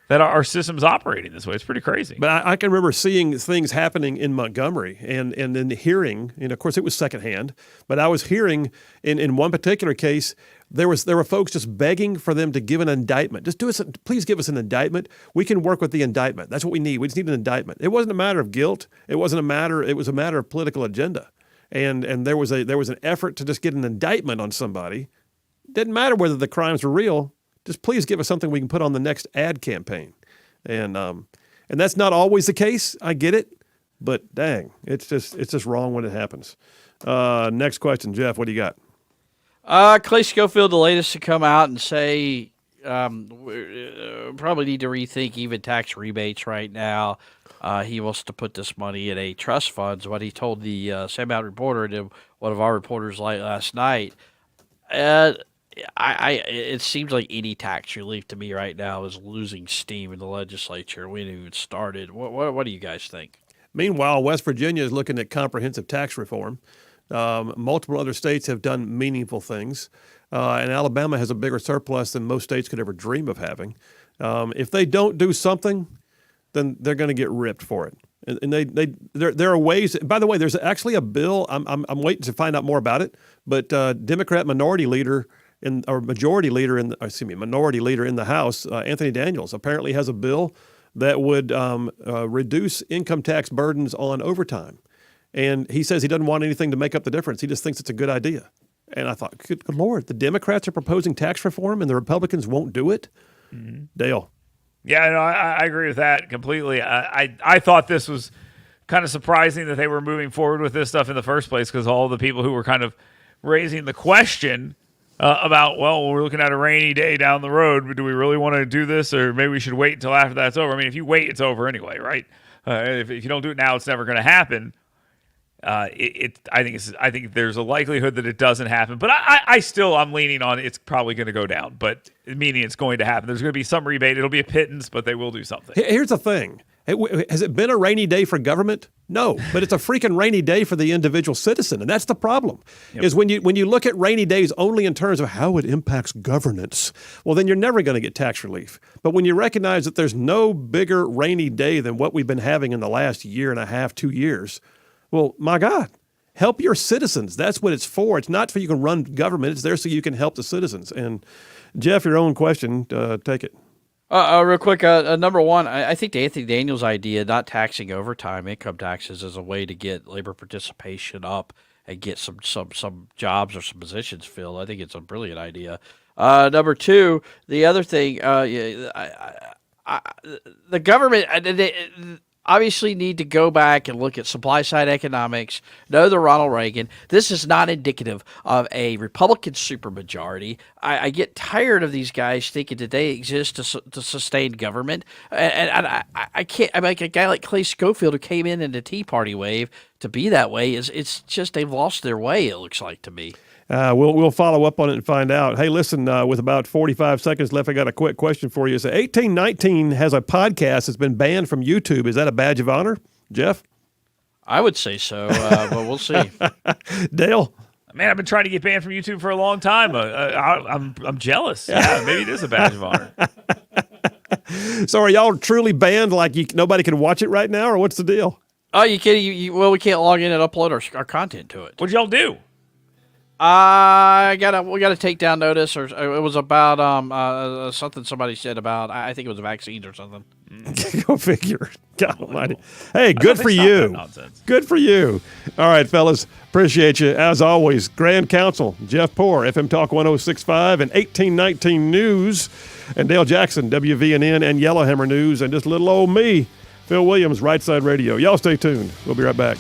that our system's operating this way. It's pretty crazy. But I can remember seeing things happening in Montgomery and then hearing, and of course it was secondhand, but I was hearing in one particular case, there were folks just begging for them to give an indictment. Just please give us an indictment. We can work with the indictment. That's what we need. We just need an indictment. It wasn't a matter of guilt. It was a matter of political agenda. And there was an effort to just get an indictment on somebody. Didn't matter whether the crimes were real. Just please give us something we can put on the next ad campaign. And that's not always the case. I get it. But dang, it's just wrong when it happens. Next question, Jeff, what do you got? Clay Schofield, the latest to come out and say we probably need to rethink even tax rebates right now. He wants to put this money in a trust fund, is what he told the Sam Out reporter and one of our reporters last night. It seems like any tax relief to me right now is losing steam in the legislature. We haven't even started. What do you guys think? Meanwhile, West Virginia is looking at comprehensive tax reform. Multiple other states have done meaningful things, and Alabama has a bigger surplus than most states could ever dream of having. If they don't do something, then they're going to get ripped for it. And there are ways. By the way, there's actually a bill. I'm waiting to find out more about it. But Democrat minority leader in the House, Anthony Daniels, apparently has a bill that would reduce income tax burdens on overtime. And he says he doesn't want anything to make up the difference. He just thinks it's a good idea. And I thought, good Lord, the Democrats are proposing tax reform and the Republicans won't do it? Mm-hmm. Dale. Yeah, no, I agree with that completely. I thought this was kind of surprising that they were moving forward with this stuff in the first place because all the people who were kind of raising the question about, well, we're looking at a rainy day down the road, but do we really want to do this, or maybe we should wait until after that's over? I mean, if you wait, it's over anyway, right? If you don't do it now, it's never going to happen. I think there's a likelihood that it doesn't happen, but I'm leaning on it's probably going to go down, but meaning it's going to happen. There's going to be some rebate. It'll be a pittance, but they will do something. Here's the thing. Has it been a rainy day for government? No, but it's a freaking rainy day for the individual citizen, and that's the problem. Yep. Is when you look at rainy days only in terms of how it impacts governance, well, then you're never going to get tax relief. But when you recognize that there's no bigger rainy day than what we've been having in the last year and a half, 2 years, well, my God, help your citizens. That's what it's for. It's not so you can run government. It's there so you can help the citizens. And Jeff, your own question, take it. Real quick, number one, I think the Anthony Daniels idea, not taxing overtime income taxes, is a way to get labor participation up and get some jobs or some positions filled. I think it's a brilliant idea. Number two, the other thing, the government they obviously need to go back and look at supply side economics. Know the Ronald Reagan. This is not indicative of a Republican supermajority. I get tired of these guys thinking that they exist to sustain government, and I can't. I mean, like a guy like Clay Schofield who came in the Tea Party wave to be that way it's just they've lost their way. It looks like to me. We'll follow up on it and find out. Hey, listen, with about 45 seconds left, I got a quick question for you. So 1819 has a podcast that's been banned from YouTube. Is that a badge of honor, Jeff? I would say so, but we'll see. Dale? Man, I've been trying to get banned from YouTube for a long time. I'm jealous. Yeah, maybe it is a badge of honor. So are y'all truly banned like nobody can watch it right now, or what's the deal? Oh, you kidding? Well, we can't log in and upload our content to it. What'd y'all do? We gotta take down notice, or it was about something somebody said about. I think it was vaccines or something. Go figure. God almighty. Hey, good for you. Good for you. All right, fellas. Appreciate you. As always, Grand Counsel, Jeff Poore, FM Talk 1065 and 1819 News, and Dale Jackson, WVNN and Yellowhammer News, and just little old me, Phil Williams, Rightside Radio. Y'all stay tuned. We'll be right back.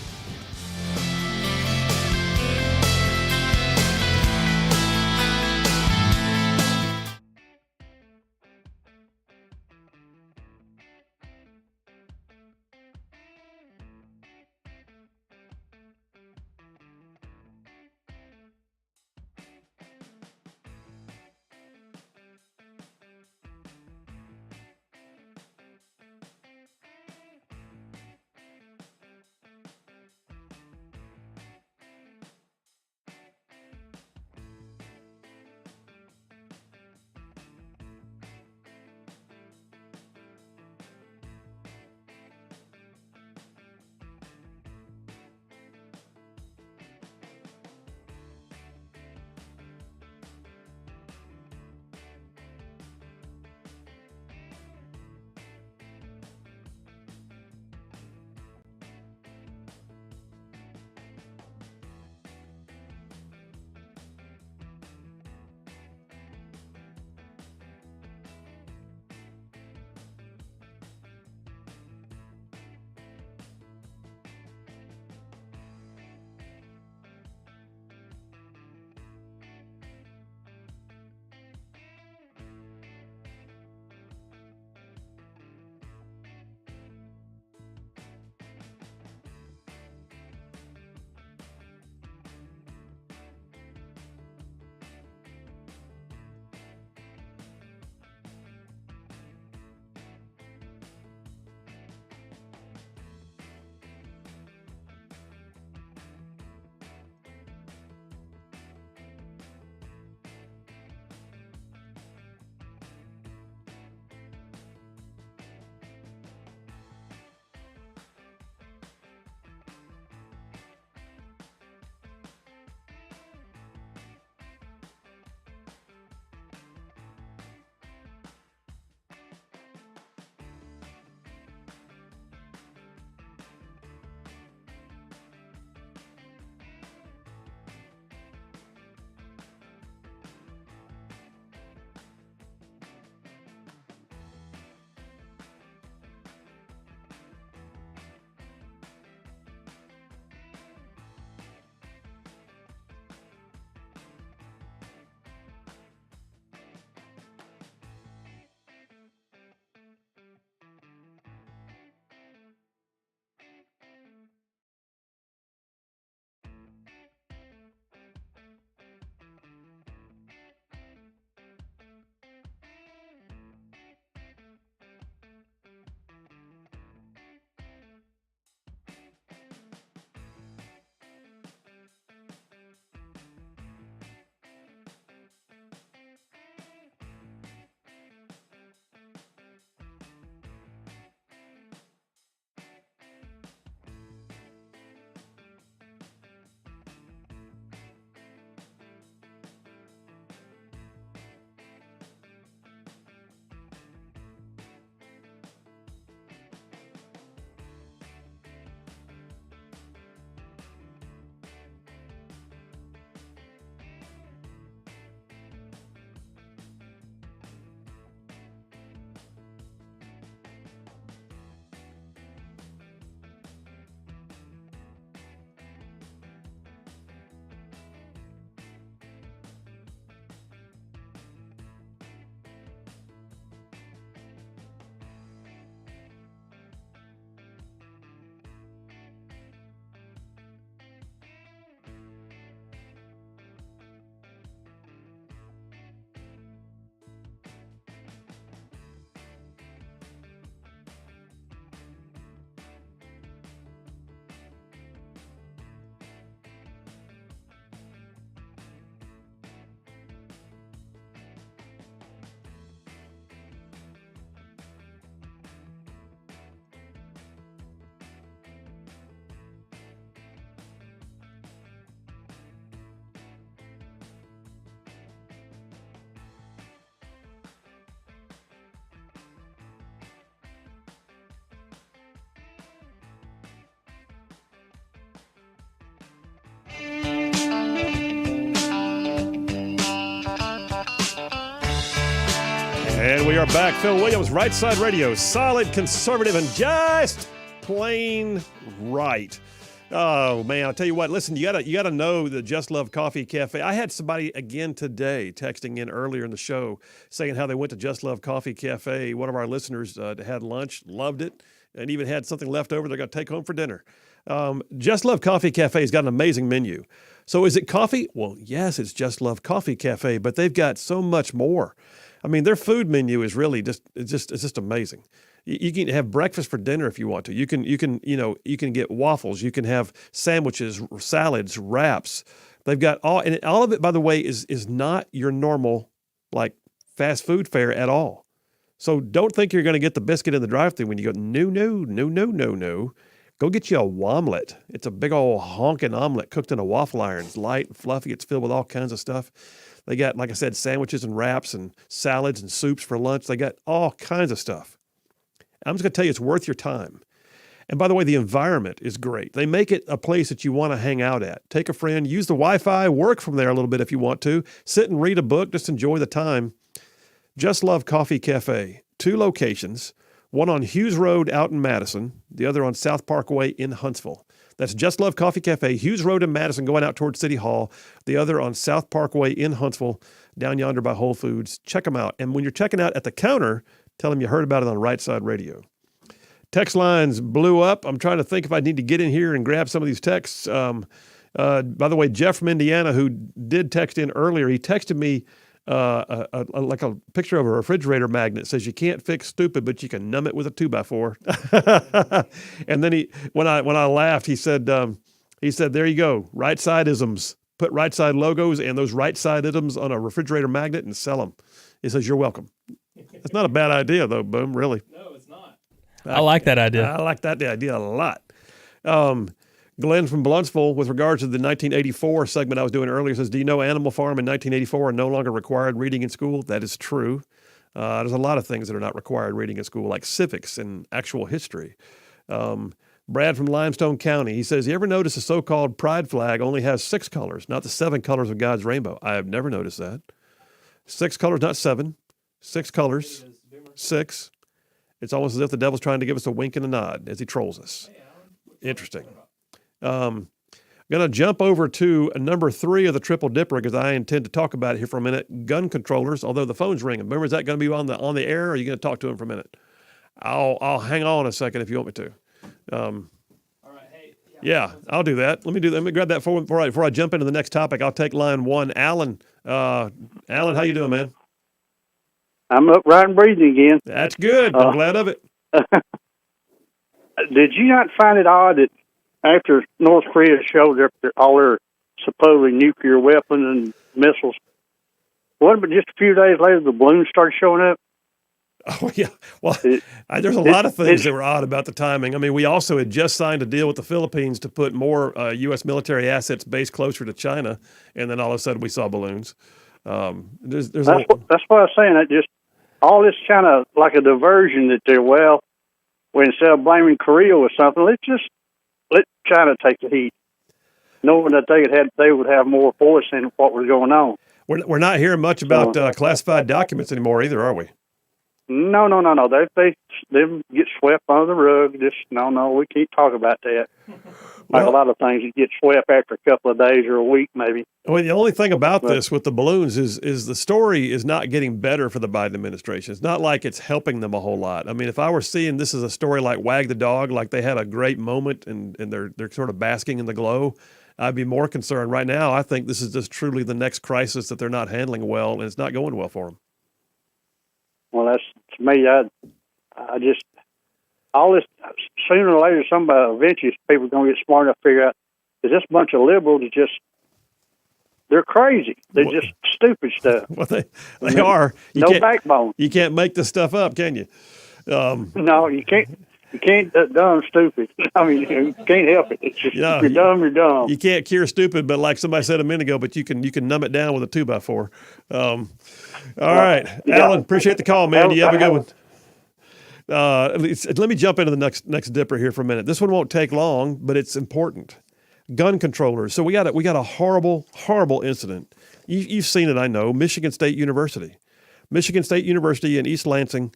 are back. Phil Williams, Rightside Radio, solid, conservative, and just plain right. Oh man, I'll tell you what. Listen, you gotta know the Just Love Coffee Cafe. I had somebody again today texting in earlier in the show saying how they went to Just Love Coffee Cafe. One of our listeners had lunch, loved it, and even had something left over they're gonna take home for dinner. Just Love Coffee Cafe has got an amazing menu. So is it coffee? Well, yes, it's Just Love Coffee Cafe, but they've got so much more. I mean, their food menu is really it's just amazing. You can have breakfast for dinner if you want to. You can get waffles. You can have sandwiches, salads, wraps. They've got all of it, by the way, is not your normal like fast food fare at all. So don't think you're going to get the biscuit in the drive-thru when you go, no. Go get you a womlet. It's a big old honking omelet cooked in a waffle iron. It's light and fluffy. It's filled with all kinds of stuff. They got, like I said, sandwiches and wraps and salads and soups for lunch. They got all kinds of stuff. I'm just going to tell you, it's worth your time. And by the way, the environment is great. They make it a place that you want to hang out at. Take a friend, use the Wi-Fi, work from there a little bit if you want to. Sit and read a book, just enjoy the time. Just Love Coffee Cafe, 2 locations, one on Hughes Road out in Madison, the other on South Parkway in Huntsville. That's Just Love Coffee Cafe, Hughes Road in Madison, going out towards City Hall, the other on South Parkway in Huntsville, down yonder by Whole Foods. Check them out. And when you're checking out at the counter, tell them you heard about it on Rightside Radio. Text lines blew up. I'm trying to think if I need to get in here and grab some of these texts. By the way, Jeff from Indiana, who did text in earlier, he texted me like a picture of a refrigerator magnet. It says you can't fix stupid, but you can numb it with a 2x4. And then when I laughed, he said, there you go, right side isms. Put right side logos and those right side isms on a refrigerator magnet and sell them. He says, you're welcome. That's not a bad idea, though, Boom, really. No, it's not. I like that idea. I like that idea a lot. Glenn from Bluntsville, with regards to the 1984 segment I was doing earlier, says, do you know Animal Farm in 1984 are no longer required reading in school? That is true. There's a lot of things that are not required reading in school, like civics and actual history. Brad from Limestone County, he says, you ever notice a so-called pride flag only has 6 colors, not the 7 colors of God's rainbow? I have never noticed that. 6 colors, not 7. 6 colors. 6. It's almost as if the devil's trying to give us a wink and a nod as he trolls us. Interesting. I'm going to jump over to number 3 of the Triple Dipper because I intend to talk about it here for a minute. Gun controllers, although the phone's ringing. Remember, is that going to be on the air, or are you going to talk to him for a minute? I'll hang on a second if you want me to. All right. Hey. Yeah, I'll do that. Let me grab that before I jump into the next topic. I'll take line 1. Alan, how you doing, man? I'm upright and breathing again. That's good. I'm glad of it. Did you not find it odd that after North Korea showed all their supposedly nuclear weapons and missiles, wasn't it just a few days later the balloons started showing up? Oh, yeah. Well, there's a lot of things that were odd about the timing. I mean, we also had just signed a deal with the Philippines to put more U.S. military assets based closer to China, and then all of a sudden we saw balloons. That's what I was saying. That just all this kind of like a diversion that instead of blaming Korea or something, let China take the heat, knowing that they would have more voice in what was going on. We're not hearing much about classified documents anymore either, are we? No. They get swept under the rug. No, we can't talk about that. Like a lot of things, you get swept after a couple of days or a week, maybe. Well, the only thing about this with the balloons is the story is not getting better for the Biden administration. It's not like it's helping them a whole lot. I mean, if I were seeing this as a story like Wag the Dog, like they had a great moment and they're sort of basking in the glow, I'd be more concerned. Right now, I think this is just truly the next crisis that they're not handling well, and it's not going well for them. Well, that's, to me, I just, all this, sooner or later, eventually people are going to get smart enough to figure out, is this bunch of liberals they're crazy. They're just stupid stuff. Well, they are. No backbone. You can't make this stuff up, can you? No, you can't. You can't dumb stupid. I mean, you can't help it. It's just, if you're dumb, you're dumb. You can't cure stupid, but like somebody said a minute ago, but you can numb it down with a 2x4. All right, Alan, appreciate the call, man. You have a good one. Let me jump into the next dipper here for a minute. This one won't take long, but it's important. Gun controllers. So we got a horrible incident. You've seen it, I know. Michigan State University. Michigan State University in East Lansing,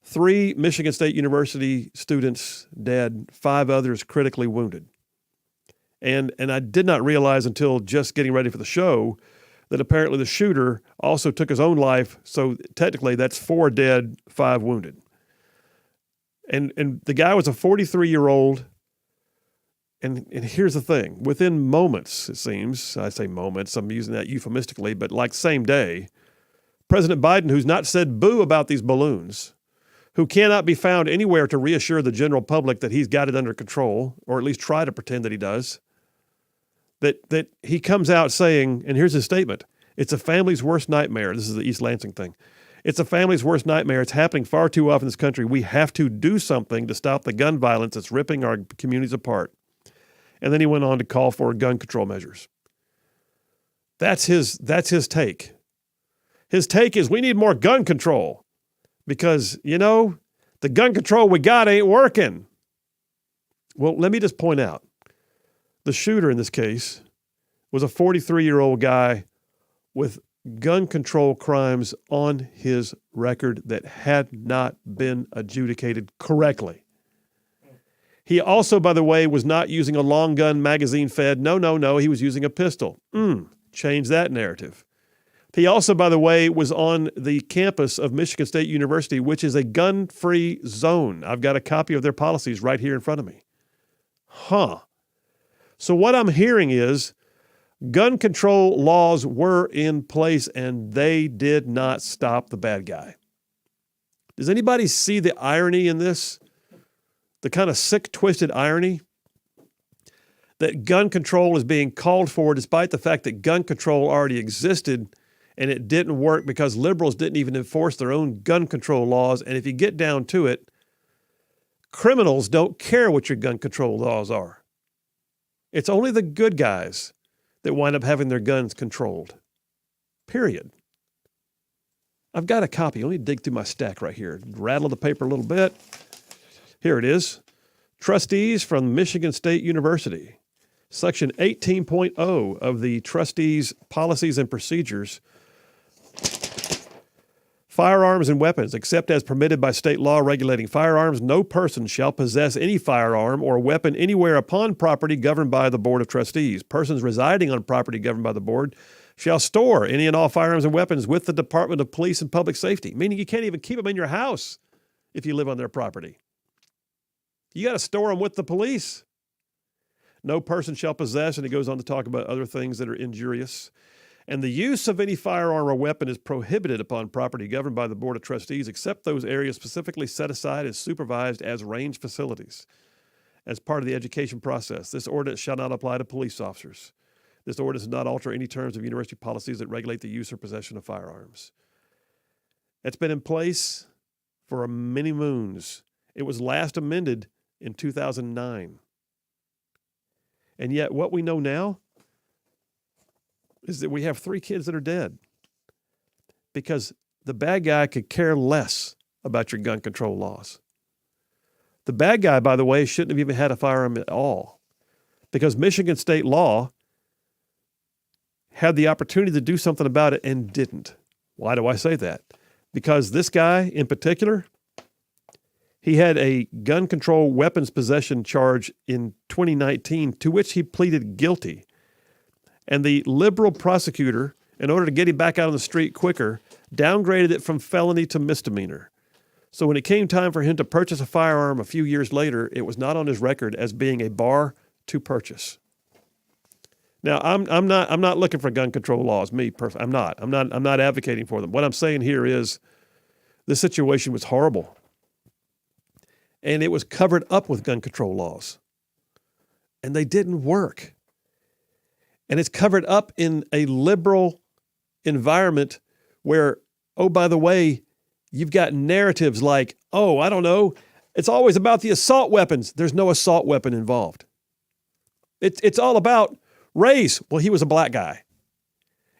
3 Michigan State University students dead, 5 others critically wounded. And I did not realize until just getting ready for the show that apparently the shooter also took his own life. So technically that's 4 dead, 5 wounded. And the guy was a 43-year-old. And here's the thing. Within moments, it seems, I say moments, I'm using that euphemistically, but like same day, President Biden, who's not said boo about these balloons, who cannot be found anywhere to reassure the general public that he's got it under control, or at least try to pretend that he does, that he comes out saying, and here's his statement, it's a family's worst nightmare. This is the East Lansing thing. It's a family's worst nightmare. It's happening far too often in this country. We have to do something to stop the gun violence that's ripping our communities apart. And then he went on to call for gun control measures. That's his take. His take is we need more gun control because, the gun control we got ain't working. Well, let me just point out, the shooter in this case was a 43-year-old guy with gun control crimes on his record that had not been adjudicated correctly. He also, by the way, was not using a long gun magazine fed. No, he was using a pistol. Change that narrative. He also, by the way, was on the campus of Michigan State University, which is a gun-free zone. I've got a copy of their policies right here in front of me. So what I'm hearing is gun control laws were in place and they did not stop the bad guy. Does anybody see the irony in this? The kind of sick, twisted irony that gun control is being called for despite the fact that gun control already existed and it didn't work because liberals didn't even enforce their own gun control laws. And if you get down to it, criminals don't care what your gun control laws are. It's only the good guys that wind up having their guns controlled. Period. I've got a copy. Let me dig through my stack right here. Rattle the paper a little bit. Here it is. Trustees from Michigan State University. Section 18.0 of the Trustees' Policies and Procedures. Firearms and weapons, except as permitted by state law regulating firearms, no person shall possess any firearm or weapon anywhere upon property governed by the Board of Trustees. Persons residing on property governed by the board shall store any and all firearms and weapons with the Department of Police and Public Safety, meaning you can't even keep them in your house if you live on their property. You got to store them with the police. No person shall possess, and he goes on to talk about other things that are injurious. And the use of any firearm or weapon is prohibited upon property governed by the Board of Trustees, except those areas specifically set aside and supervised as range facilities. As part of the education process, this ordinance shall not apply to police officers. This ordinance does not alter any terms of university policies that regulate the use or possession of firearms. It's been in place for many moons. It was last amended in 2009. And yet what we know now is that we have 3 kids that are dead because the bad guy could care less about your gun control laws. The bad guy, by the way, shouldn't have even had a firearm at all because Michigan state law had the opportunity to do something about it and didn't. Why do I say that? Because this guy in particular, he had a gun control weapons possession charge in 2019 to which he pleaded guilty. And the liberal prosecutor, in order to get him back out on the street quicker, downgraded it from felony to misdemeanor. So when it came time for him to purchase a firearm a few years later, it was not on his record as being a bar to purchase. Now, I'm not looking for gun control laws, me personally. I'm not advocating for them. What I'm saying here is this situation was horrible. And it was covered up with gun control laws. And they didn't work. And it's covered up in a liberal environment where, oh, by the way, you've got narratives like, oh, I don't know, it's always about the assault weapons. There's no assault weapon involved. It's all about race. Well, he was a black guy.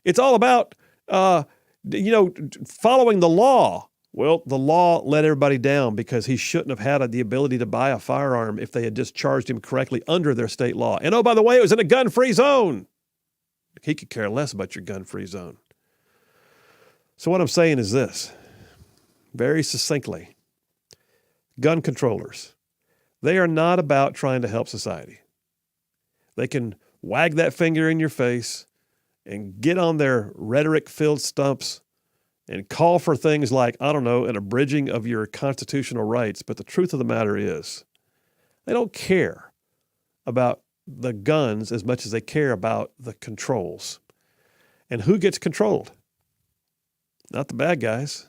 It's all about, following the law. Well, the law let everybody down because he shouldn't have had the ability to buy a firearm if they had just charged him correctly under their state law. And oh, by the way, it was in a gun-free zone. He could care less about your gun-free zone. So what I'm saying is this, very succinctly. Gun controllers, they are not about trying to help society. They can wag that finger in your face and get on their rhetoric-filled stumps and call for things like, I don't know, an abridging of your constitutional rights. But the truth of the matter is, they don't care about the guns as much as they care about the controls. And who gets controlled? Not the bad guys.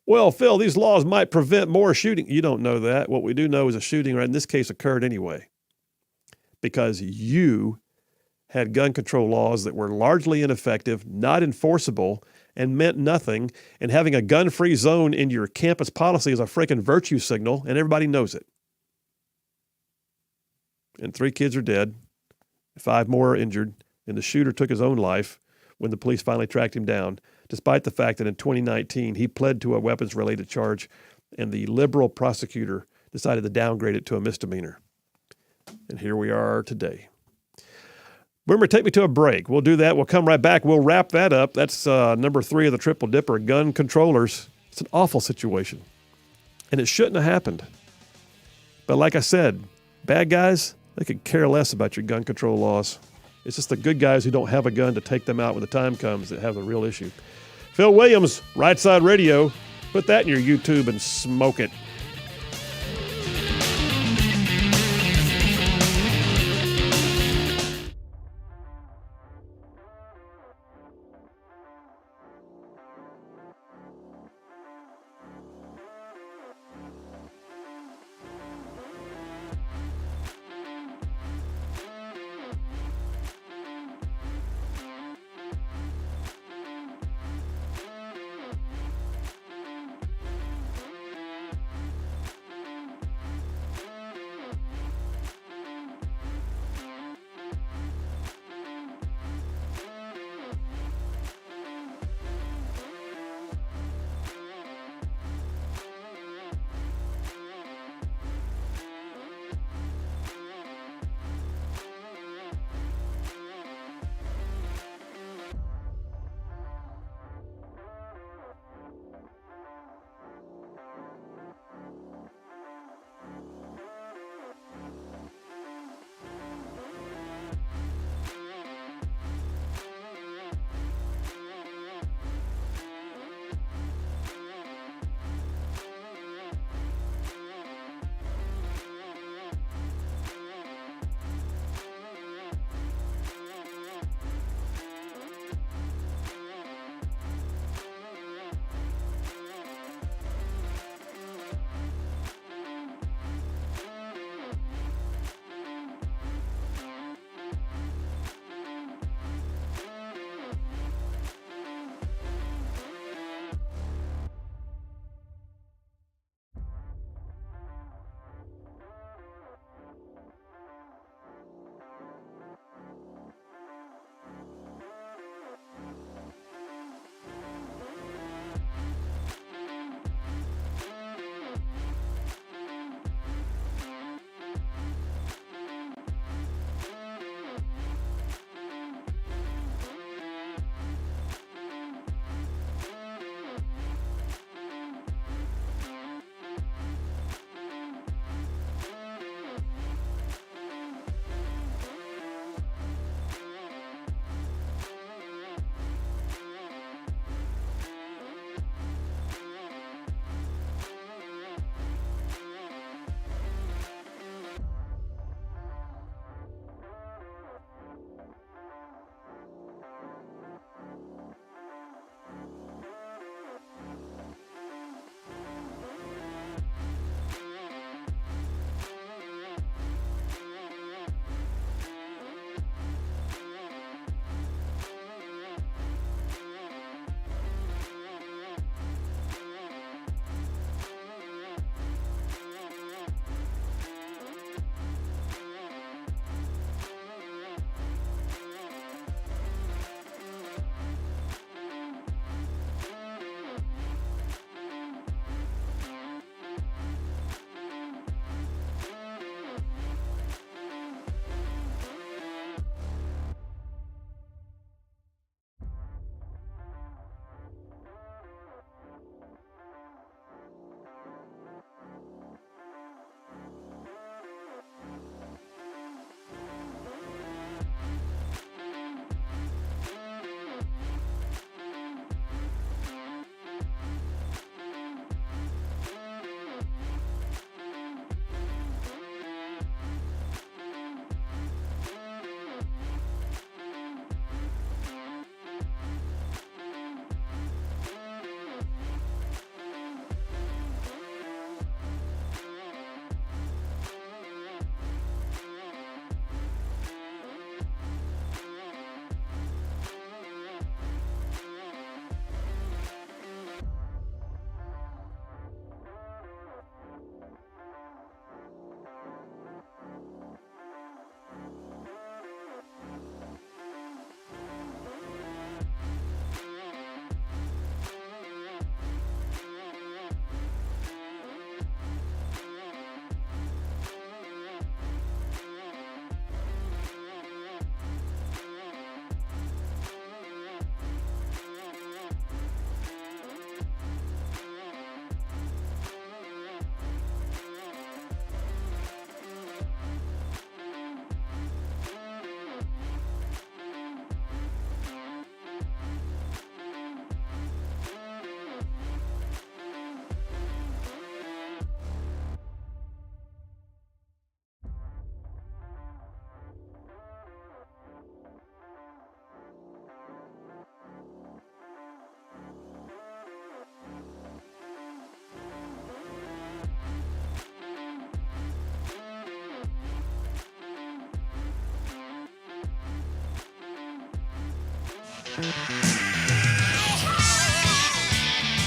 Well, Phil, these laws might prevent more shooting. You don't know that. What we do know is a shooting, right, in this case, occurred anyway. Because you had gun control laws that were largely ineffective, not enforceable, and meant nothing. And having a gun-free zone in your campus policy is a freaking virtue signal, and everybody knows it. And 3 kids are dead. 5 more are injured. And the shooter took his own life when the police finally tracked him down, despite the fact that in 2019 he pled to a weapons-related charge, and the liberal prosecutor decided to downgrade it to a misdemeanor. And here we are today. Boomer, take me to a break. We'll do that. We'll come right back. We'll wrap that up. That's number 3 of the Triple Dipper, gun controllers. It's an awful situation, and it shouldn't have happened. But like I said, bad guys, they could care less about your gun control laws. It's just the good guys who don't have a gun to take them out when the time comes that have the real issue. Phil Williams, Rightside Radio. Put that in your YouTube and smoke it.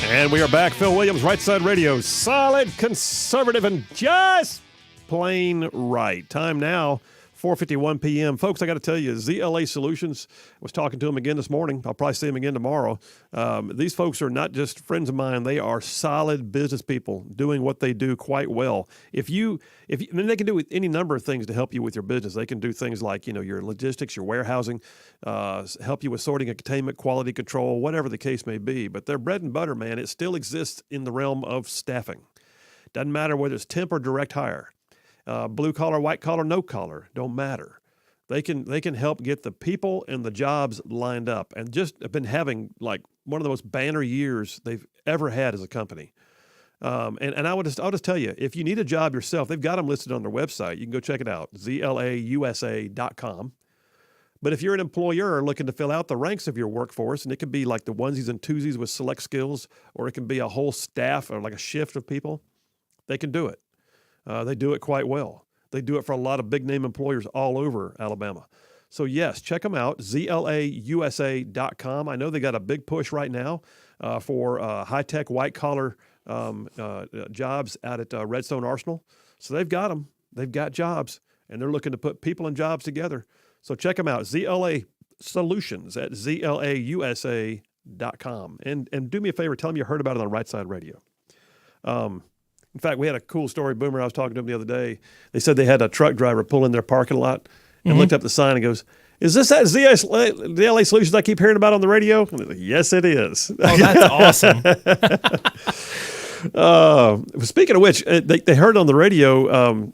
And we are back. Phil Williams, Rightside Radio. Solid, conservative, and just plain right. Time now, 4:51 p.m. Folks, I got to tell you, ZLA Solutions, I was talking to them again this morning. I'll probably see them again tomorrow. These folks are not just friends of mine. They are solid business people doing what they do quite well. If you, then they can do any number of things to help you with your business. They can do things like, your logistics, your warehousing, help you with sorting and containment, quality control, whatever the case may be. But their bread and butter, man, it still exists in the realm of staffing. Doesn't matter whether it's temp or direct hire. Blue collar, white collar, no collar, don't matter. They can help get the people and the jobs lined up, and just have been having like one of the most banner years they've ever had as a company. And I'll just tell you, if you need a job yourself, they've got them listed on their website. You can go check it out, zlausa.com. But if you're an employer looking to fill out the ranks of your workforce, and it could be like the onesies and twosies with select skills, or it can be a whole staff or like a shift of people, they can do it. They do it quite well. They do it for a lot of big-name employers all over Alabama. So, yes, check them out, zlausa.com. I know they got a big push right now for high-tech, white-collar jobs out at Redstone Arsenal. So they've got them. They've got jobs, and they're looking to put people and jobs together. So check them out, ZLA Solutions at zlausa.com. And do me a favor, tell them you heard about it on Rightside Radio. In fact, we had a cool story. Boomer, I was talking to him the other day. They said they had a truck driver pull in their parking lot and looked up the sign and goes, "Is this that ZLA Solutions I keep hearing about on the radio?" And they're like, "Yes, it is." Oh, that's awesome. Speaking of which, they heard it on the radio.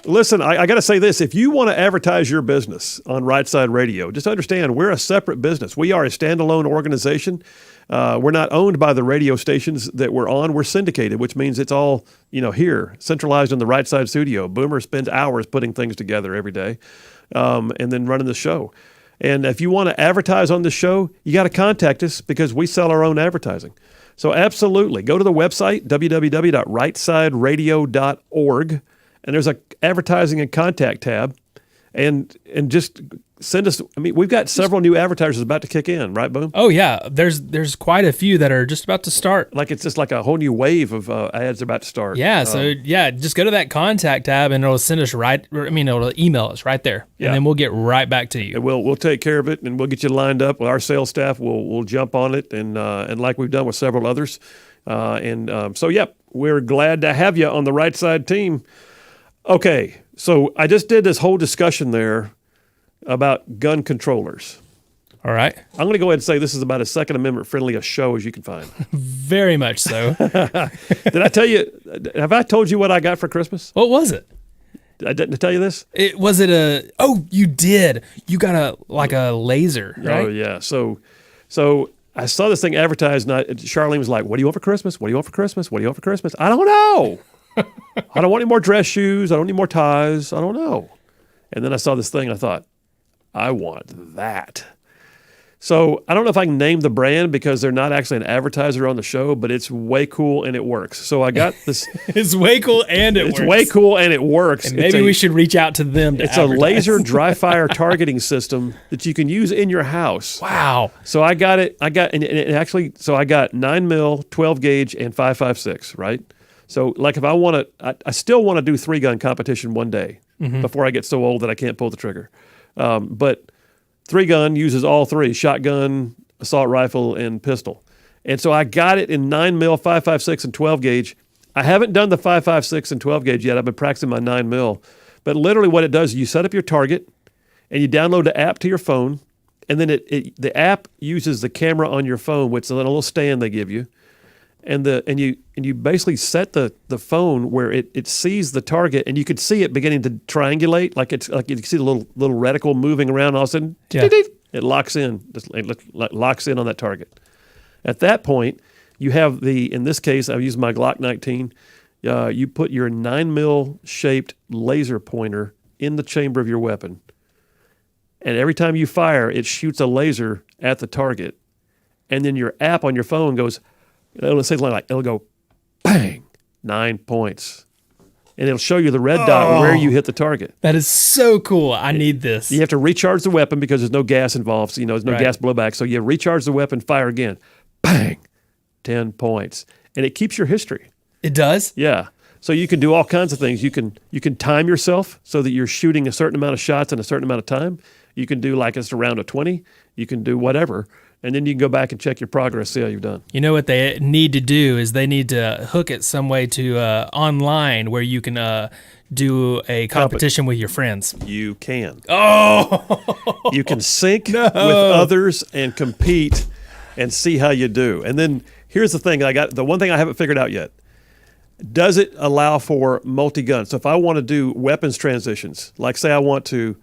Listen, I got to say this. If you want to advertise your business on Rightside Radio, just understand we're a separate business. We are a standalone organization. We're not owned by the radio stations that we're on. We're syndicated, which means it's all, here, centralized in the Rightside studio. Boomer spends hours putting things together every day and then running the show. And if you want to advertise on the show, you got to contact us because we sell our own advertising. So absolutely, go to the website, www.rightsideradio.org. And there's a advertising and contact tab, and just send us. I mean, we've got several new advertisers about to kick in, right, Boom? Oh yeah, there's quite a few that are just about to start. Like it's just like a whole new wave of ads about to start. Yeah, just go to that contact tab and it'll send us it'll email us right there, and then we'll get right back to you. And we'll take care of it, and we'll get you lined up. Well, our sales staff will jump on it, and like we've done with several others, so we're glad to have you on the Rightside team. Okay, so I just did this whole discussion there about gun controllers. All right. I'm going to go ahead and say this is about as Second Amendment friendly a show as you can find. Very much so. Did I tell you, have I told you what I got for Christmas? What was it? I didn't tell you this? You did. You got a laser, right? Oh, yeah. So I saw this thing advertised, and Charlene was like, "What do you want for Christmas? What do you want for Christmas? What do you want for Christmas?" I don't know. I don't want any more dress shoes. I don't need more ties. I don't know. And then I saw this thing, and I thought, I want that. So I don't know if I can name the brand because they're not actually an advertiser on the show, but it's way cool and it works. So I got this. It's way cool and it works. It's way cool and it works. And maybe we should reach out to them to It's advertise. a laser dry fire targeting system that you can use in your house. Wow. So I got it. I got 9mm, 12 gauge, and 5.56, right? So like if I want to, I still want to do 3-gun competition one day before I get so old that I can't pull the trigger. But 3-gun uses all three: shotgun, assault rifle, and pistol. And so I got it in 9mm, 5.56, and 12 gauge. I haven't done the 5.56 and 12 gauge yet. I've been practicing my 9mm. But literally what it does is you set up your target and you download the app to your phone, and then the app uses the camera on your phone, which is a little stand they give you. And you basically set the phone where it sees the target, and you could see it beginning to triangulate, like you can see the little reticle moving around. All of a sudden, it locks in, locks in on that target. At that point, you have in this case, I've used my Glock 19. You put your 9mm shaped laser pointer in the chamber of your weapon, and every time you fire, it shoots a laser at the target, and then your app on your phone goes. It'll say it'll go, bang, 9 points. and it'll show you the red dot where you hit the target. That is so cool. I need this. You have to recharge the weapon because there's no gas involved. So, there's no gas blowback. So you recharge the weapon, fire again. Bang! 10 points. And it keeps your history. It does? Yeah. So you can do all kinds of things. You can time yourself so that you're shooting a certain amount of shots in a certain amount of time. You can do like it's a round of 20. You can do whatever. And then you can go back and check your progress, see how you've done. You know what they need to do is they need to hook it some way to online where you can do a competition with your friends. You can. Oh! You can sync with others and compete and see how you do. And then here's the thing. The one thing I haven't figured out yet. Does it allow for multi-gun? So if I want to do weapons transitions, like say I want to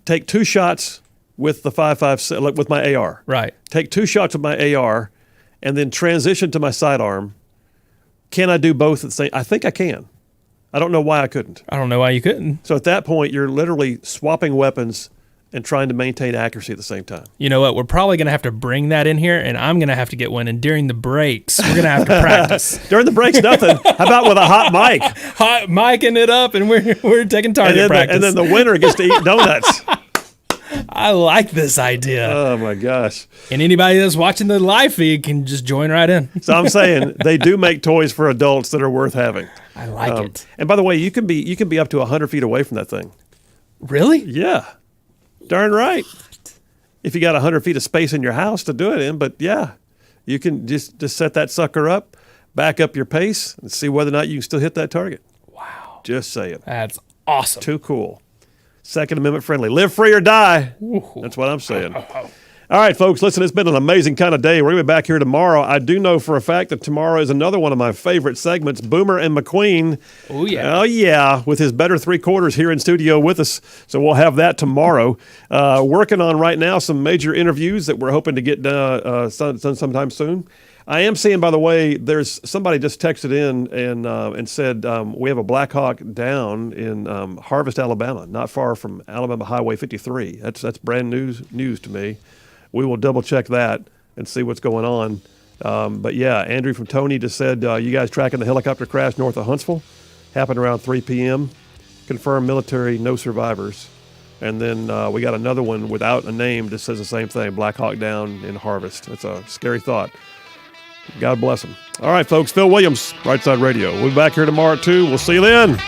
take 2 shots with the 5.56, like with my AR. Right. Take 2 shots with my AR and then transition to my sidearm. Can I do both at the same? I think I can. I don't know why I couldn't. I don't know why you couldn't. So at that point, you're literally swapping weapons and trying to maintain accuracy at the same time. You know what? We're probably going to have to bring that in here, and I'm going to have to get one. And during the breaks, we're going to have to practice. During the breaks, nothing. How about with a hot mic? Hot micing it up, and we're taking target practice. And then the winner gets to eat donuts. I like this idea. Oh, my gosh. And anybody that's watching the live feed can just join right in. So I'm saying they do make toys for adults that are worth having. I like it. And by the way, you can be up to 100 feet away from that thing. Really? Yeah. Darn right. If you got 100 feet of space in your house to do it in, but yeah, you can just set that sucker up, back up your pace, and see whether or not you can still hit that target. Wow. Just saying. That's awesome. Too cool. Second Amendment friendly. Live free or die. That's what I'm saying. All right, folks, listen, it's been an amazing kind of day. We're going to be back here tomorrow. I do know for a fact that tomorrow is another one of my favorite segments, Boomer and McQueen. Oh, yeah. Oh, yeah, with his better 3/4 here in studio with us. So we'll have that tomorrow. Working on right now some major interviews that we're hoping to get done sometime soon. I am seeing, by the way, there's somebody just texted in and said we have a Black Hawk down in Harvest, Alabama, not far from Alabama Highway 53. That's brand news to me. We will double check that and see what's going on. But yeah, Andrew from Tony just said, you guys tracking the helicopter crash north of Huntsville? Happened around 3 p.m. Confirmed military, no survivors. And then we got another one without a name that says the same thing, Black Hawk down in Harvest. It's a scary thought. God bless them. All right, folks, Phil Williams, Rightside Radio. We'll be back here tomorrow, too. We'll see you then.